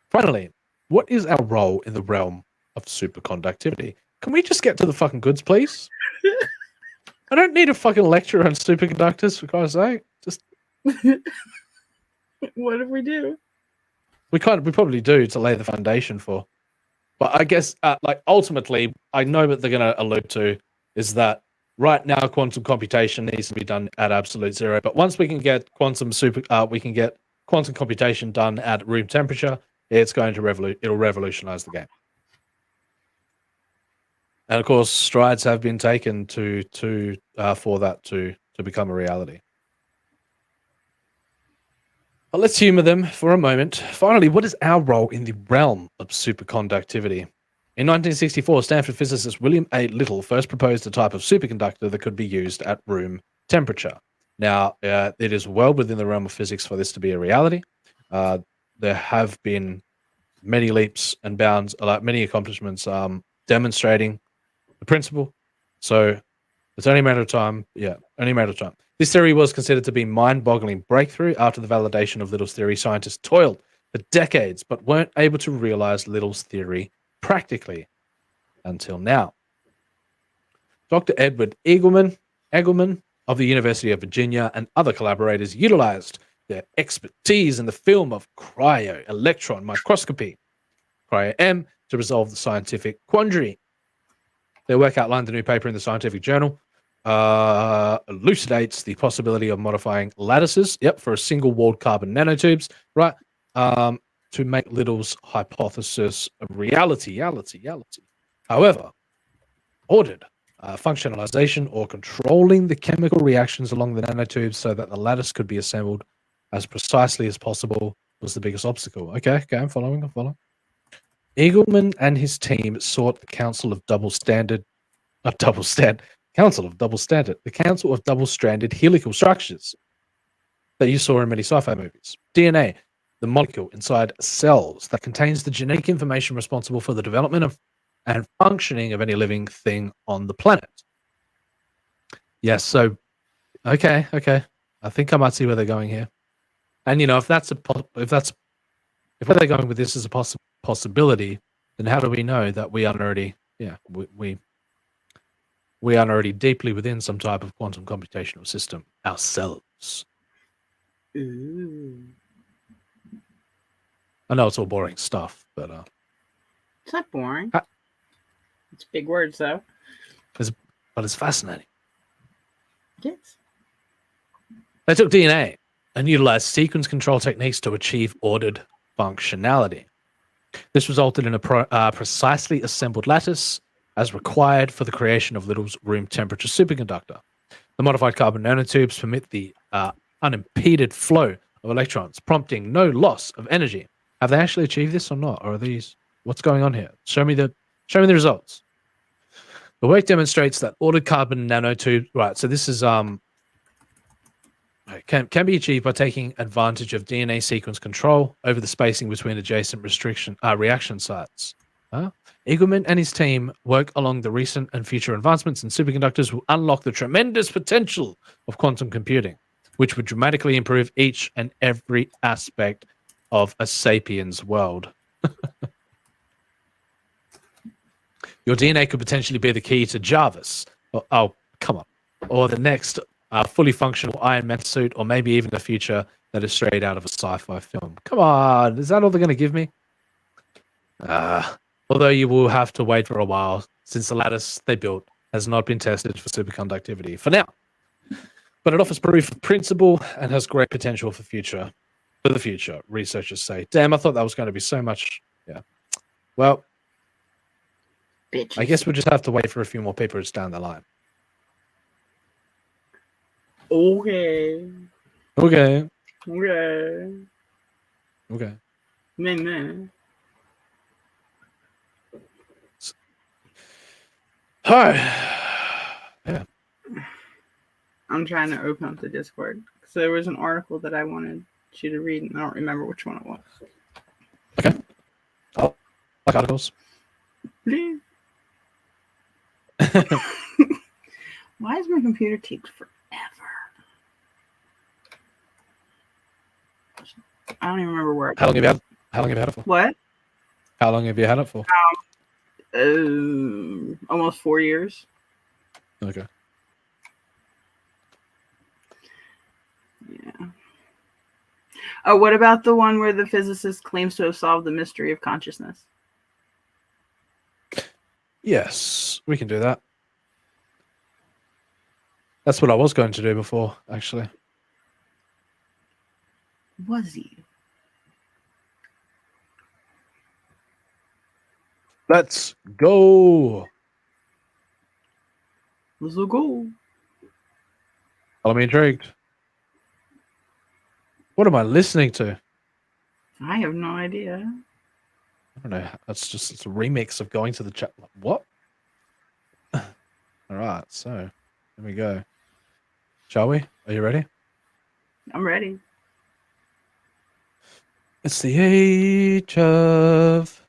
Finally, what is our role in the realm of superconductivity? Can we just get to the fucking goods, please? I don't need a fucking lecture on superconductors, for Christ's sake. Just What if we do? we probably do to lay the foundation for. But I guess, ultimately, I know what they're going to allude to is that right now quantum computation needs to be done at absolute zero. But once we can get quantum computation done at room temperature, it's going to it'll revolutionize the game. And of course, strides have been taken for that to become a reality. But let's humor them for a moment. Finally, what is our role in the realm of superconductivity? In 1964, Stanford physicist William A. Little first proposed a type of superconductor that could be used at room temperature. Now, it is well within the realm of physics for this to be a reality. There have been many leaps and bounds, many accomplishments demonstrating the principle. So it's only a matter of time. Yeah, only a matter of time. This theory was considered to be mind-boggling breakthrough. After the validation of Little's theory, scientists toiled for decades, but weren't able to realize Little's theory practically until now. Dr. Edward Eagleman of the University of Virginia and other collaborators utilized their expertise in the field of cryo-electron microscopy, cryo-M, to resolve the scientific quandary. Their work outlined a new paper in the Scientific Journal, elucidates the possibility of modifying lattices, for a single-walled carbon nanotubes, right, to make Little's hypothesis a reality. However, ordered functionalization or controlling the chemical reactions along the nanotubes so that the lattice could be assembled as precisely as possible was the biggest obstacle. Okay, I'm following. Eagleman and his team sought the Council of Double-Stranded Helical Structures that you saw in many sci-fi movies. DNA, the molecule inside cells that contains the genetic information responsible for the development of and functioning of any living thing on the planet. Yes, so okay. I think I might see where they're going here. And if where they're going with this is a possibility, then how do we know that we aren't already we aren't already deeply within some type of quantum computational system ourselves? Ooh. I know it's all boring stuff, but it's not boring. It's big words, though. But it's fascinating. Yes. They took DNA and utilized sequence control techniques to achieve ordered functionality. This resulted in a precisely assembled lattice as required for the creation of Little's room temperature superconductor. The modified carbon nanotubes permit the unimpeded flow of electrons, prompting no loss of energy. Have they actually achieved this or not? Or are these... What's going on here? Show me the results. The work demonstrates that ordered carbon nanotubes... Right, so this is... can be achieved by taking advantage of DNA sequence control over the spacing between adjacent reaction sites. Eagleman and his team work along the recent and future advancements in superconductors will unlock the tremendous potential of quantum computing, which would dramatically improve each and every aspect of a sapiens world. Your DNA could potentially be the key to Jarvis. Oh, come on. Or the next fully functional Iron Man suit, or maybe even a future that is straight out of a sci-fi film. Come on, is that all they're going to give me? Although you will have to wait for a while, since the lattice they built has not been tested for superconductivity for now. But it offers proof of principle and has great potential for the future, researchers say. Damn, I thought that was going to be so much. Yeah. Well, bitches. I guess we'll just have to wait for a few more papers down the line. Okay. Okay. Okay. Okay. Man. Hi. Yeah. I'm trying to open up the Discord. So there was an article that I wanted you to read, and I don't remember which one it was. Okay. I like articles. Please. Why does my computer take forever? I don't even remember where. How long have you had it for? What? How long have you had it for? Almost 4 years. Okay. Yeah. Oh, what about the one where the physicist claims to have solved the mystery of consciousness? Yes, we can do that. That's what I was going to do before, actually. Was he? Let's go. Let's go. I'm intrigued. What am I listening to? I have no idea. I don't know. It's a remix of Going to the Chat. What? All right, so here we go. Shall we? Are you ready? I'm ready. It's the age of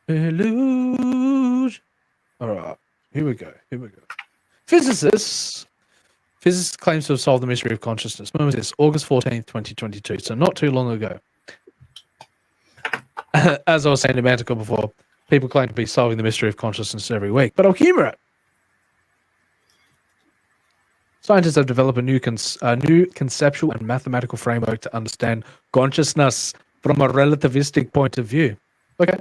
illusion. All right, here we go. Physicist claims to have solved the mystery of consciousness. When was this? August 14th, 2022. So not too long ago. As I was saying to Manticore before, people claim to be solving the mystery of consciousness every week, but I'll humor it. Scientists have developed a new conceptual and mathematical framework to understand consciousness from a relativistic point of view. Okay.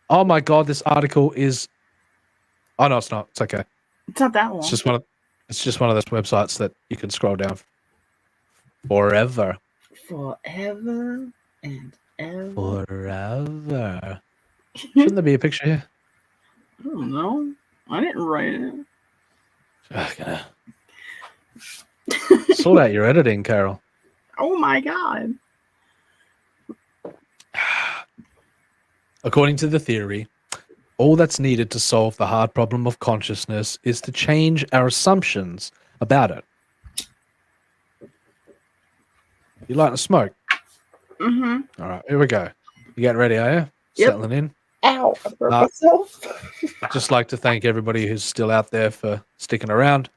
Oh my God, this article is... Oh, no, it's not. It's okay. It's not that long. It's just one of those websites that you can scroll down forever. Forever and ever. Forever. Shouldn't there be a picture here? I don't know. I didn't write it. Sort out your editing, Carol. Oh my God. According to the theory, all that's needed to solve the hard problem of consciousness is to change our assumptions about it. You like to smoke? Mm-hmm. All right, here we go. You getting ready, are you? Yep. Settling in? Ow, I broke myself. I'd just like to thank everybody who's still out there for sticking around.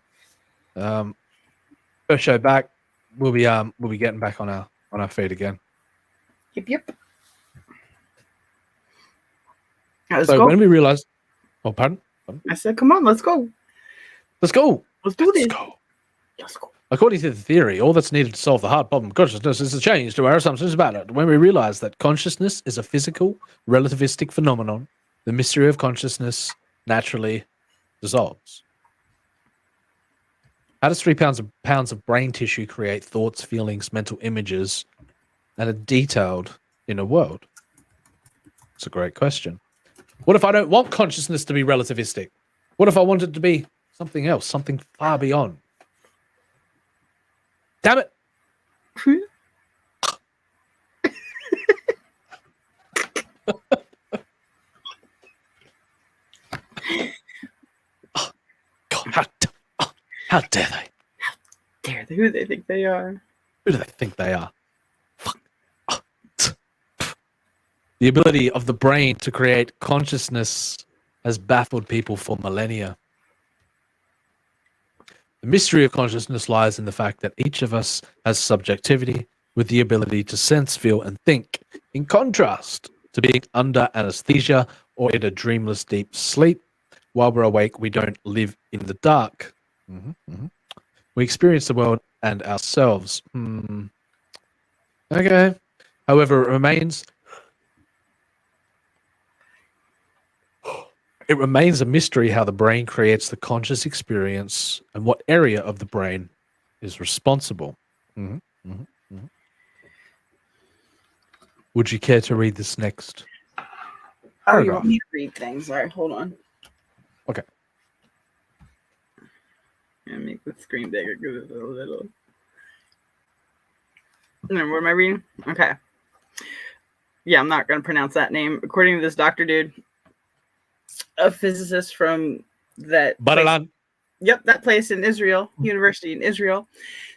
First show back, we'll be getting back on our feet again. Yep. Let's So go. when we realized, oh, pardon? I said, come on, let's go. Let's go. Let's do this. Let's go. According to the theory, all that's needed to solve the hard problem of consciousness is a change to our assumptions about it. When we realize that consciousness is a physical, relativistic phenomenon, the mystery of consciousness naturally dissolves. How does 3 pounds of brain tissue create thoughts, feelings, mental images, and a detailed inner world? It's a great question. What if I don't want consciousness to be relativistic? What if I want it to be something else, something far beyond? Damn it. Oh, God, how dare they? Who do they think they are? Who do they think they are? The ability of the brain to create consciousness has baffled people for millennia. The mystery of consciousness lies in the fact that each of us has subjectivity with the ability to sense, feel, and think, in contrast to being under anesthesia or in a dreamless deep sleep. While we're awake, we don't live in the dark. We experience the world and ourselves. Okay. However, it remains a mystery how the brain creates the conscious experience and what area of the brain is responsible. Would you care to read this next? Oh, you want me to read things? All right, hold on. Okay. Let me make the screen bigger because it's a little. No, what am I reading? Okay. Yeah, I'm not going to pronounce that name. According to this doctor dude, a physicist from that place, yep, that place in Israel, university in Israel.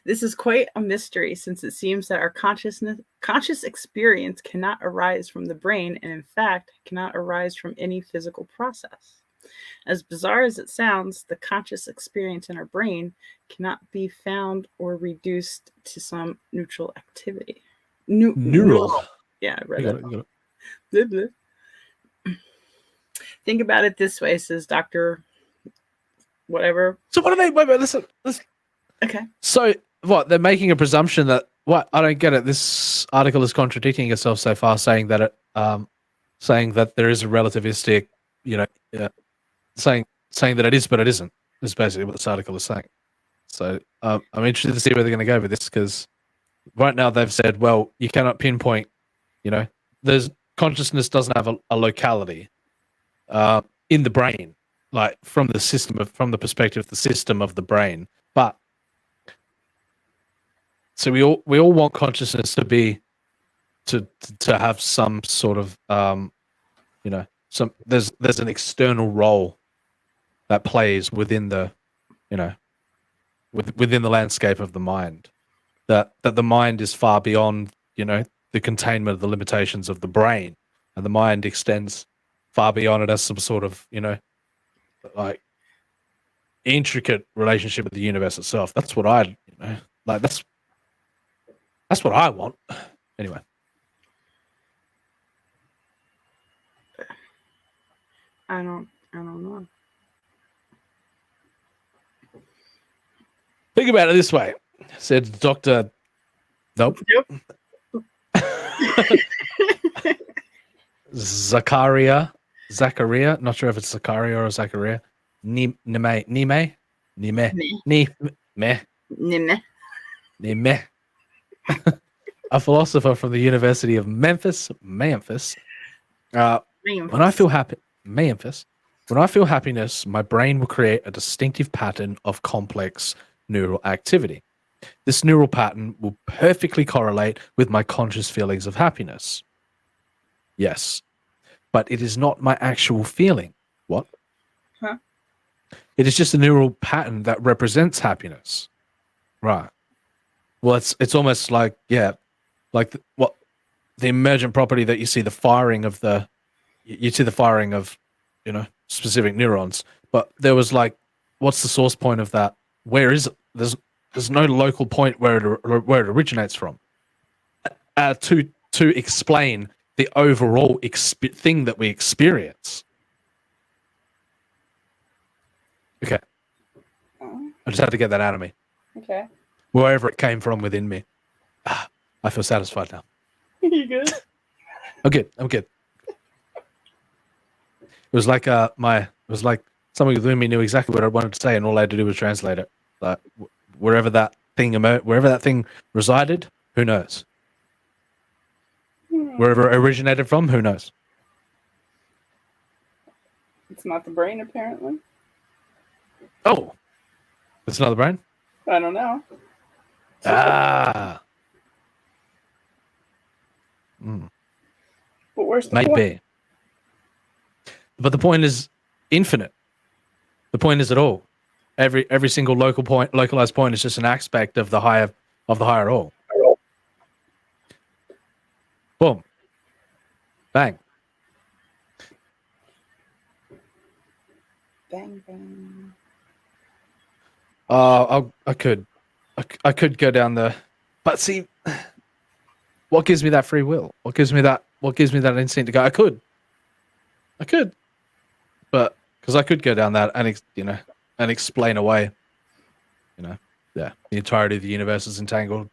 This is quite a mystery since it seems that our conscious experience cannot arise from the brain and in fact cannot arise from any physical process. As bizarre as it sounds, the conscious experience in our brain cannot be found or reduced to some neutral activity. Neural. Yeah, I read You that. got it. Blah, blah. Think about it this way, says Dr. Whatever. So what are they? Wait, listen. Okay. So what? They're making a presumption that what? I don't get it. This article is contradicting itself so far, saying that saying that there is a relativistic, saying that it is, but it isn't. Is basically what this article is saying. So I'm interested to see where they're going to go with this because right now they've said, well, you cannot pinpoint. There's consciousness doesn't have a locality in the brain, like from the perspective of the system of the brain. But so we all want consciousness to be to have some sort of there's an external role that plays within the within the landscape of the mind, that the mind is far beyond the containment of the limitations of the brain, and the mind extends far beyond it as some sort of like intricate relationship with the universe itself. That's what I like. That's what I want. Anyway. I don't know. Think about it this way, said Dr. Nope. Yep. Zachariah, not sure if it's Zachariah or Zachariah. Nime. A philosopher from the University of Memphis. When I feel happy, when I feel happiness, my brain will create a distinctive pattern of complex neural activity. This neural pattern will perfectly correlate with my conscious feelings of happiness. Yes, but it is not my actual feeling. What? Huh? It is just a neural pattern that represents happiness. Right. Well, it's almost like, the emergent property that you see the firing of specific neurons, but there was what's the source point of that? Where is it? There's no local point where it originates from. To explain the overall thing that we experience. Okay. I just had to get that out of me. Okay. Wherever it came from within me. I feel satisfied now. You good? I'm good. It was like someone within me knew exactly what I wanted to say, and all I had to do was translate it. Like wherever that thing resided, who knows? Wherever it originated from, who knows? It's not the brain, apparently. Oh, it's not the brain? I don't know. Ah. But where's the Might point? be. But the point is infinite. The point is at all. Every single localized point is just an aspect of the higher all. Boom. Bang. Bang bang. I could go down the, but see, what gives me that free will? What gives me that instinct to go? I could, but because I could go down that and explain away, the entirety of the universe is entangled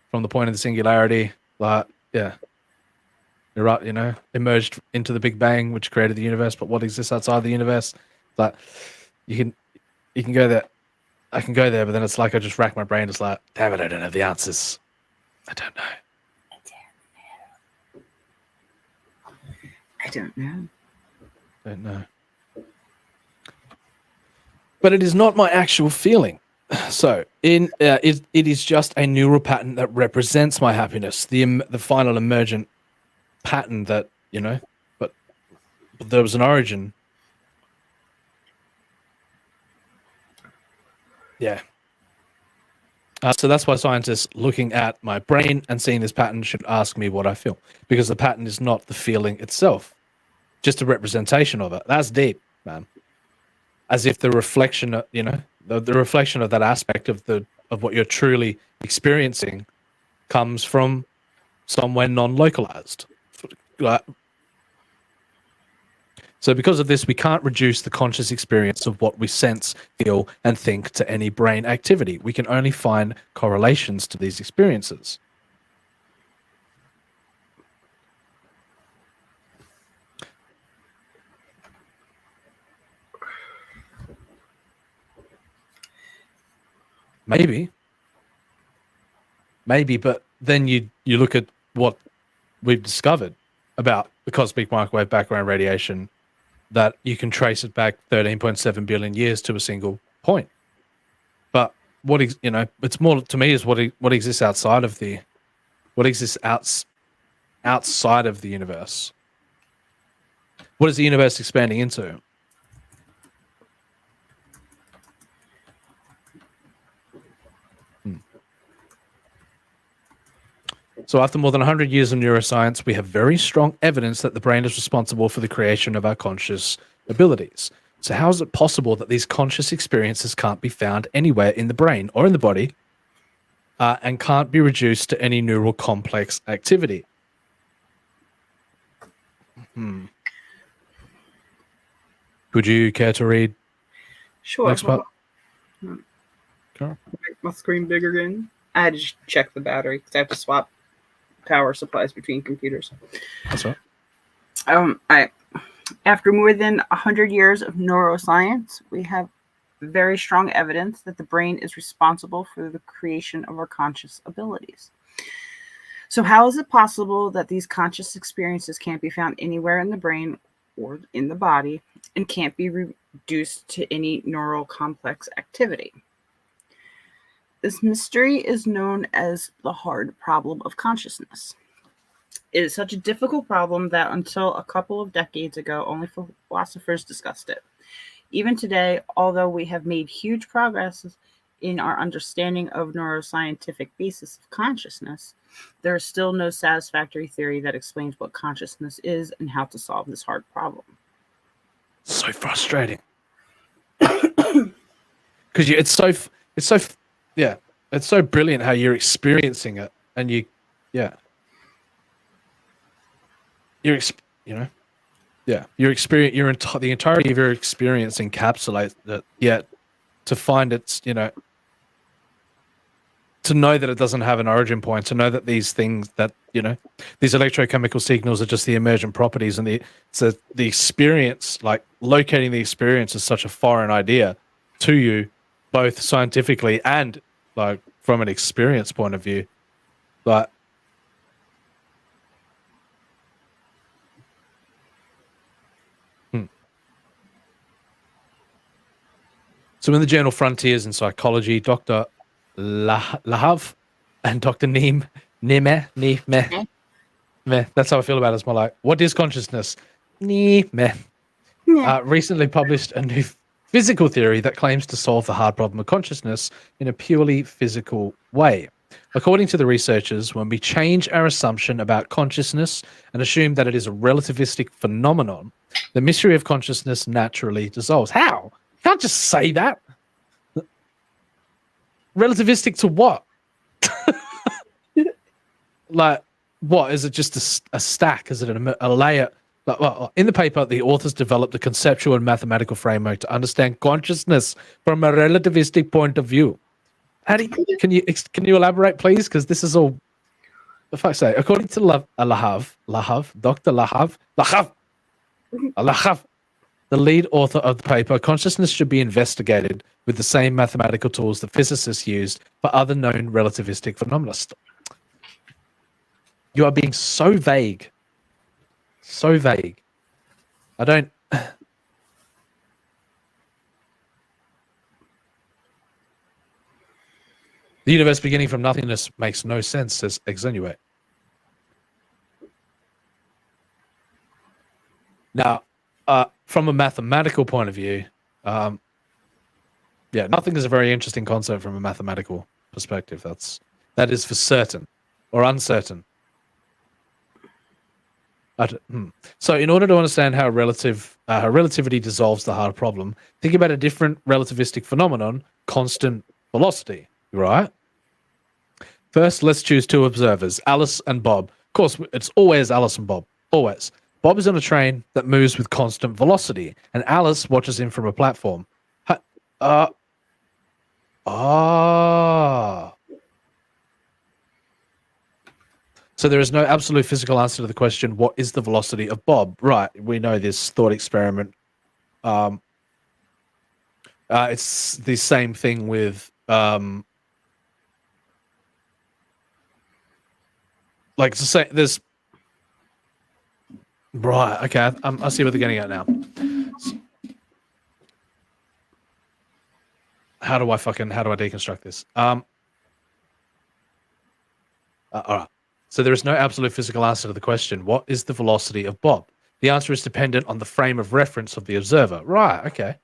from the point of the singularity. But you're right. Emerged into the Big Bang, which created the universe. But what exists outside the universe? But you can go there. I can go there, but then it's like I just rack my brain. It's like, damn it, I don't have the answers. I don't know. I don't know. Don't know. but it is not my actual feeling. So, it is just a neural pattern that represents my happiness, the final emergent pattern that, but there was an origin. Yeah. So that's why scientists looking at my brain and seeing this pattern should ask me what I feel, because the pattern is not the feeling itself, just a representation of it. That's deep, man. As if the reflection of, the reflection of that aspect of what you're truly experiencing comes from somewhere non-localized. So because of this, we can't reduce the conscious experience of what we sense, feel, and think to any brain activity. We can only find correlations to these experiences. Maybe, but then you look at what we've discovered about the cosmic microwave background radiation, that you can trace it back 13.7 billion years to a single point. But it's more to me is what exists outside of the, outside of the universe. What is the universe expanding into? So after more than 100 years of neuroscience, we have very strong evidence that the brain is responsible for the creation of our conscious abilities. So how is it possible that these conscious experiences can't be found anywhere in the brain or in the body, and can't be reduced to any neural complex activity? Would you care to read? Sure. Next part? Make my screen bigger again. I had to just check the battery because I have to swap power supplies between computers. That's right. After more than 100 years of neuroscience, we have very strong evidence that the brain is responsible for the creation of our conscious abilities. So how is it possible that these conscious experiences can't be found anywhere in the brain or in the body and can't be reduced to any neural complex activity? This mystery is known as the hard problem of consciousness. It is such a difficult problem that until a couple of decades ago, only philosophers discussed it. Even today, although we have made huge progress in our understanding of neuroscientific basis of consciousness, there is still no satisfactory theory that explains what consciousness is and how to solve this hard problem. So frustrating. Because it's so brilliant how you're experiencing it, and you're the entirety of your experience encapsulates it. Yet to find it's, to know that it doesn't have an origin point, to know that these things that, these electrochemical signals are just the emergent properties, and the experience, like locating the experience is such a foreign idea to you, both scientifically and like from an experience point of view. But so in the journal Frontiers in Psychology, Dr. Lahav and Dr. Nime, that's how I feel about it. It's more like, what is consciousness? Recently published a new physical theory that claims to solve the hard problem of consciousness in a purely physical way. According to the researchers, when we change our assumption about consciousness and assume that it is a relativistic phenomenon, the mystery of consciousness naturally dissolves. How? You can't just say that. Relativistic to what? Like, what? Is it just a stack? Is it a layer? Well, in the paper, the authors developed a conceptual and mathematical framework to understand consciousness from a relativistic point of view. How do you, can you elaborate, please? Because this is all, the fuck's sake. According to Dr. Lahav, the lead author of the paper, consciousness should be investigated with the same mathematical tools that physicists used for other known relativistic phenomena. You are being so vague. So vague. I don't. The universe beginning from nothingness makes no sense, says Extenuate. Now, from a mathematical point of view, nothing is a very interesting concept from a mathematical perspective. That is for certain or uncertain. So, in order to understand how relativity dissolves the hard problem, think about a different relativistic phenomenon: constant velocity. Right? First, let's choose two observers, Alice and Bob. Of course, it's always Alice and Bob. Always. Bob is on a train that moves with constant velocity, and Alice watches him from a platform. So there is no absolute physical answer to the question, what is the velocity of Bob? Right, we know this thought experiment. It's the same thing with like to say there's right. Okay, I see what they're getting at now. How do I deconstruct this? All right. So there is no absolute physical answer to the question, what is the velocity of Bob? The answer is dependent on the frame of reference of the observer. Right. Okay.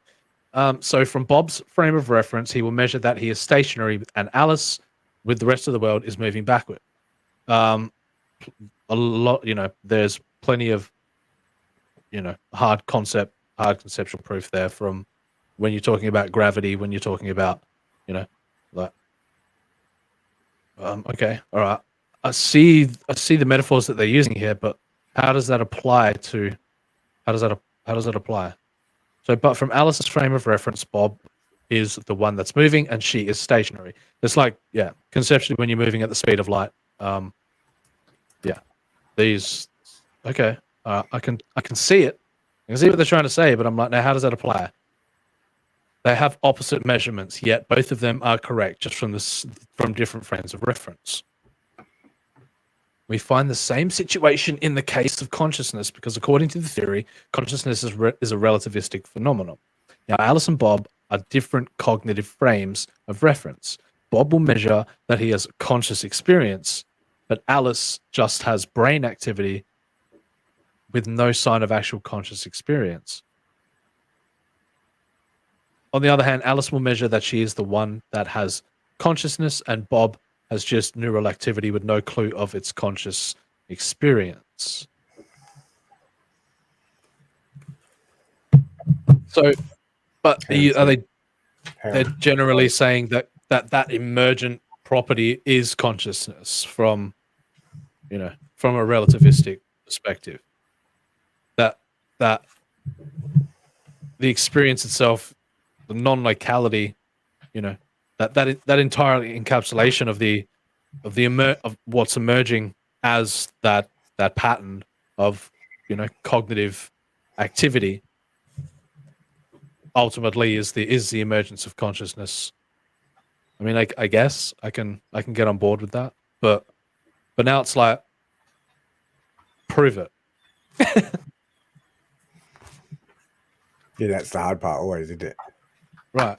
So from Bob's frame of reference, he will measure that he is stationary, and Alice, with the rest of the world, is moving backward. A lot, there's plenty of, hard conceptual proof there from when you're talking about gravity, when you're talking about, okay, all right. I see the metaphors that they're using here, but how does that apply? So, but from Alice's frame of reference, Bob is the one that's moving, and she is stationary. It's like, conceptually, when you're moving at the speed of light, these, okay, I can see it. I can see what they're trying to say, but I'm like, now how does that apply? They have opposite measurements, yet both of them are correct, just from different frames of reference. We find the same situation in the case of consciousness, because according to the theory, consciousness is a relativistic phenomenon. Now, Alice and Bob are different cognitive frames of reference. Bob will measure that he has conscious experience, but Alice just has brain activity with no sign of actual conscious experience. On the other hand, Alice will measure that she is the one that has consciousness, and Bob has just neural activity with no clue of its conscious experience. So, but they're generally saying that emergent property is consciousness from a relativistic perspective. That the experience itself, the non-locality, that entire encapsulation of what's emerging as that pattern of cognitive activity ultimately is the emergence of consciousness. I mean, I guess I can get on board with that, but now it's like, prove it. Yeah, that's the hard part always, isn't it? Right.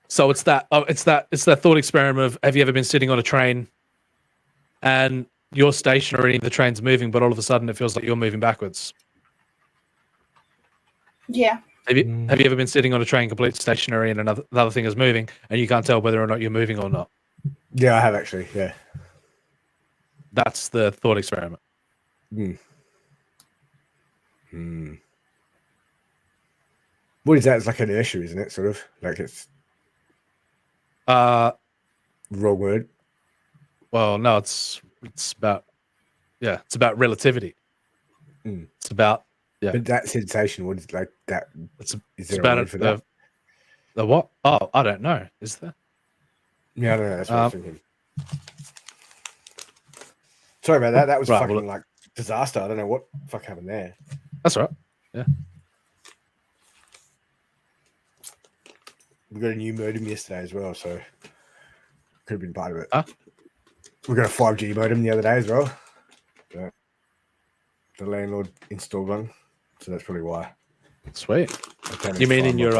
So it's that thought experiment of, have you ever been sitting on a train and you're stationary and the train's moving, but all of a sudden it feels like you're moving backwards? Yeah. Have you ever been sitting on a train completely stationary and another thing is moving and you can't tell whether or not you're moving or not? Yeah, I have actually. Yeah. That's the thought experiment. What is that? It's like an issue, isn't it? Sort of like it's wrong word. Well, no, it's about relativity. It's about But that sensation, what is like that? Is there about a word for that? The what? Oh, I don't know. Is there? Yeah, I don't know. That's what I was thinking. Sorry about that. That was fucking like disaster. I don't know what the fuck happened there. That's all right. Yeah. We got a new modem yesterday as well, so could have been part of it. Huh? We got a 5G modem the other day as well. So the landlord installed one, so that's probably why. Sweet. You mean in your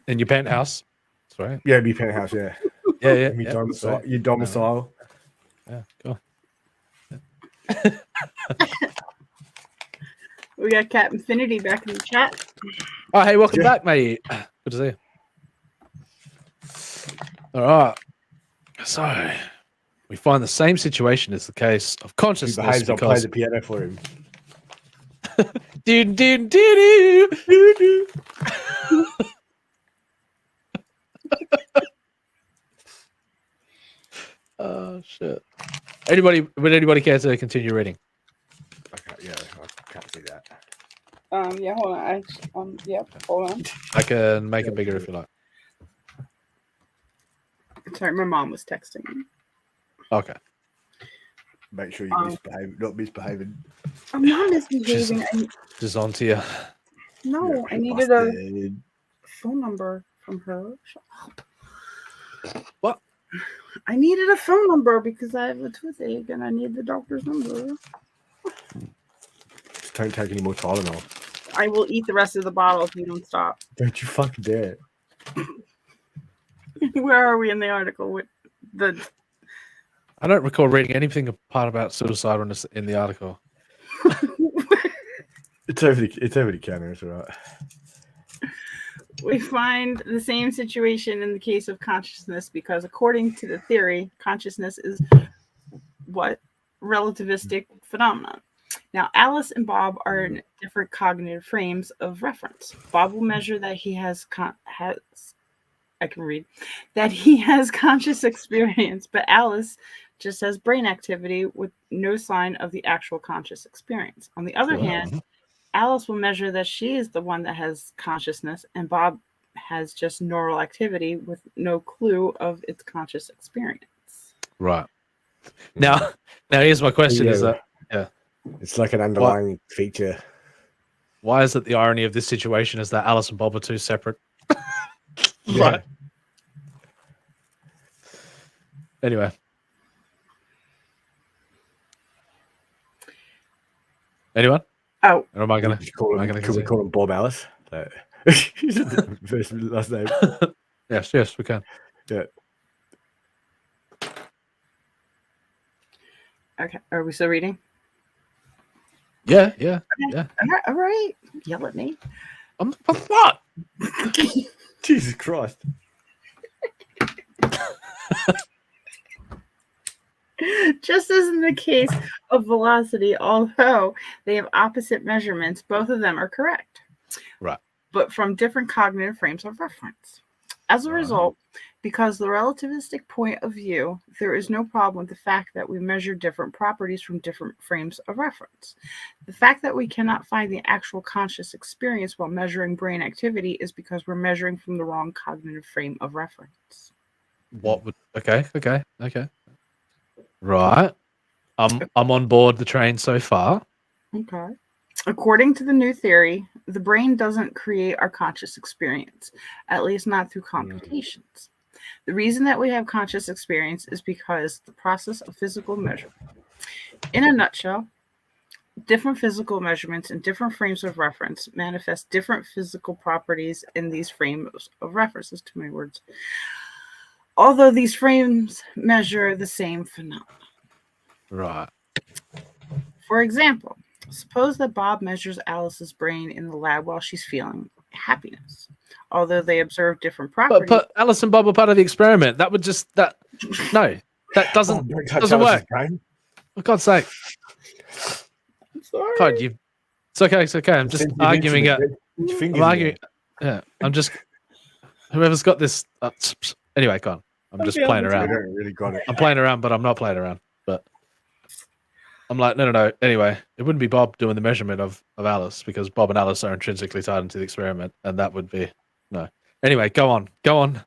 In your penthouse. That's right. Yeah, be penthouse. Yeah. Yeah, yeah. Your yeah, domicile. that's right. Your domicile. Yeah, cool. We got Cat Infinity back in the chat. Oh, hey, welcome back, mate. Good to see you. All right. So we find the same situation is the case of He consciousness behaves. I'll play because the piano for him. do do do do do. Oh shit! Would anybody care to continue reading? Okay, yeah, I can't see that. Yeah, hold on. Yep, hold on. I can make it bigger if you like. Sorry, my mom was texting me. Okay. Make sure you misbehave, not misbehaving. I'm not misbehaving. Just on to you. No, I needed a phone number from her. Shut up. What? I needed a phone number because I have a toothache and I need the doctor's number. Just don't take any more Tylenol. I will eat the rest of the bottle if you don't stop. Don't you fucking dare. Where are we in the article with the? I don't recall reading anything apart about suicide in the article. It's over the counter. It's all right. We find the same situation in the case of consciousness because, according to the theory, consciousness is what? Relativistic phenomenon. Now, Alice and Bob are in different cognitive frames of reference. Bob will measure that he has conscious experience, but Alice just has brain activity with no sign of the actual conscious experience. On the other hand, Alice will measure that she is the one that has consciousness, and Bob has just neural activity with no clue of its conscious experience. Right. Now here's my question: is that it's like an underlying feature. Why is it the irony of this situation is that Alice and Bob are two separate? Yeah. Right. Anyway. Anyone? Oh. Or am I gonna call him Bob Alice? First and last name. Yes, we can. Yeah. Okay. Are we still reading? Yeah. All right. Yell at me. What? Jesus Christ. Just as in the case of velocity, although they have opposite measurements, both of them are correct. Right. But from different cognitive frames of reference. As a result, because the relativistic point of view, there is no problem with the fact that we measure different properties from different frames of reference. The fact that we cannot find the actual conscious experience while measuring brain activity is because we're measuring from the wrong cognitive frame of reference. What would okay. Right. I'm on board the train so far. Okay. According to the new theory, the brain doesn't create our conscious experience, at least not through computations. The reason that we have conscious experience is because the process of physical measurement. In a nutshell, different physical measurements in different frames of reference manifest different physical properties in these frames of references. Too many words. Although these frames measure the same phenomenon. Right. For example, suppose that Bob measures Alice's brain in the lab while she's feeling happiness. Although they observe different properties. But Alice and Bob are part of the experiment. That would just that doesn't work. For God's sake. I'm sorry. God, it's okay. I'm just arguing it. I'm arguing. Yeah, I'm just. Whoever's got this. Anyway, go on. I'm just playing around. I don't really got it. I'm playing around, but I'm not playing around. But I'm like, no. Anyway, it wouldn't be Bob doing the measurement of Alice because Bob and Alice are intrinsically tied into the experiment, and that would be no. Anyway, go on. Go on.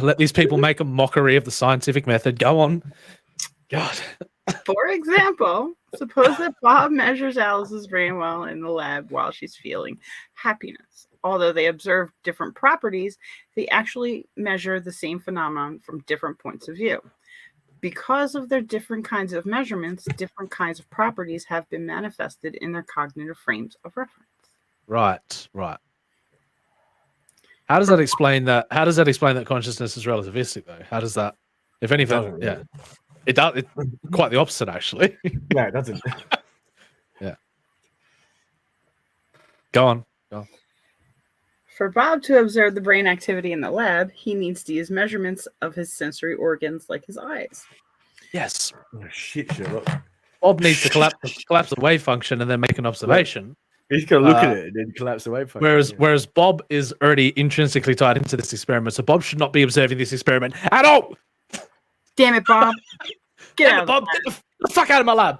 Let these people make a mockery of the scientific method. Go on. God. For example, suppose that Bob measures Alice's brain while in the lab while she's feeling happiness. Although they observe different properties, they actually measure the same phenomenon from different points of view. Because of their different kinds of measurements, different kinds of properties have been manifested in their cognitive frames of reference. Right. How does that explain that? How does that explain that consciousness is relativistic, though? How does that, if anything, yeah, it does. It's quite the opposite, actually. No, it doesn't. Yeah. Go on. Go on. For Bob to observe the brain activity in the lab, he needs to use measurements of his sensory organs like his eyes. Yes. Oh, shit, Sherlock. Bob needs to collapse the wave function and then make an observation. He's got to look at it and then collapse the wave function. Whereas Bob is already intrinsically tied into this experiment, so Bob should not be observing this experiment at all. Damn it, Bob! Get out, Bob! Get the fuck out of my lab!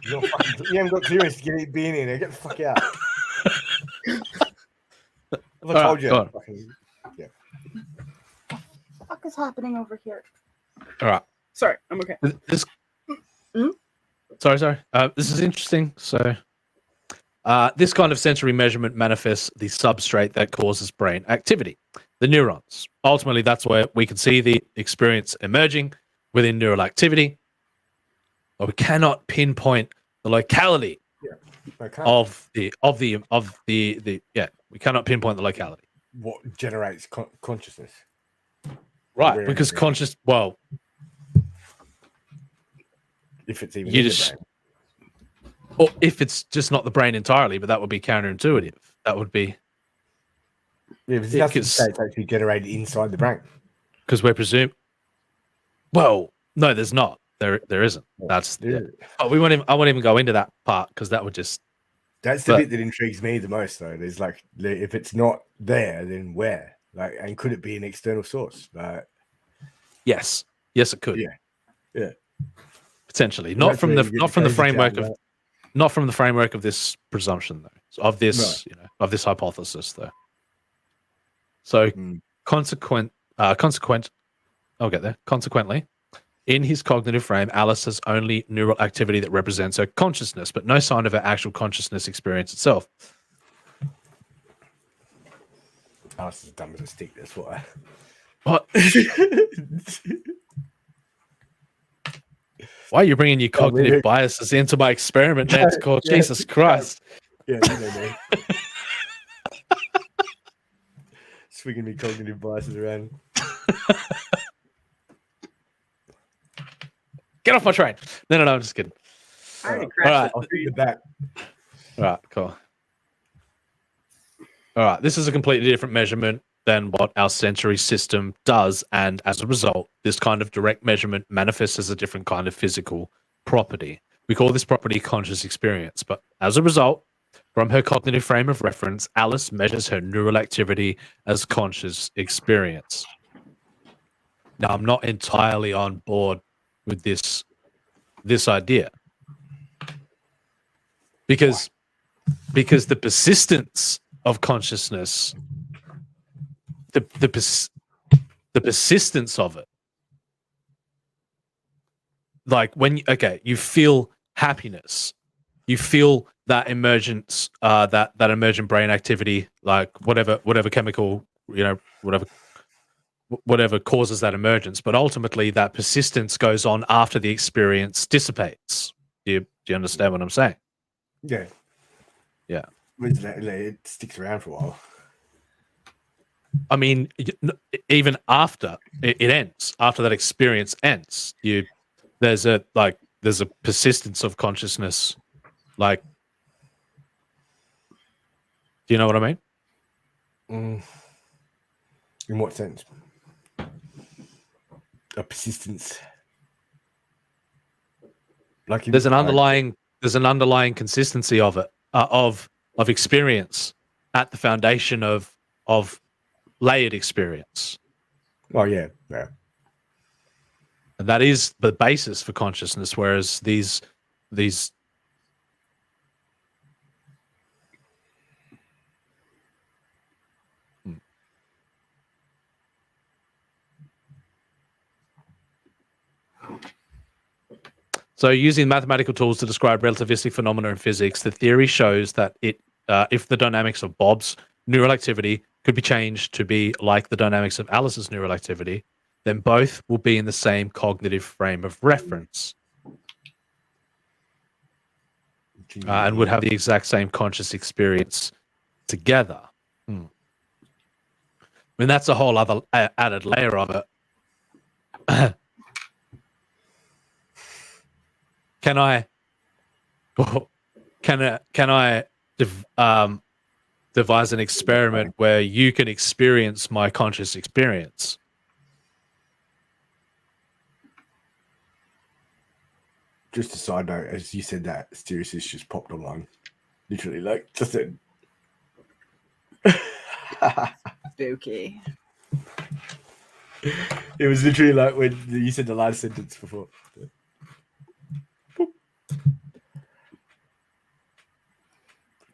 You haven't got clearance to get it being in there. Get the fuck out. I told you. Yeah. What the fuck is happening over here? All right. Sorry, I'm okay. Sorry. This is interesting. So, this kind of sensory measurement manifests the substrate that causes brain activity, the neurons. Ultimately, that's where we can see the experience emerging within neural activity, but we cannot pinpoint the locality of the we cannot pinpoint the locality. What generates consciousness? Right, because if it's even you in the just, brain. or if it's just not the brain entirely, but that would be counterintuitive. That would be there's nothing to say it's actually generated inside the brain. Because we're presumed. Well, no, there's not. There isn't. That's I won't even go into that part because that would just. That's the bit that intrigues me the most, though. There's like, if it's not there, then where? Like, and could it be an external source? Yes, it could. Yeah, potentially. Not from the framework of this presumption, though. Of this, of this hypothesis, though. So, consequently, in his cognitive frame, Alice has only neural activity that represents her consciousness, but no sign of her actual consciousness experience itself. Alice is dumb as a stick, that's why. What? Why are you bringing your cognitive biases into my experiment, man? It's called Jesus Christ. Yeah, you know me. Swinging me cognitive biases around. Get off my train. No, I'm just kidding. All right, I'll feed you back. All right, cool. All right, this is a completely different measurement than what our sensory system does, and as a result, this kind of direct measurement manifests as a different kind of physical property. We call this property conscious experience, but as a result, from her cognitive frame of reference, Alice measures her neural activity as conscious experience. Now, I'm not entirely on board with this idea because the persistence of consciousness, the persistence of it, like when you feel happiness, you feel that emergence, that emergent brain activity, like whatever chemical, whatever causes that emergence, but ultimately that persistence goes on after the experience dissipates. Do you understand what I'm saying? Yeah. It sticks around for a while. I mean, even after it ends, after that experience ends, there's a persistence of consciousness. Like, do you know what I mean? In what sense? A persistence. Like there's an underlying consistency of it, of experience at the foundation of layered experience. Oh yeah. And that is the basis for consciousness, whereas these So using mathematical tools to describe relativistic phenomena in physics, the theory shows that if the dynamics of Bob's neural activity could be changed to be like the dynamics of Alice's neural activity, then both will be in the same cognitive frame of reference and would have the exact same conscious experience together. mean, that's a whole other added layer of it. Can I devise an experiment where you can experience my conscious experience? Just a side note, as you said that, Stereosys just popped online. Literally, like, just a... Spooky. It was literally like when you said the last sentence before. Boop.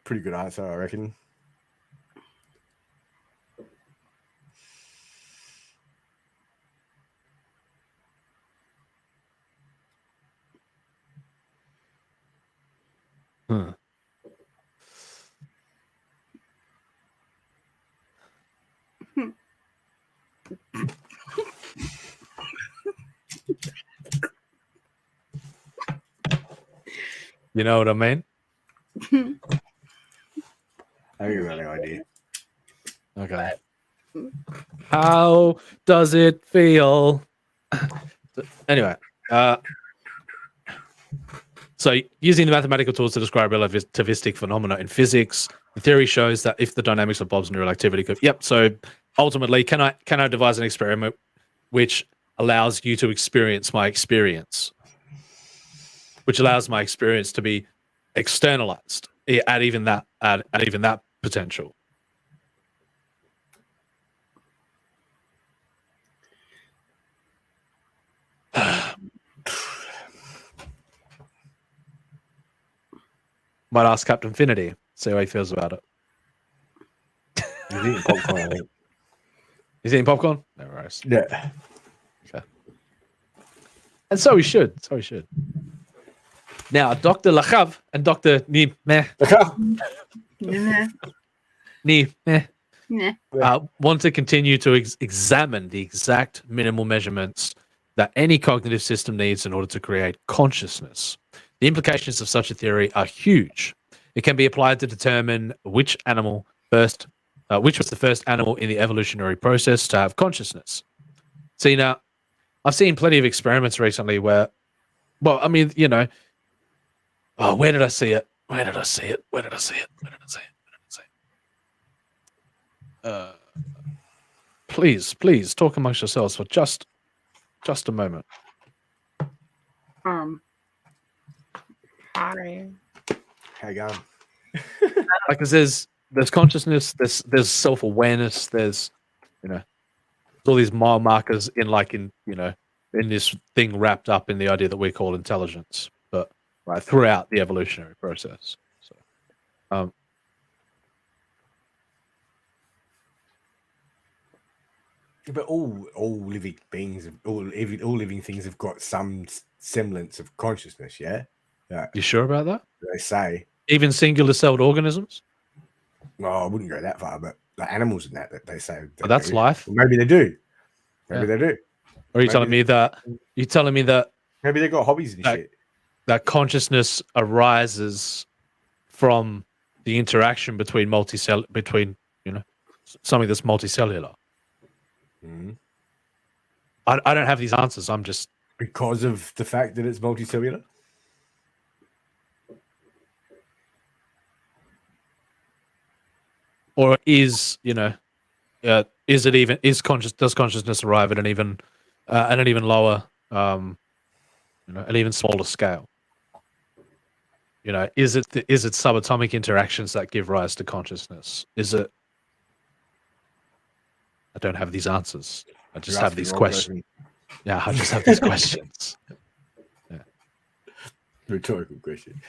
Pretty good answer, I reckon. Hmm. You know what I mean? I ain't got no idea. Okay. How does it feel? Anyway, so using the mathematical tools to describe relativistic phenomena in physics, the theory shows that if the dynamics of Bob's neural activity could... Yep. So ultimately, can I devise an experiment which allows you to experience my experience, which allows my experience to be externalized at even that potential? Might ask Captain Finity, see how he feels about it. He's eating popcorn, I think. He's eating popcorn? No worries. Yeah. Okay. And so he should. Now, Dr. Lachav and Dr. Nimeh want to continue to examine the exact minimal measurements that any cognitive system needs in order to create consciousness. The implications of such a theory are huge. It can be applied to determine which was the first animal in the evolutionary process to have consciousness. See, now, I've seen plenty of experiments recently where, well, I mean, you know, where did I see it? Please talk amongst yourselves for just a moment. Hi. How you going? Like, there's consciousness, there's self-awareness, there's, you know, all these mile markers in this thing wrapped up in the idea that we call intelligence, but right throughout the evolutionary process. So, but all living beings, all living things have got some semblance of consciousness. Yeah. You sure about that? They say even singular-celled organisms. Well, I wouldn't go that far, but like animals and that they say. But that's life. Well, maybe they do. Maybe they do. Or are you telling me that? Maybe they got hobbies and shit. That consciousness arises from the interaction between something that's multicellular. Mm-hmm. I don't have these answers. I'm just because of the fact that it's multicellular. Or does consciousness arrive at an even lower, an even smaller scale? You know, is it subatomic interactions that give rise to consciousness? Is it? I don't have these answers. I just have these questions. Yeah, I just have these questions. Yeah. Rhetorical question.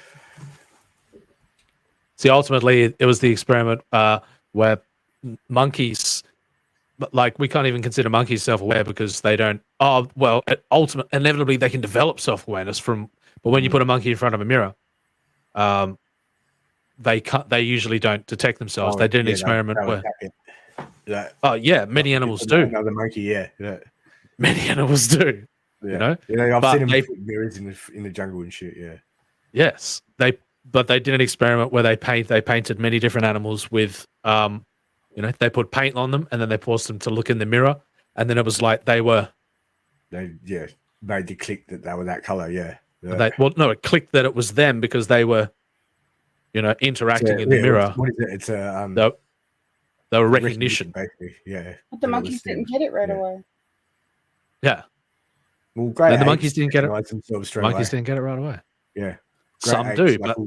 See, ultimately, it was the experiment where monkeys, like, we can't even consider monkeys self-aware because they don't. Oh, well, inevitably they can develop self-awareness but when you put a monkey in front of a mirror, they usually don't detect themselves. They did an experiment where. Many animals do. Another monkey, yeah. Many animals do. Yeah. You know, yeah, I've seen them put mirrors in the jungle and shit. Yeah. Yes, but they did an experiment where they painted many different animals with You know, they put paint on them and then they forced them to look in the mirror, and then it was like they made the click that they were that color. Yeah. It clicked that it was them because they were, you know, interacting in the mirror. What is it? It's a they were recognition. basically. Yeah. But the monkeys didn't get it right away. Yeah. Well, great. And the monkeys didn't get it. Monkeys didn't get it right away. Yeah. Some do, but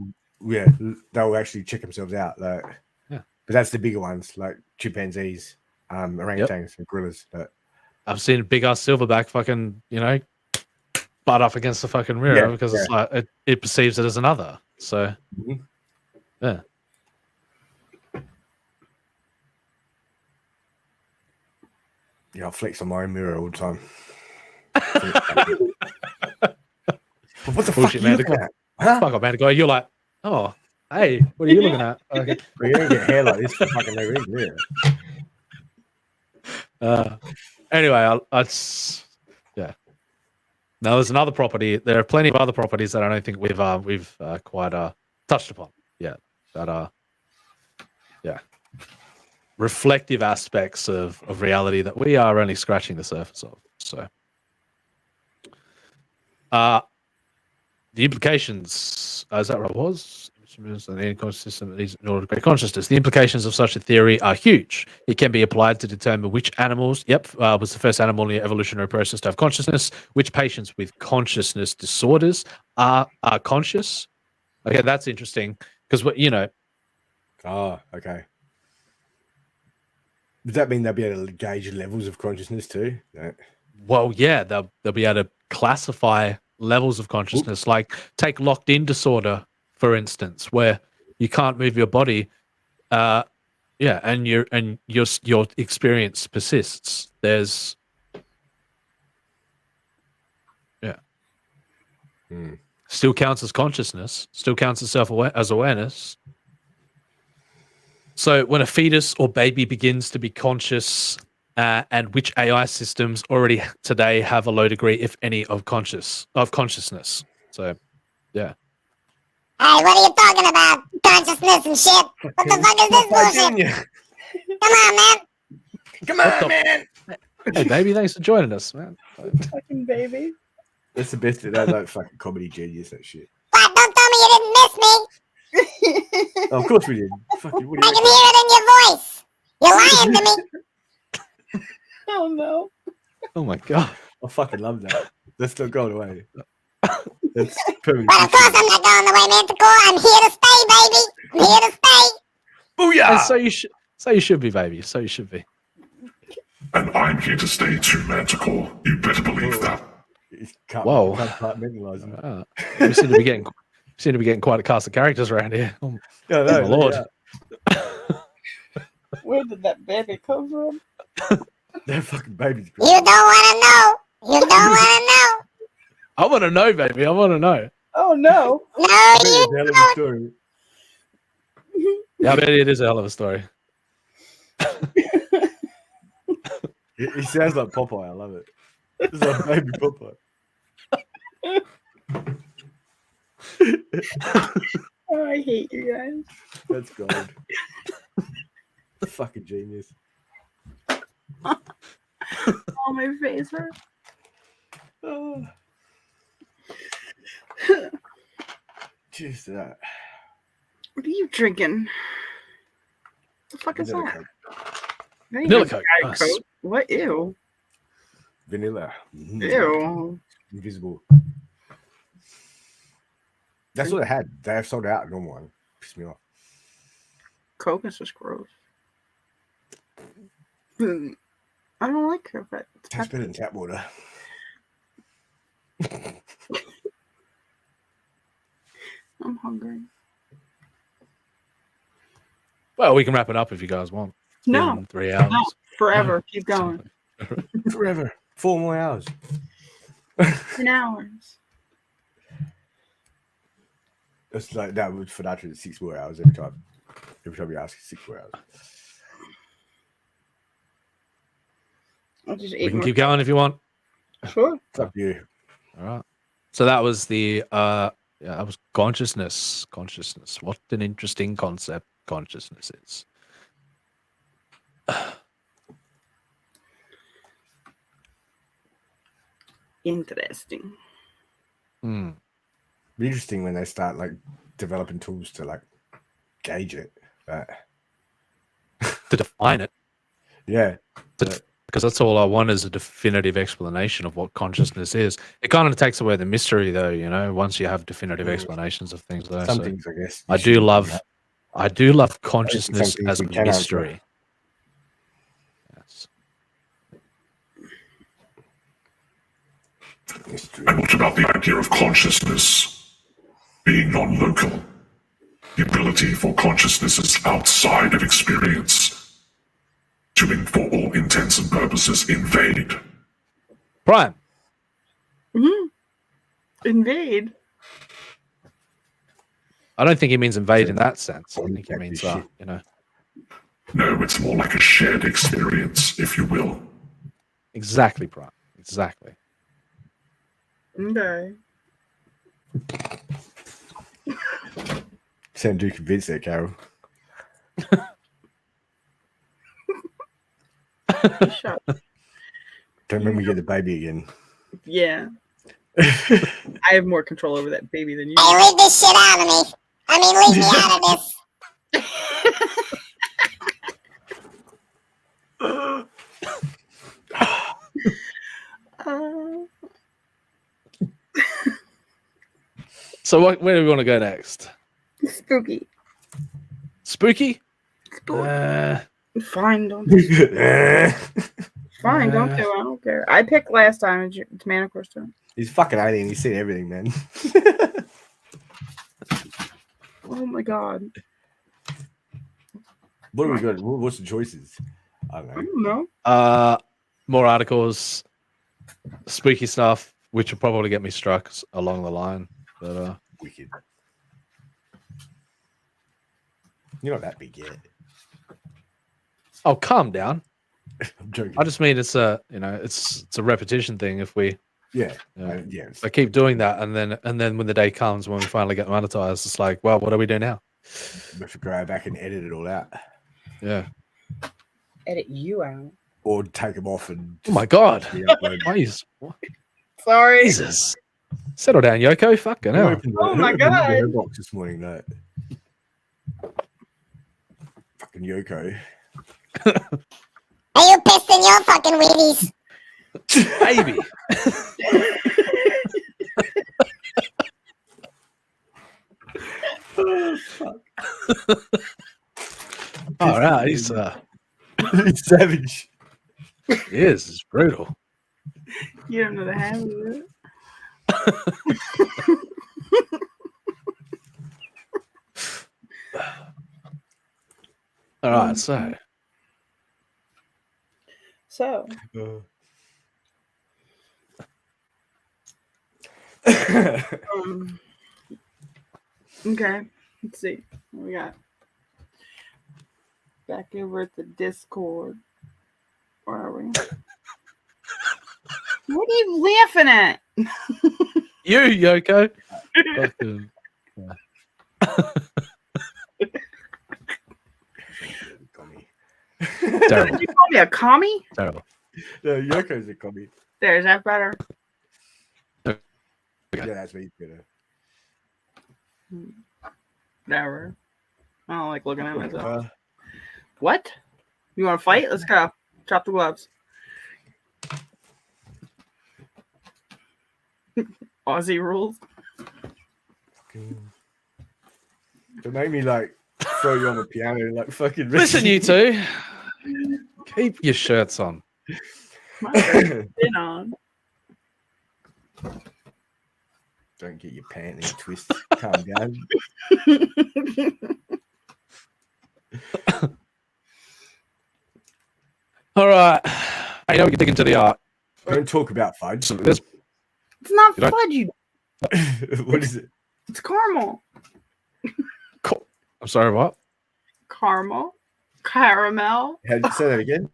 they'll actually check themselves out. Like, yeah. But that's the bigger ones, like chimpanzees, orangutans, and gorillas. But I've seen a big ass silverback fucking, you know, butt up against the fucking mirror because it's like it perceives it as another. So, yeah. Yeah, I'll flex on my own mirror all the time. What the fuck are you looking at? Huh? Fuck up, man. You're like, oh, hey, what are you looking at? Okay. Well, you don't get hair like this for fucking no reason, Anyway, yeah. Now there's another property. There are plenty of other properties that I don't think we've quite touched upon yet. That are, reflective aspects of reality that we are only scratching the surface of. So, the implications, is that what it was? The consciousness. The implications of such a theory are huge. It can be applied to determine which animals, was the first animal in the evolutionary process to have consciousness, which patients with consciousness disorders are conscious. Okay, that's interesting because you know. Oh, okay. Does that mean they'll be able to gauge levels of consciousness too? No. Well, yeah, they'll be able to classify levels of consciousness. Like take locked-in disorder, for instance, where you can't move your body, and your experience persists. There's, still counts as consciousness, still counts as awareness. So when a fetus or baby begins to be conscious, and which AI systems already today have a low degree, if any, of consciousness. So, yeah. Hey, what are you talking about? Consciousness and shit? What the fuck is this bullshit? Come on, man. Come on, man. Hey, baby, thanks for joining us, man. Fucking baby. That's the best. That's like fucking comedy genius. That shit. What? Don't tell me you didn't miss me. Oh, of course we did. Fucking, what do I you can hear it in your voice. You're lying to me. Oh no. Oh my god. I fucking love that. That's not going away. That's perfect. But of course I'm not going away, Manticore. I'm here to stay, baby. I'm here to stay. Booyah! And so you should be, baby. So you should be. And I'm here to stay too, Manticore. You better believe that. Whoa. Compartmentalizing. We seem to be getting quite a cast of characters around here. Oh, no, my lord. Where did that baby come from? They're fucking babies. You don't want to know. You don't want to know. I want to know, baby. I want to know. Oh no. No, you don't. Story. Yeah, I bet it is a hell of a story. He sounds like Popeye. I love it. It's like baby Popeye. Oh, I hate you guys. That's gold. Fucking genius. Oh, my face hurts. Oh. Cheers to that. What are you drinking? What the fuck is Vanilla that? Coke. Vanilla Coke. Diet Coke. What? Ew. Vanilla. Ew. Invisible. That's what I had. They have sold out a normal one. Pissed me off. Coke is just gross. I don't like Coke. But Tastes better than tap water. I'm hungry. Well, we can wrap it up if you guys want. No. In 3 hours. No. Forever. Keep going. Forever. 4 more hours. 10 hours. It's like that would for that 6 more hours every time. Every time you ask, 6 more hours. I'll just We can keep going if you want. Sure. It's up to you. All right. So that was the that was consciousness. Consciousness. What an interesting concept consciousness is. Interesting. Hmm. Be interesting when they start like developing tools to like gauge it, but To define it. yeah, because that's all I want is a definitive explanation of what consciousness is. It kind of takes away the mystery, though. You know, once you have definitive explanations of things, though. some So things I guess I you do shouldn't love, I do love consciousness things as a we can answer. mystery. Yes. And what about the idea of consciousness being non-local? The ability for consciousnesses outside of experience to, for all intents and purposes, invade. Prime. Invade. I don't think he means invade in that sense. I think he means, you know. No, it's more like a shared experience, if you will. Exactly, Prime. Exactly. Okay. Sound too convinced there, Carol. Shut. Don't make me get the baby again. Yeah. I have more control over that baby than you. Hey, leave this shit out of me. I mean, leave me out of this. So where do we want to go next? Spooky. Spooky? Fine, don't. Fine, don't do. I don't care. I picked last time. It's Manicor's turn. He's fucking alien. He's seen everything, man. Oh my god. What do we got? What's the choices? I don't know. I don't know. More articles, spooky stuff, which will probably get me struck along the line. But wicked. You're not that big yet. Oh, calm down. I'm joking. I just mean it's a it's a repetition thing. If we yeah. If I keep doing that, and then when the day comes when we finally get monetized, it's like, well, what do we do now? We have to go back and edit it all out. Yeah. Edit you out. Or take them off and. Oh my god! re-upload. Sorry. Jesus. Settle down, Yoko. Fucking hell. Oh my god. Box this morning, no. Fucking Yoko. Are you pissed in your fucking Wheaties? Baby. Oh, fuck. All right, he's he's savage. He is. It's brutal. You don't know the half of it. All right, so okay, let's see what we got. Back over at the Discord. Where are we? What are you laughing at? you, Yoko. Terrible. Did you call me a commie? Terrible. No, Yoko's a commie. There, is that better? Yeah, that's me better. Whatever. I don't like looking at myself. What? You want to fight? Let's go. Drop the gloves. Aussie rules. It made me like throw you on the piano, like fucking. Listen, you two. Keep your shirts on. Been on. Don't get your panties twisted. Calm down. All right. I know we can dig into the art. Don't talk about fudge. It's not You don't- fudge. You. What is it? It's caramel. I'm sorry, what? Caramel. Caramel. Say that again.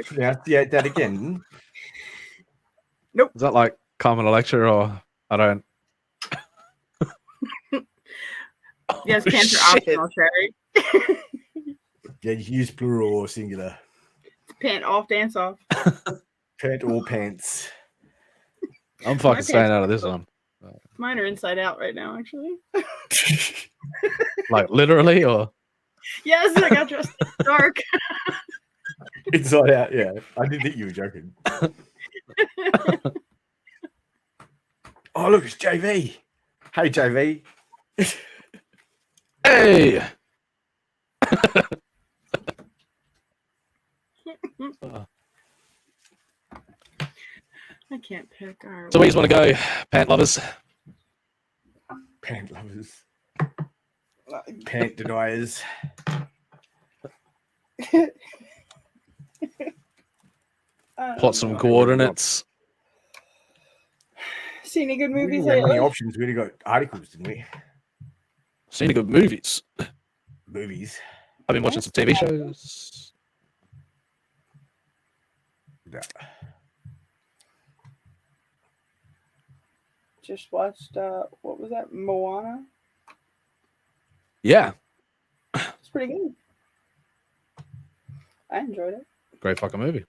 Pronunciate that again. Nope. Is that like common lecture or I don't? Yes, Oh, cancer shit. optional, Sherry. Yeah, you can use plural or singular. Pant off, dance off. Pant or pants. I'm fucking staying out of this one. Mine are inside out right now, actually. Like literally, or Yes, I got dressed in dark. Inside out, yeah. I didn't think you were joking. Oh, look, it's JV. Hey, JV. hey. I can't pick. All right. So where you want to go, pant lovers? Pant lovers. Pant deniers. Plot some coordinates. See any good We movies didn't have lately? any options. We only got articles, didn't we? Seen any good movies? Movies. I've been watching some TV shows. Yeah. Just watched what was that? Moana. Yeah, It's pretty good. I enjoyed it. great fucking movie.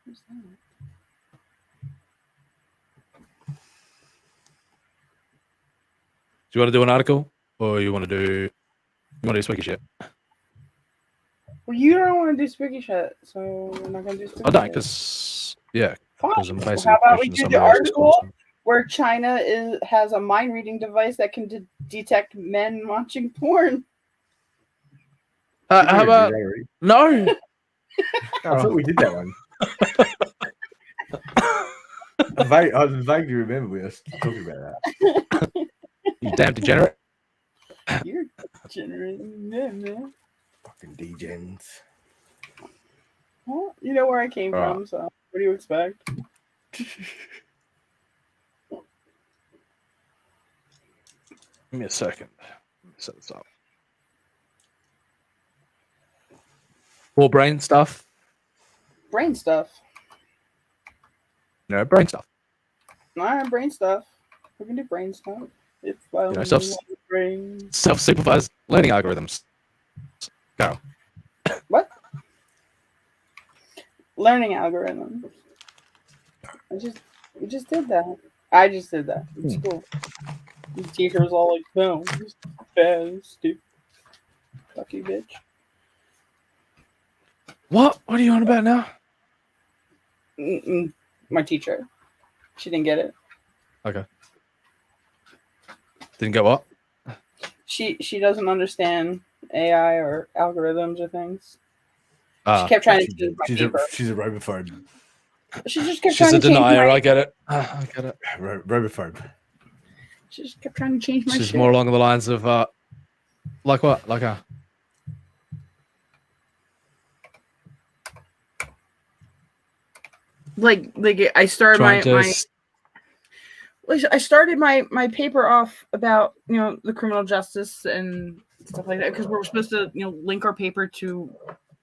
What's that? Do you want to do an article, or you want to do spooky shit? Well, you don't want to do spooky shit, so we're not gonna do spooky I don't, shit. because yeah, Fine. because I'm Well, basically how about we pushing do the somebody else's article content. where China has a mind reading device that can detect men watching porn? How about no? I thought we did that one. I vaguely remember we were talking about that. You damn degenerate. You're degenerate, yeah, man. Fucking degens. Well, you know where I came from, so what do you expect? Give me a second. Let me set this up. More brain stuff. Brain stuff. No, brain stuff. Alright, brain stuff. We can do brain stuff. If I You know, brain. self-supervised learning algorithms. Go. What? Learning algorithms. We just did that. I just did that. It's cool. The teacher's all like, no, this bad, stupid. Fuck you, bitch. What? What are you on about now? My teacher. She didn't get it. Okay. Didn't get what? She doesn't understand AI or algorithms or things. Ah, She kept trying to change my She's paper. a robophobe. She just kept She's trying a to change denier. my. I get it. I get it. Robophobe. She just kept trying to change my She's shit. more along the lines of like what? Like like I started I started my paper off about the criminal justice and stuff like that because we're supposed to link our paper to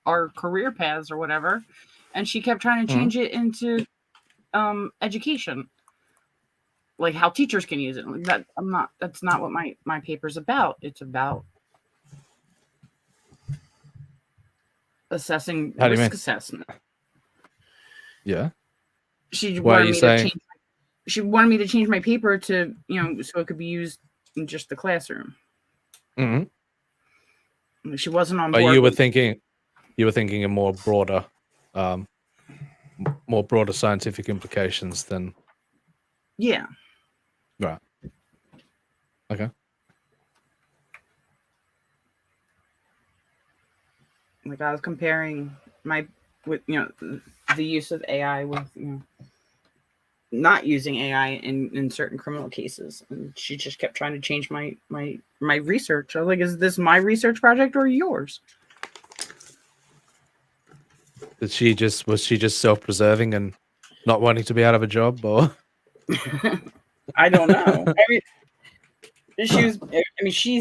our career paths or whatever, and she kept trying to change it into education, like how teachers can use it. Like that's not what my paper's about. It's about assessing How do you risk mean? assessment. yeah. She Why are wanted you me saying? to change. She wanted me to change my paper to so it could be used in just the classroom. Mm-hmm. She wasn't on But board. you were thinking of more broader scientific implications than Yeah. right. Okay. Like I was comparing with the use of AI with not using AI in certain criminal cases, and she just kept trying to change my research. I was like, is this my research project or yours? Was she just self-preserving and not wanting to be out of a job, or I don't know. She's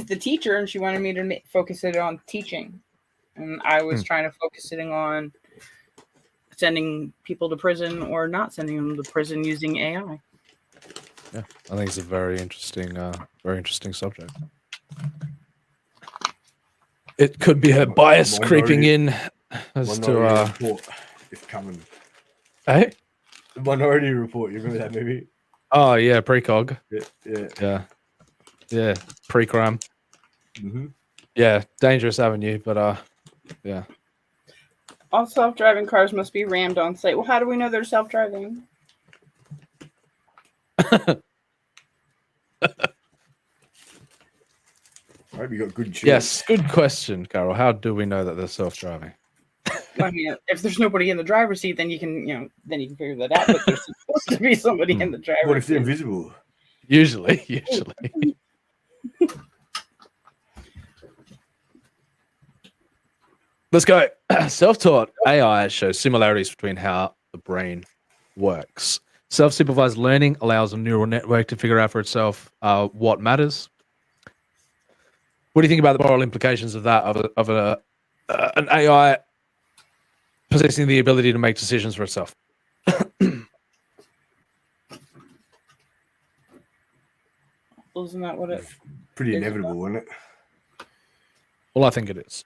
the teacher, and she wanted me to focus it on teaching, and I was trying to focus it on sending people to prison or not sending them to prison using AI. yeah, I think it's a very interesting subject. it could be her bias creeping in as to Report is coming. Hey? Minority Report. You remember that movie? Oh yeah, precog. Yeah. Yeah. Pre-crime. Mm-hmm. Yeah, dangerous avenue, but yeah. All self-driving cars must be rammed on site. Well, how do we know they're self-driving? I hope you got good insurance. Yes, good question, Carol. How do we know that they're self-driving? I mean, if there's nobody in the driver's seat, then you can, then you can figure that out. But there's supposed to be somebody in the driver's seat. What if they're invisible? Usually. Let's go. Self-taught AI shows similarities between how the brain works. Self-supervised learning allows a neural network to figure out for itself what matters. What do you think about the moral implications of that, of an AI possessing the ability to make decisions for itself? Isn't that what it? Pretty inevitable, isn't it? Well, I think it is.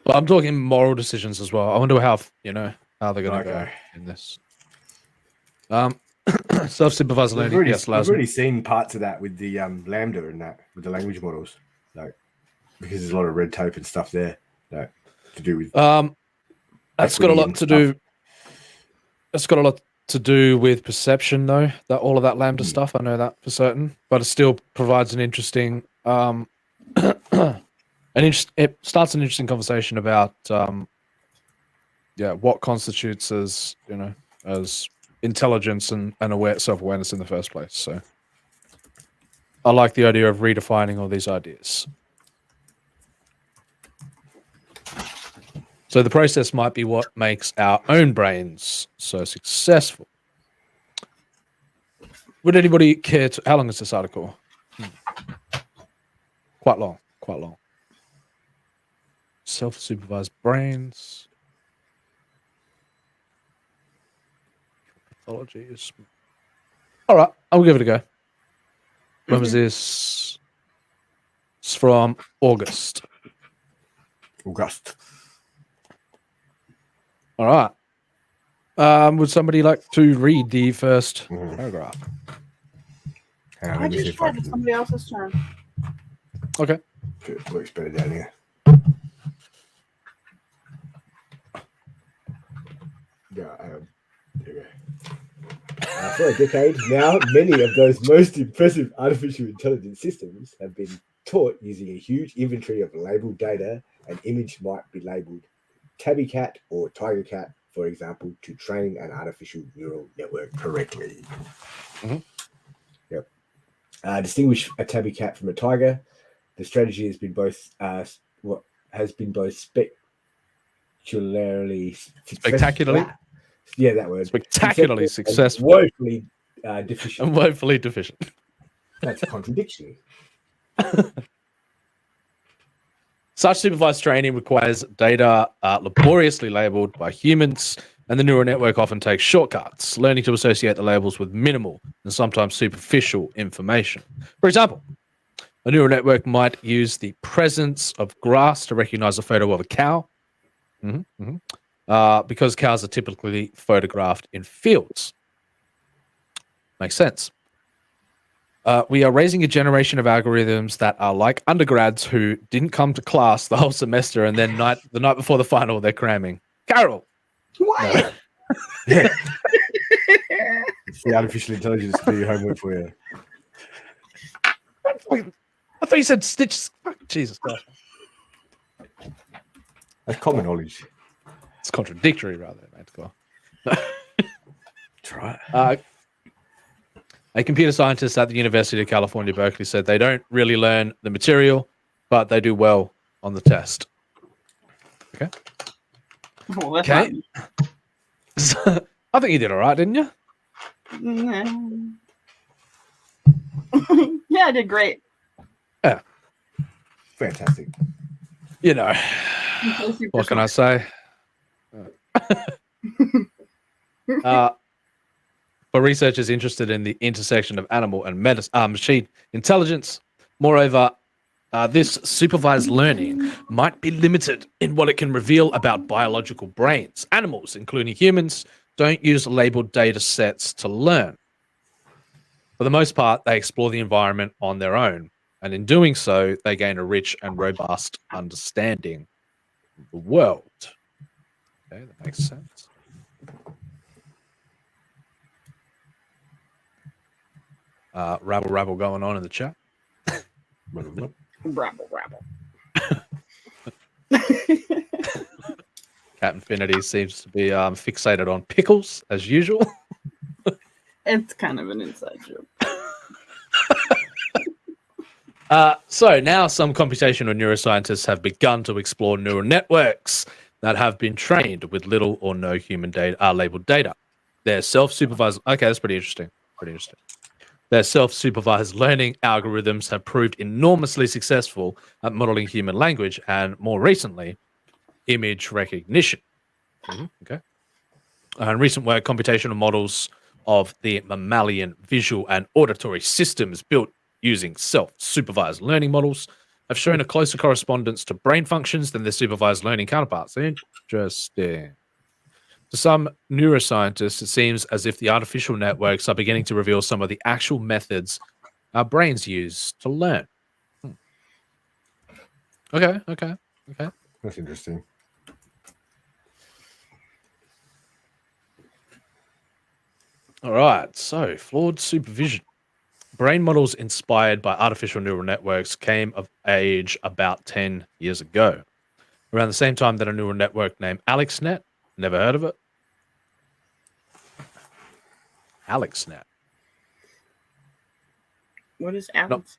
But I'm talking moral decisions as well. I wonder how they're going to go in this. Self-supervised learning. We've already seen parts of that with the Lambda and that, with the language models, because there's a lot of red tape and stuff there, to do with. That's got a lot to do. That's got a lot to do with perception, though. That all of that Lambda stuff, I know that for certain. But it still provides an interesting. It starts an interesting conversation about, what constitutes as intelligence and self-awareness in the first place. So I like the idea of redefining all these ideas. So the process might be what makes our own brains so successful. Would anybody care to... How long is this article? Quite long. Self-supervised brains. Pathology is... All right, I'll give it a go. When was this? It's from August. All right. Would somebody like to read the first paragraph? I just tried. It's somebody else's turn. Okay. It works better down here. For a decade now, many of those most impressive artificial intelligence systems have been taught using a huge inventory of labeled data. An image might be labeled tabby cat or tiger cat, for example, to train an artificial neural network correctly. Distinguish a tabby cat from a tiger. The strategy has been both spectacularly successful, woefully deficient. And woefully deficient. That's a contradiction. Such supervised training requires data laboriously labeled by humans, and the neural network often takes shortcuts, learning to associate the labels with minimal and sometimes superficial information. For example, a neural network might use the presence of grass to recognize a photo of a cow, because cows are typically photographed in fields. Makes sense. We are raising a generation of algorithms that are like undergrads who didn't come to class the whole semester, and then the night before the final they're cramming. Carol. What? It's the artificial intelligence to do your homework for you. I thought you said stitch. Jesus Christ. That's common knowledge. It's contradictory, rather. Try. A computer scientist at the University of California, Berkeley, said they don't really learn the material, but they do well on the test. Okay. Well, that's Okay. I think you did all right, didn't you? Yeah, I did great. Yeah. Fantastic. What can I say? For researchers interested in the intersection of animal and machine intelligence, moreover, This supervised learning might be limited in what it can reveal about biological brains. Animals, including humans, don't use labeled data sets to learn. For the most part, they explore the environment on their own, and in doing so, they gain a rich and robust understanding of the world. Okay, that makes sense. Rabble rabble going on in the chat. Rabble, rabble. Cat Infinity seems to be fixated on pickles as usual. It's kind of an inside joke. So now some computational neuroscientists have begun to explore neural networks that have been trained with little or no human data, labeled data. Their self-supervised. Okay, that's pretty interesting. Their self-supervised learning algorithms have proved enormously successful at modeling human language and, more recently, image recognition. Okay. In recent work, computational models of the mammalian visual and auditory systems built using self-supervised learning models have shown a closer correspondence to brain functions than their supervised learning counterparts. Interesting. To some neuroscientists, it seems as if the artificial networks are beginning to reveal some of the actual methods our brains use to learn. Okay. That's interesting. All right, so flawed supervision. Brain models inspired by artificial neural networks came of age about 10 years ago, around the same time that a neural network named AlexNet, never heard of it? AlexNet. What is Alex?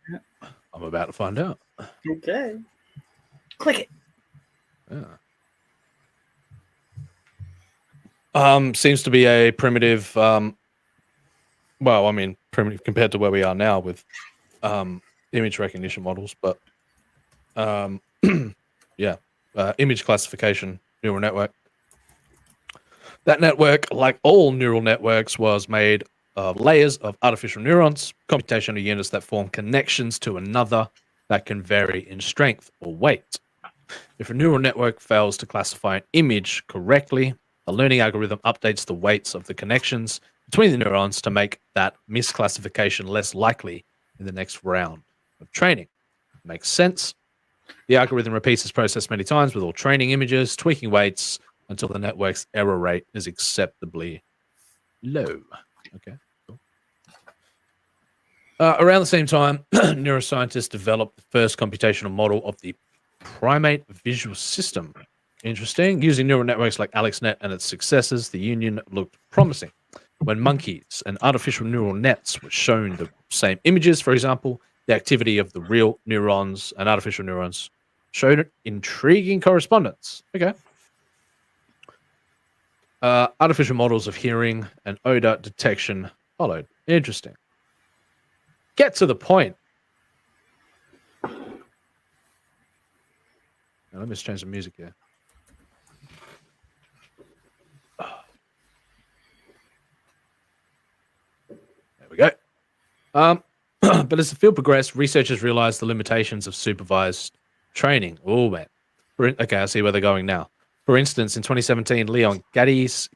I'm about to find out. Okay. Click it. Yeah. Seems to be a primitive, primitive compared to where we are now with image recognition models, but yeah, image classification neural network. That network, like all neural networks, was made of layers of artificial neurons, computational units that form connections to another that can vary in strength or weight. If a neural network fails to classify an image correctly, the learning algorithm updates the weights of the connections between the neurons to make that misclassification less likely in the next round of training. Makes sense. The algorithm repeats this process many times with all training images, tweaking weights until the network's error rate is acceptably low. Okay, cool. Around the same time, neuroscientists developed the first computational model of the primate visual system. Interesting. Using neural networks like AlexNet and its successors, the union looked promising. When monkeys and artificial neural nets were shown the same images, for example, the activity of the real neurons and artificial neurons showed an intriguing correspondence. Okay. Artificial models of hearing and odor detection followed. Interesting. Get to the point. Now, let me just change the music here. There we go. But as the field progressed, researchers realized the limitations of supervised training. Oh, man. Okay, I see where they're going now. For instance, in 2017, Leon Gaddis,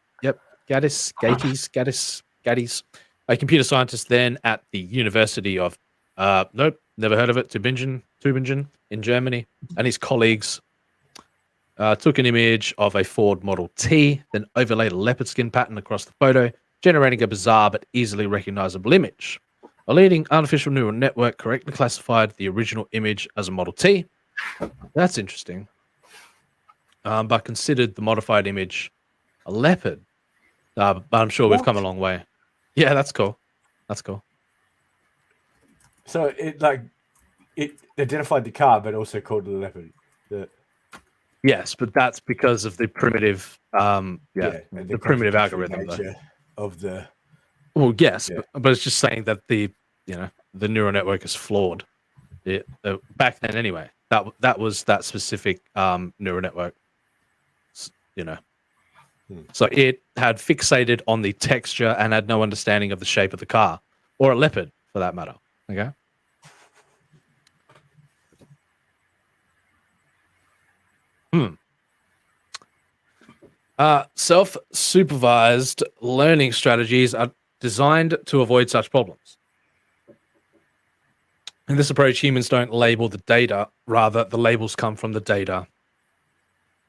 a computer scientist then at the University of, nope, never heard of it, Tübingen in Germany, and his colleagues took an image of a Ford Model T, then overlaid a leopard skin pattern across the photo, generating a bizarre but easily recognizable image. A leading artificial neural network correctly classified the original image as a Model T. That's interesting. But considered the modified image a leopard. But I'm sure we've come a long way. Yeah, that's cool. That's cool. So it identified the car, but also called it a leopard. Yes, but that's because of the primitive, the primitive algorithm of the. Well, yes, but it's just saying that the neural network is flawed. Back then, anyway, that was that specific neural network. So it had fixated on the texture and had no understanding of the shape of the car, or a leopard for that matter. Okay. Self-supervised learning strategies are designed to avoid such problems. In this approach, humans don't label the data. Rather, the labels come from the data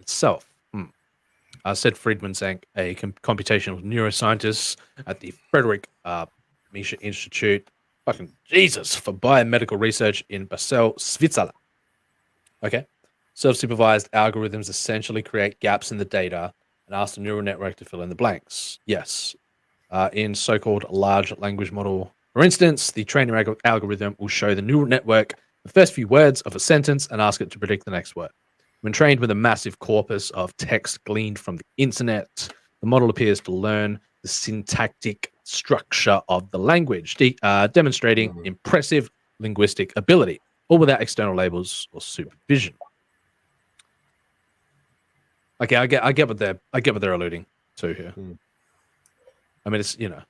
itself. Said Friedman Zank, a computational neuroscientist at the Frederick Miescher Institute, fucking Jesus, for biomedical research in Basel, Switzerland. Okay. Self-supervised algorithms essentially create gaps in the data and ask the neural network to fill in the blanks. Yes. In so-called large language model, for instance, the training algorithm will show the neural network the first few words of a sentence and ask it to predict the next word. When trained with a massive corpus of text gleaned from the internet, the model appears to learn the syntactic structure of the language, demonstrating impressive linguistic ability, all without external labels or supervision. Okay, I get what they're alluding to here. I mean, it's yeah.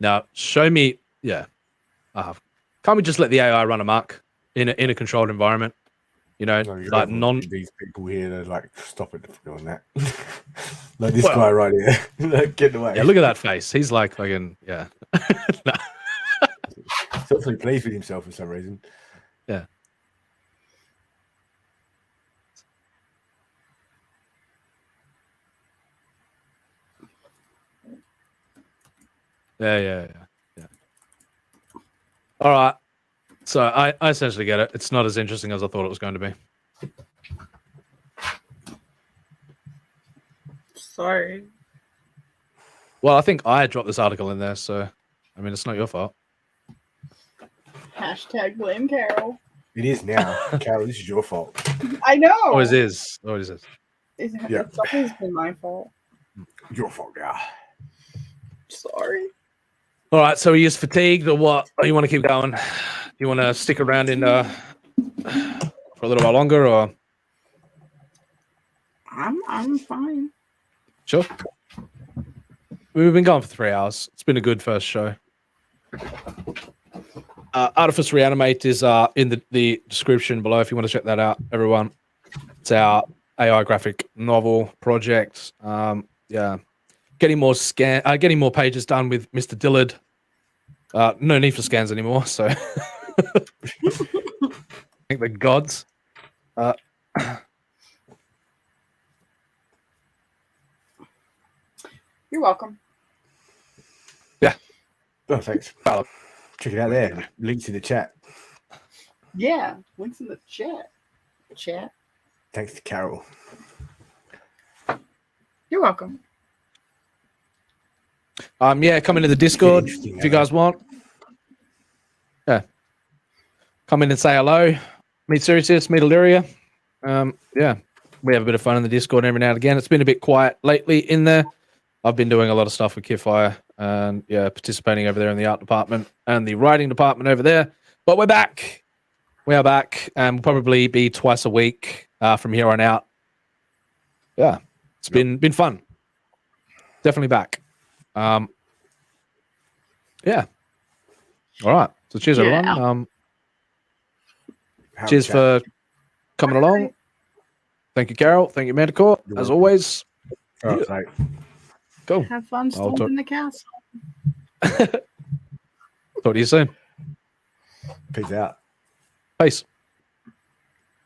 Now, show me, can't we just let the AI run amok in a controlled environment? No, like these people here, they're like, stop it doing that. Like this guy right here, like, get away. Yeah, look at that face. He's like fucking no. He's actually pleased with himself for some reason. Yeah. Yeah. All right. So I essentially get it. It's not as interesting as I thought it was going to be. Sorry. Well, I think I dropped this article in there, so I mean, it's not your fault. Hashtag blame Carol. It is now. Carol, this is your fault. I know. Always is. It's Yeah. always been my fault. Your fault, yeah. Sorry. All right, so are you just fatigued or what? Or you want to keep going? You want to stick around in for a little while longer, or I'm fine. sure? We've been going for 3 hours. It's been a good first show. Artifice Re-Animate is in the description below if you want to check that out, everyone. It's our AI graphic novel project. Getting more pages done with Mr. Dillard. No need for scans anymore, so thank the gods. You're welcome. Yeah. Oh, thanks. Check it out there. Links in the chat. Yeah, links in the chat. Thanks to Carol. You're welcome. Come into the Discord if you guys want. Yeah. Come in and say hello. Meet Sirius, meet Illyria. We have a bit of fun in the Discord every now and again. It's been a bit quiet lately in there. I've been doing a lot of stuff with Kidfire and participating over there in the art department and the writing department over there. But we're back. We are back, and we'll probably be twice a week from here on out. Yeah, it's been fun. Definitely back. All right. So cheers, everyone. Cheers for coming along. Thank you, Carol. Thank you, Manticore. As always. Cool. Have fun storming the castle. Talk to you soon. Peace out. Peace.